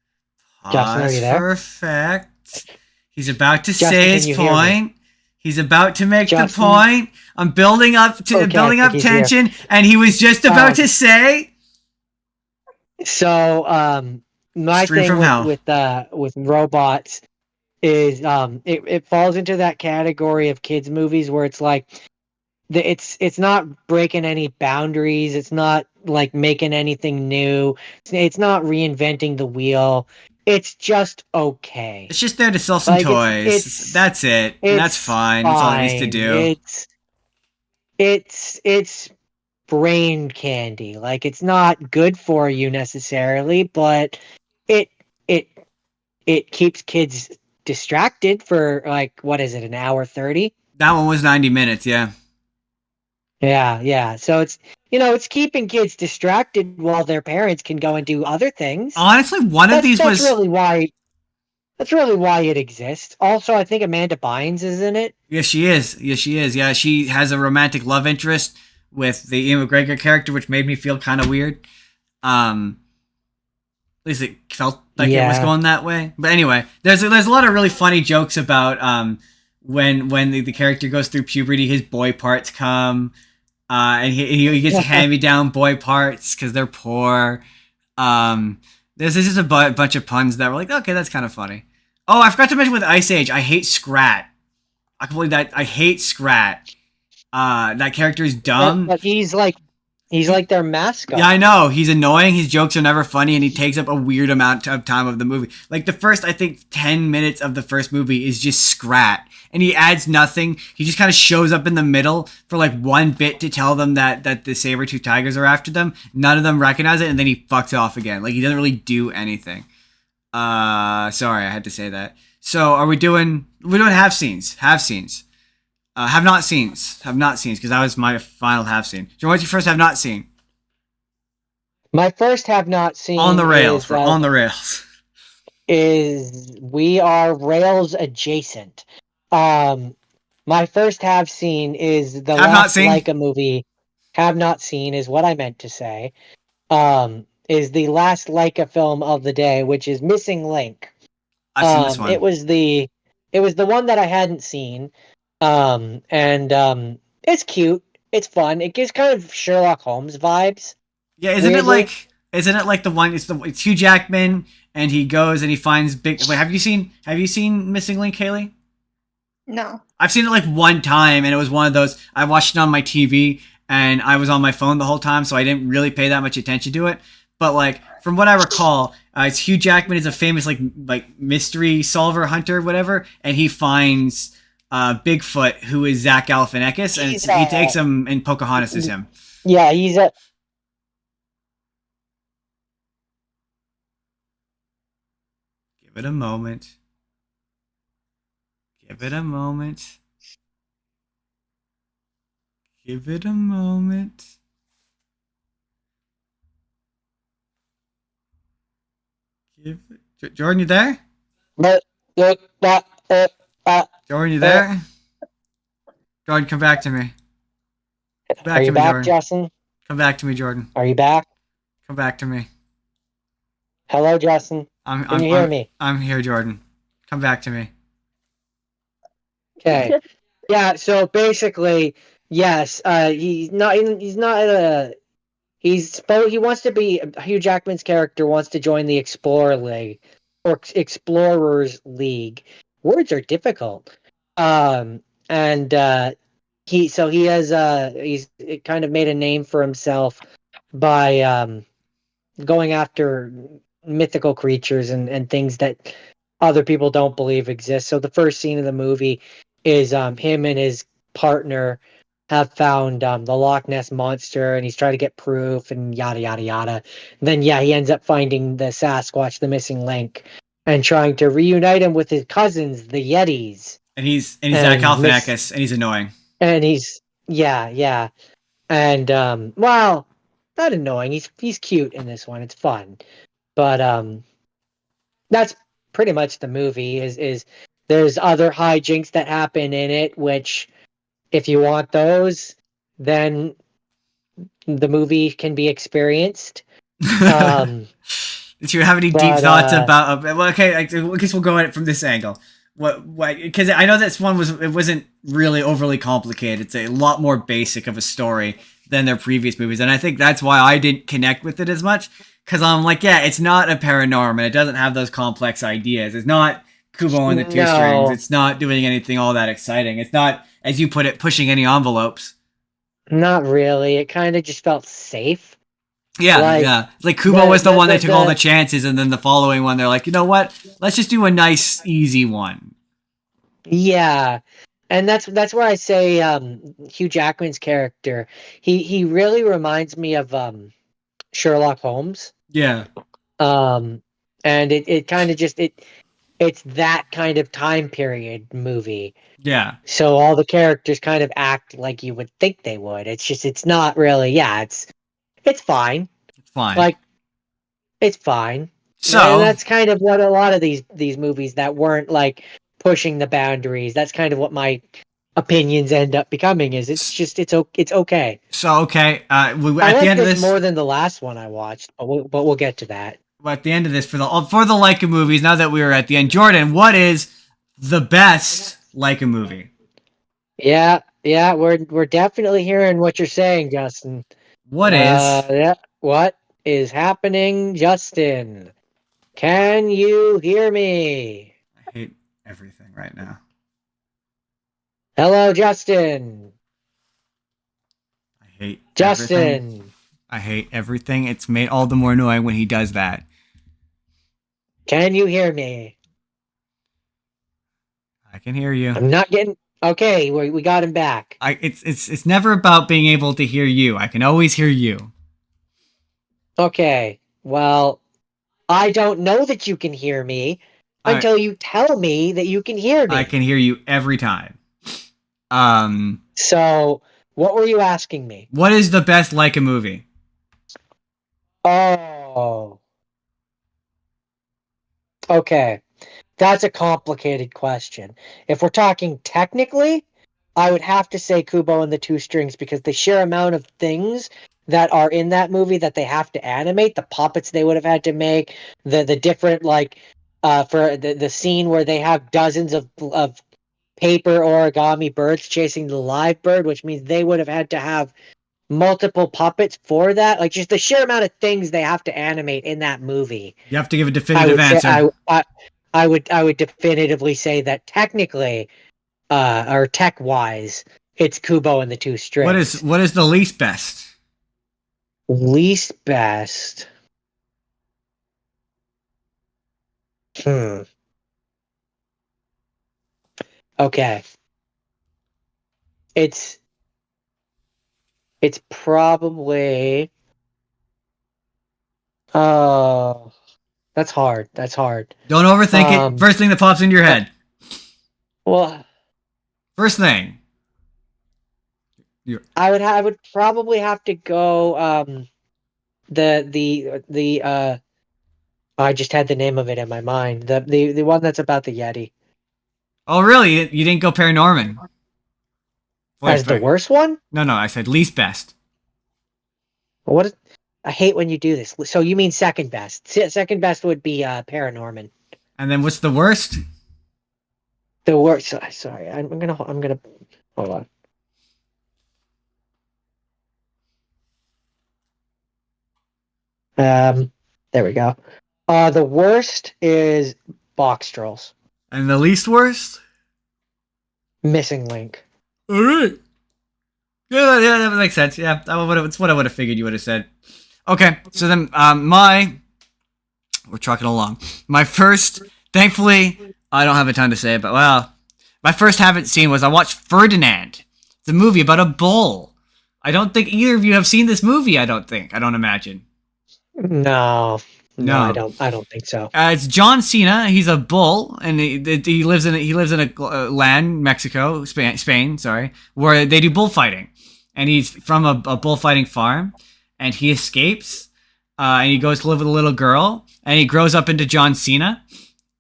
are you there? For effect. He's about to say his point. He's about to make the point. I'm building up tension, and he was just about to say. So, my thing with robots is it falls into that category of kids movies where it's like it's not breaking any boundaries. It's not like making anything new. It's not reinventing the wheel. It's just okay. It's just there to sell some toys. That's it. That's fine. That's all it needs to do. It's brain candy. Like it's not good for you necessarily, but it keeps kids distracted for like what is it, an hour 30? That one was 90 minutes, yeah. Yeah. So it's keeping kids distracted while their parents can go and do other things. Honestly, that's really why it exists. Also, I think Amanda Bynes is in it. Yes, she is. Yeah, she has a romantic love interest with the Ian McGregor character, which made me feel kind of weird. At least it felt like it was going that way. But anyway, there's a lot of really funny jokes about when the character goes through puberty, his boy parts come, and he gets hand-me-down boy parts because they're poor. There's just a bunch of puns that were like, okay, that's kind of funny. Oh, I forgot to mention with Ice Age, I hate Scrat. I can believe that. I hate Scrat. That character is dumb. But he's like their mascot. Yeah, I know. He's annoying. His jokes are never funny, and he takes up a weird amount of time of the movie. Like, the first, I think, 10 minutes of the first movie is just Scrat. And he adds nothing. He just kind of shows up in the middle for, like, one bit to tell them that the saber-tooth tigers are after them. None of them recognize it, and then he fucks off again. Like, he doesn't really do anything. Sorry, I had to say that. So, we're doing half scenes. Have not scenes, because that was my final have seen. Jordan, what's your first have not seen? My first have not seen On the rails. We're on the rails. Is we are rails adjacent. My first have seen is the last Laika movie. Have not seen is what I meant to say. Is the last Laika film of the day, which is Missing Link. I've seen this one. It was the one that I hadn't seen. It's cute. It's fun. It gives kind of Sherlock Holmes vibes. Yeah, isn't it like the one? It's Hugh Jackman, and he goes and he finds big. Wait, have you seen Missing Link, Hailey? No. I've seen it like one time, and it was one of those. I watched it on my TV, and I was on my phone the whole time, so I didn't really pay that much attention to it. But like from what I recall, it's Hugh Jackman is a famous like mystery solver, hunter, whatever, and he finds Bigfoot, who is Zach Galifianakis, and he takes him, and Pocahontas is him. Yeah, he's a. Give it a moment. Give it a moment. Give it a moment. Jordan, you there? Jordan, you there? Jordan, come back to me. Are you back, Justin? Come back to me, Jordan. Are you back? Come back to me. Hello, Justin. Can you hear me? I'm here, Jordan. Come back to me. Okay. Yeah. So basically, yes. He wants to be Hugh Jackman's character wants to join the Explorer League or Explorers League. Words are difficult. He's kind of made a name for himself by going after mythical creatures and things that other people don't believe exist. So the first scene of the movie is him and his partner have found the Loch Ness Monster, and he's trying to get proof and yada yada yada. And then he ends up finding the Sasquatch, the missing link, and trying to reunite him with his cousins, the Yetis. And he's Zach Galifianakis, and he's annoying. And he's and well, not annoying. He's cute in this one. It's fun, but that's pretty much the movie. Is there's other hijinks that happen in it, which if you want those, then the movie can be experienced. Do you have any deep thoughts about? Well, okay, I guess we'll go at it from this angle. What? Because I know this one wasn't really overly complicated. It's a lot more basic of a story than their previous movies, and I think that's why I didn't connect with it as much. Because I'm like, yeah, it's not a Paranorman. It doesn't have those complex ideas. It's not Kubo and the Two Strings. It's not doing anything all that exciting. It's not, as you put it, pushing any envelopes. Not really. It kind of just felt safe. Yeah. Like Kubo was the one that took all the chances, and then the following one, they're like, you know what? Let's just do a nice, easy one. Yeah. And that's where I say Hugh Jackman's character, he really reminds me of Sherlock Holmes. Yeah. And it kind of just it's that kind of time period movie. Yeah. So all the characters kind of act like you would think they would. It's not really. Yeah, it's fine. It's fine. Like it's fine. So and that's kind of what a lot of these movies that weren't like pushing the boundaries. That's kind of what my opinions end up becoming. It's okay. So okay. At I the like end of this this, more than the last one I watched, but we'll get to that. at the end of this, for the Leica movies, now that we are at the end, Jordan, what is the best Laika movie? Yeah, we're definitely hearing what you're saying, Justin. What is? Yeah, what is happening, Justin? Can you hear me? I hate everything right now. Hello, Justin. I hate everything. Justin, I hate everything. It's made all the more annoying when he does that. can you hear me? I can hear you. I'm not getting. Okay, we got him back. It's never about being able to hear you. I can always hear you. Okay, well, I don't know that you can hear me until you tell me that you can hear me. I can hear you every time. Um, So, what were you asking me? what is the best Laika movie? Oh. Okay. That's a complicated question. If we're talking technically, I would have to say Kubo and the Two Strings because the sheer amount of things that are in that movie that they have to animate, the puppets they would have had to make, the different for the scene where they have dozens of paper origami birds chasing the live bird, which means they would have had to have multiple puppets for that. Like just the sheer amount of things they have to animate in that movie. You have to give a I definitive would say answer. I would definitively say that technically, or tech wise, it's Kubo and the Two Strings. What is the least best? Least best. Hmm. Okay. It's probably. Oh, that's hard. That's hard. Don't overthink it. First thing that pops into your head. Well, First thing. I would probably have to go I just had the name of it in my mind. The one that's about the Yeti. Oh, really? You didn't go Paranorman? As the worst one? No, I said least best. What is, I hate when you do this. So you mean second best. Second best would be Paranorman. And then what's the worst? The worst. Sorry, I'm gonna hold on. There we go. The worst is Box Trolls. And the least worst? Missing Link. All right. Yeah, that makes sense. Yeah, that's what I would have figured you would have said. Okay, so then we're trucking along. My first, thankfully, I don't have a ton to say, but well, my first haven't seen was I watched Ferdinand. It's a movie about a bull. I don't think either of you have seen this movie. I don't imagine. No, No. I don't think so. It's John Cena. He's a bull, and he lives in a land, Mexico, Spain, sorry, where they do bullfighting. And he's from a bullfighting farm, and he escapes, and he goes to live with a little girl, and he grows up into John Cena,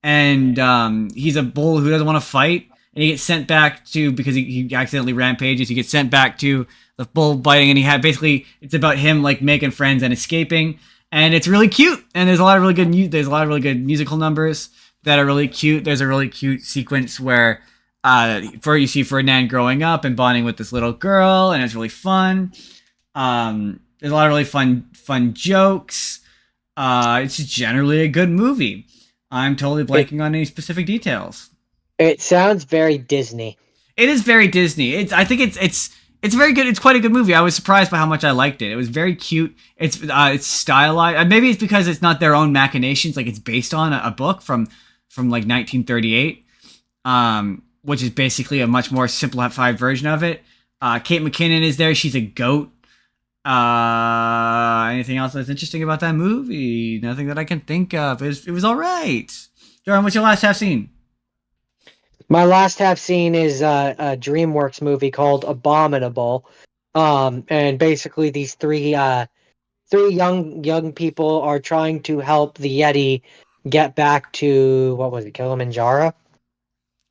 and he's a bull who doesn't want to fight, and he gets sent back to because he accidentally rampages. He gets sent back to the bullfighting, and he had basically it's about him like making friends and escaping. And it's really cute, and there's a lot of really good musical numbers that are really cute. There's a really cute sequence where you see Ferdinand growing up and bonding with this little girl, and it's really fun. There's a lot of really fun jokes. It's generally a good movie. I'm totally blanking on any specific details. It sounds very Disney. It is very Disney. I think it's very good. It's quite a good movie. I was surprised by how much I liked it. It was very cute. It's stylized. Maybe it's because it's not their own machinations. Like it's based on a book from like 1938, which is basically a much more simplified version of it. Kate McKinnon is there. She's a goat. Anything else that's interesting about that movie? Nothing that I can think of. It was all right. Jordan, what's your last half scene? My last half scene is a DreamWorks movie called Abominable, and basically these three young people are trying to help the Yeti get back to what was it, Kilimanjaro?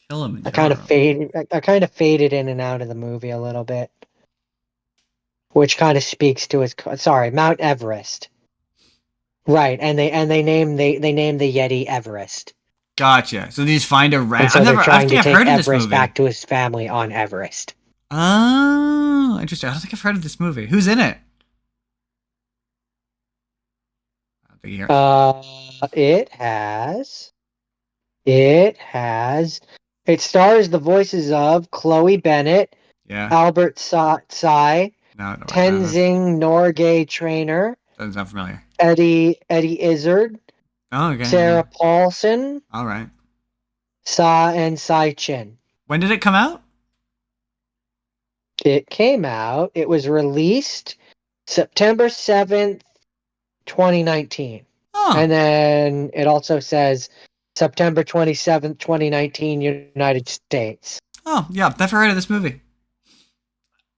I kind of faded in and out of the movie a little bit, which kind of speaks to his Mount Everest, right? And they name the Yeti Everest. Gotcha. So they just find a rat. And so I've they're never, I trying think to I've take heard of this Everest movie. back to his family on Everest. Oh, interesting. I don't think I've heard of this movie. Who's in it? I don't think you heard. It stars the voices of Chloe Bennett, Yeah. Albert Tsai, No, no. I don't know. Tenzing Norgay Trainer, Doesn't sound familiar. Eddie Izzard, Oh, okay. Sarah Paulson, All right. and Sai Chin. When did it come out? It was released September 7th, 2019. Oh. And then it also says September 27th, 2019, United States. Oh, yeah. I've never heard of this movie.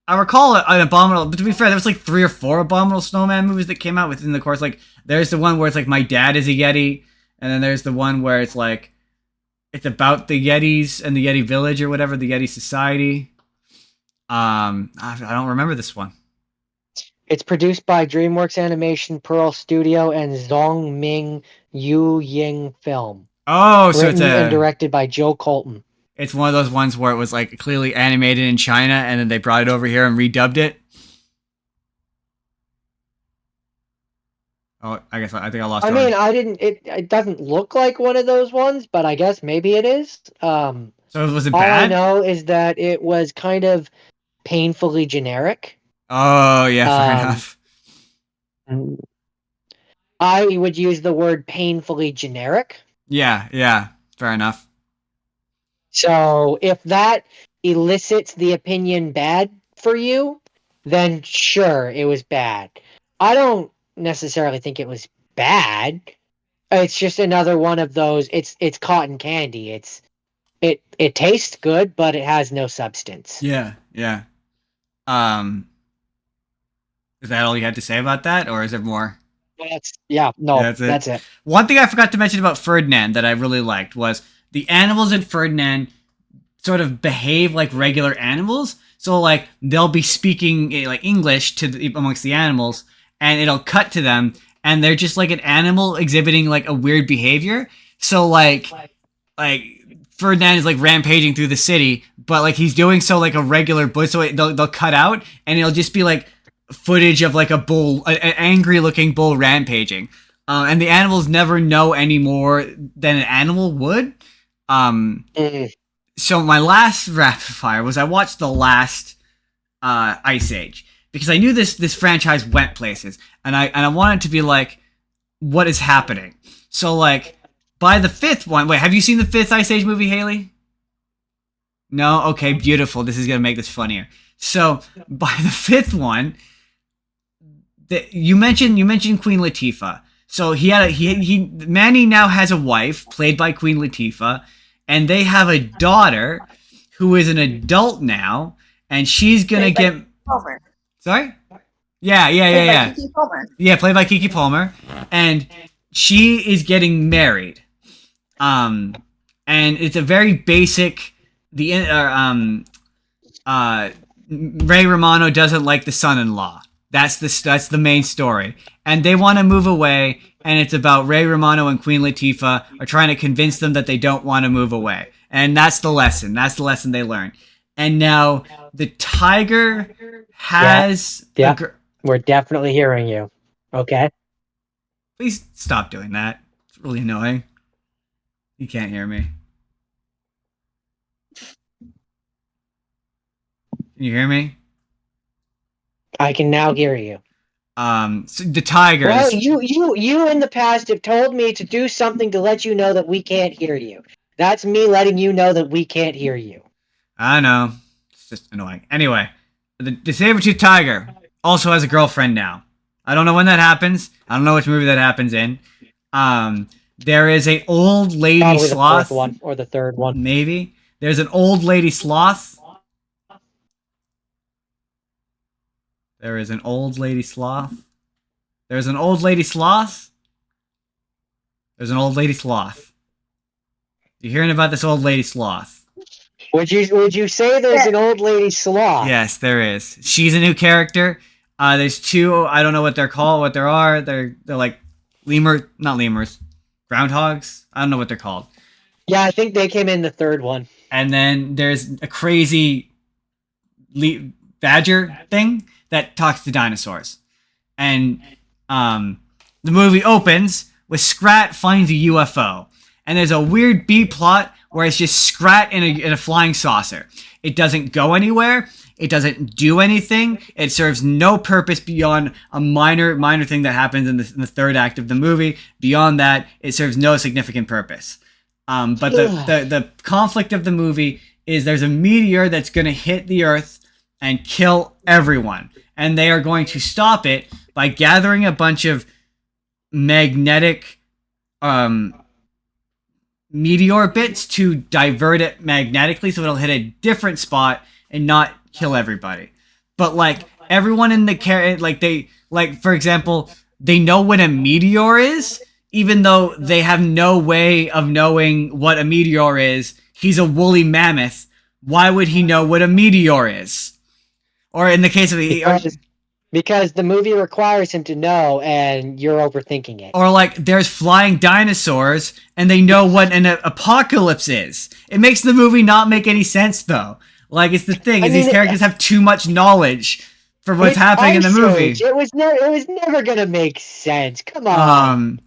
I recall an Abominable, but to be fair, there was like 3 or 4 Abominable Snowman movies that came out within the course. Like, there's the one where it's like My Dad is a Yeti, and then there's the one where it's like, it's about the Yetis and the Yeti Village or whatever, the Yeti Society. I don't remember this one. It's produced by DreamWorks Animation, Pearl Studio, and Zong Ming Yu Ying Film. Oh, so Written and directed by Joe Colton. It's one of those ones where it was like clearly animated in China, and then they brought it over here and redubbed it. Oh, I think I lost. It doesn't look like one of those ones, but I guess maybe it is. So was it all bad? I know is that it was kind of painfully generic. Oh yeah, fair enough. I would use the word painfully generic. Yeah, fair enough. So if that elicits the opinion bad for you, then sure, it was bad. I don't necessarily think it was bad. It's just another one of those. It's cotton candy. It tastes good, but it has no substance. Yeah. Is that all you had to say about that, or is there more? That's it. One thing I forgot to mention about Ferdinand that I really liked was the animals in Ferdinand sort of behave like regular animals. So like they'll be speaking like English amongst the animals, and it'll cut to them, and they're just like an animal exhibiting like a weird behavior. So like Ferdinand is like rampaging through the city, but like he's doing so like a regular bull. So they'll cut out, and it'll just be like footage of like a bull, an angry looking bull rampaging. And the animals never know any more than an animal would. So my last rapid fire was I watched the last Ice Age because I knew this franchise went places, and I wanted to be like, what is happening? So like by the 5th one, wait, have you seen the 5th Ice Age movie, Hailey? No? Okay, beautiful. This is gonna make this funnier. So by the 5th one, you mentioned Queen Latifah. So Manny now has a wife played by Queen Latifah, and they have a daughter who is an adult now, and she's gonna get Palmer. Sorry? Yeah. Kiki Palmer. Yeah, played by Kiki Palmer, and she is getting married. And it's a very basic. Ray Romano doesn't like the son-in-law. That's the main story, and they want to move away. And it's about Ray Romano and Queen Latifah are trying to convince them that they don't want to move away, and that's the lesson. That's the lesson they learn. And now the tiger has. Yeah. We're definitely hearing you. Okay. Please stop doing that. It's really annoying. You can't hear me. Can you hear me? I can now hear you. So the tigers. Well, you in the past have told me to do something to let you know that we can't hear you. That's me letting you know that we can't hear you. I know. It's just annoying. Anyway, the saber-toothed tiger also has a girlfriend now. I don't know when that happens. I don't know which movie that happens in. There is an old lady Probably sloth. The 4th one or the 3rd one. Maybe. There's an old lady sloth. There is an old lady sloth. There's an old lady sloth. There's an old lady sloth. You hearing about this old lady sloth? Would you say there's an old lady sloth? Yes, there is. She's a new character. There's 2. I don't know what they're called. What there are. They're like not lemurs. Groundhogs. I don't know what they're called. Yeah, I think they came in the third one. And then there's a crazy badger thing that talks to dinosaurs. And the movie opens with Scrat finds a UFO. And there's a weird B plot where it's just Scrat in a flying saucer. It doesn't go anywhere. It doesn't do anything. It serves no purpose beyond a minor thing that happens in the third act of the movie. Beyond that, it serves no significant purpose. But the conflict of the movie is there's a meteor that's going to hit the Earth and kill everyone. And they are going to stop it by gathering a bunch of magnetic meteor bits to divert it magnetically so it'll hit a different spot and not kill everybody. But like everyone in the for example, they know what a meteor is, even though they have no way of knowing what a meteor is. He's a woolly mammoth. Why would he know what a meteor is? Or in the case of because the movie requires him to know, and you're overthinking it. Or like there's flying dinosaurs and they know what an apocalypse is. It makes the movie not make any sense though. Like it's the thing is these characters have too much knowledge for what's happening in the movie. It was never gonna make sense. Come on.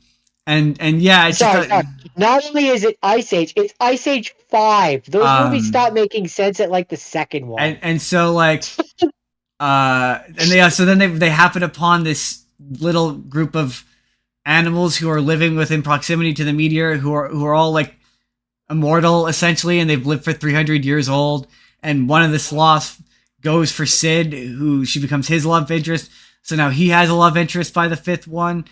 And yeah, it's sorry. Not only is it Ice Age, it's Ice Age 5. Those movies stop making sense at like the second one. And so like so then they happen upon this little group of animals who are living within proximity to the meteor, who are all like immortal essentially, and they've lived for 300 years old. And one of the sloths goes for Sid, who she becomes his love interest. So now he has a love interest by the fifth one.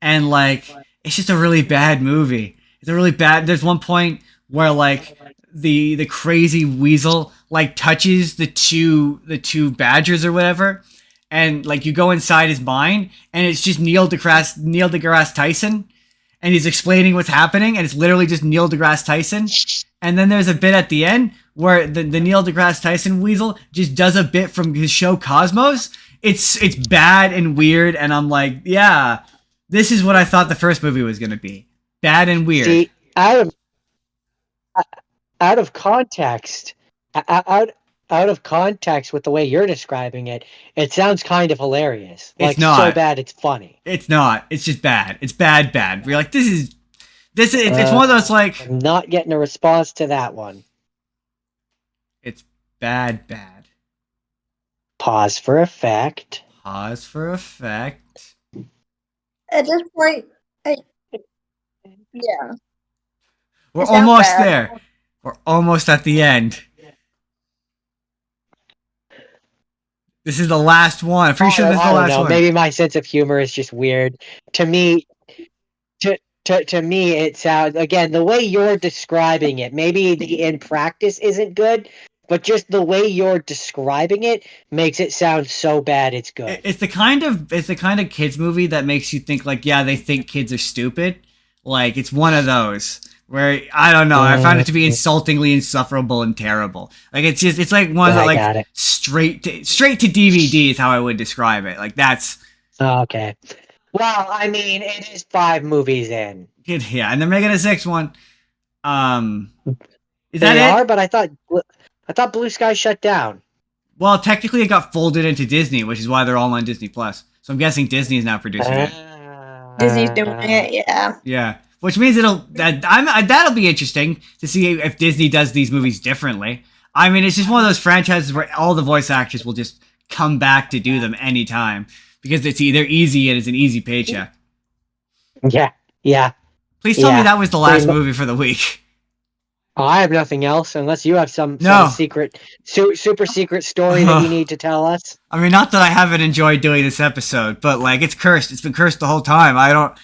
And like, it's just a really bad movie. It's a really bad. There's one point where like the crazy weasel like touches the two badgers or whatever, and like you go inside his mind, and it's just Neil deGrasse Tyson, and he's explaining what's happening, and it's literally just Neil deGrasse Tyson. And then there's a bit at the end where the Neil deGrasse Tyson weasel just does a bit from his show Cosmos. It's bad and weird, and I'm like, yeah, this is what I thought the first movie was going to be. Bad and weird. See, out of context, out of context with the way you're describing it, it sounds kind of hilarious. Like, it's not so bad it's funny. It's not. It's just bad. It's bad. We're like, it's one of those like. I'm not getting a response to that one. It's bad. Pause for effect. At this point, yeah. We're almost there. We're almost at the end. This is the last one. I'm pretty sure this is the last one. Maybe my sense of humor is just weird. To me, it sounds, again, the way you're describing it, maybe the in practice isn't good, but just the way you're describing it makes it sound so bad it's good. It's the kind of kids movie that makes you think like, yeah, they think kids are stupid. Like it's one of those where I don't know. I found it to be insultingly insufferable and terrible. Like it's like one of the like straight to DVD is how I would describe it. Like that's okay. Well, I mean, it is 5 movies in. Yeah, and they're making a 6th one. Is that it? But I thought Blue Sky shut down. Well, technically it got folded into Disney, which is why they're all on Disney Plus. So I'm guessing Disney is now producing it. Disney's doing it, yeah. Yeah, which means that'll be interesting to see if Disney does these movies differently. I mean, it's just one of those franchises where all the voice actors will just come back to do them anytime because it's either easy and it's an easy paycheck. Yeah. Please tell me that was the last movie for the week. I have nothing else unless you have some secret, super secret story that you need to tell us. I mean, not that I haven't enjoyed doing this episode, but like it's cursed. It's been cursed the whole time. I don't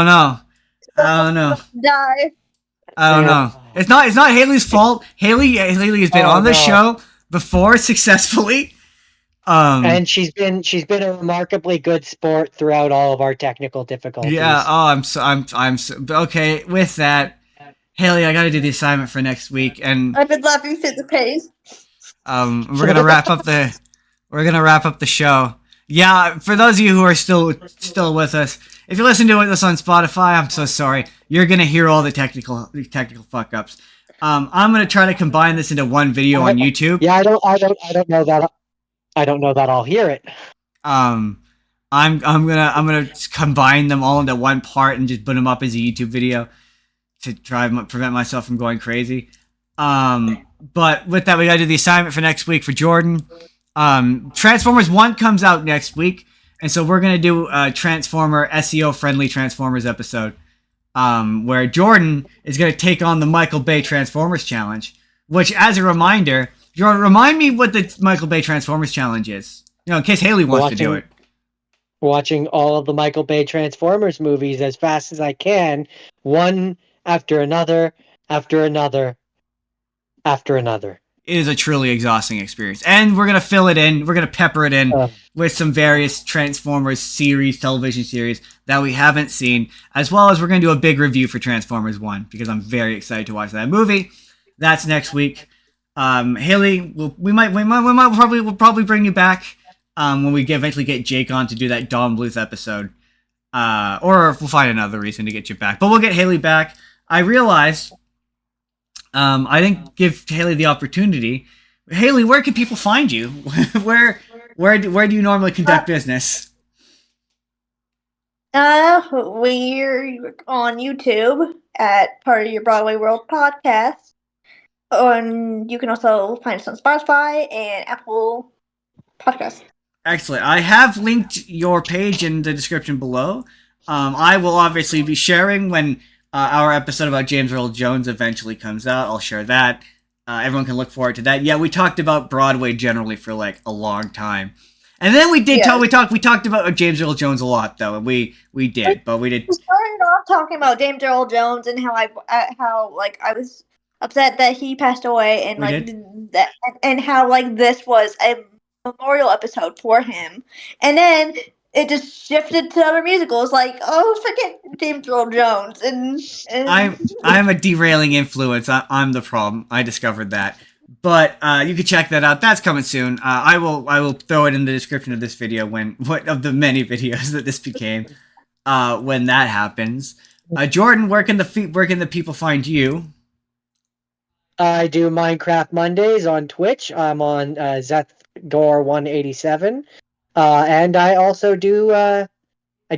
know. Die. I don't know. It's not Haley's fault. Haley has been on the show before successfully. And she's been a remarkably good sport throughout all of our technical difficulties. Yeah. Oh, I'm so okay with that. Haley, I got to do the assignment for next week, and I've been laughing through the pace. We're gonna wrap up the show. Yeah, for those of you who are still with us, if you're listening to this on Spotify, I'm so sorry. You're gonna hear all the technical fuck ups. I'm gonna try to combine this into one video on YouTube. Yeah, I don't know that. I don't know that I'll hear it. I'm gonna combine them all into one part and just put them up as a YouTube video to try and prevent myself from going crazy. But with that, we gotta do the assignment for next week for Jordan. Transformers 1 comes out next week, and so we're gonna do a Transformer SEO friendly Transformers episode, where Jordan is gonna take on the Michael Bay Transformers challenge. Which, as a reminder, Jordan, remind me what the Michael Bay Transformers challenge is. You know, in case Haley wants to do it. Watching all of the Michael Bay Transformers movies as fast as I can, one after another, after another, after another. It is a truly exhausting experience. And we're going to fill it in. We're going to pepper it in with some various Transformers series, television series that we haven't seen, as well as we're going to do a big review for Transformers 1 because I'm very excited to watch that movie. That's next week. Haley, we'll probably bring you back when we eventually get Jake on to do that Dawn Bluth episode. Or we'll find another reason to get you back. But we'll get Haley back. I realized I didn't give Haley the opportunity. Haley, where can people find you? where do you normally conduct business? We're on YouTube at Part of Your Broadway World podcast. And you can also find us on Spotify and Apple Podcasts. Excellent. I have linked your page in the description below. I will obviously be sharing when our episode about James Earl Jones eventually comes out. I'll share that. Everyone can look forward to that. Yeah, we talked about Broadway generally for like a long time. And then we talked about James Earl Jones a lot though. We did. We started off talking about James Earl Jones and how I was upset that he passed away and how like this was a memorial episode for him. And then it just shifted to other musicals, like, oh, forget James Earl Jones. And I'm a derailing influence. I'm the problem. I discovered that. But you can check that out. That's coming soon. I will throw it in the description of this video of the many videos that this became when that happens. Jordan, where can the people find you? I do Minecraft Mondays on Twitch. I'm on ZethGore187. And I also do I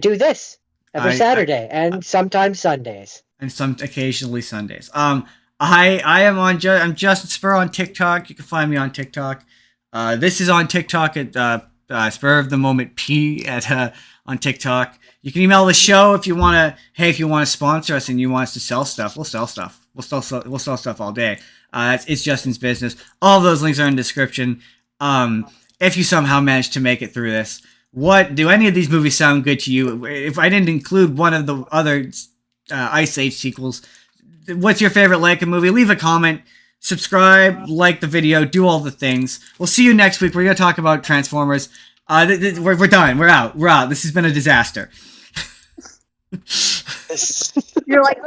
do this every Saturday and sometimes Sundays. And occasionally Sundays. I'm Justin Spurr on TikTok. You can find me on TikTok. This is on TikTok at Spur of the Moment P on TikTok. You can email the show if you want to sponsor us and you want us to sell stuff. We'll sell stuff. We'll sell stuff all day. It's Justin's business. All of those links are in the description. If you somehow managed to make it through this, do any of these movies sound good to you? If I didn't include one of the other Ice Age sequels, what's your favorite Laika movie? Leave a comment, subscribe, like the video, do all the things. We'll see you next week. We're going to talk about Transformers. We're done. We're out. This has been a disaster. You're like,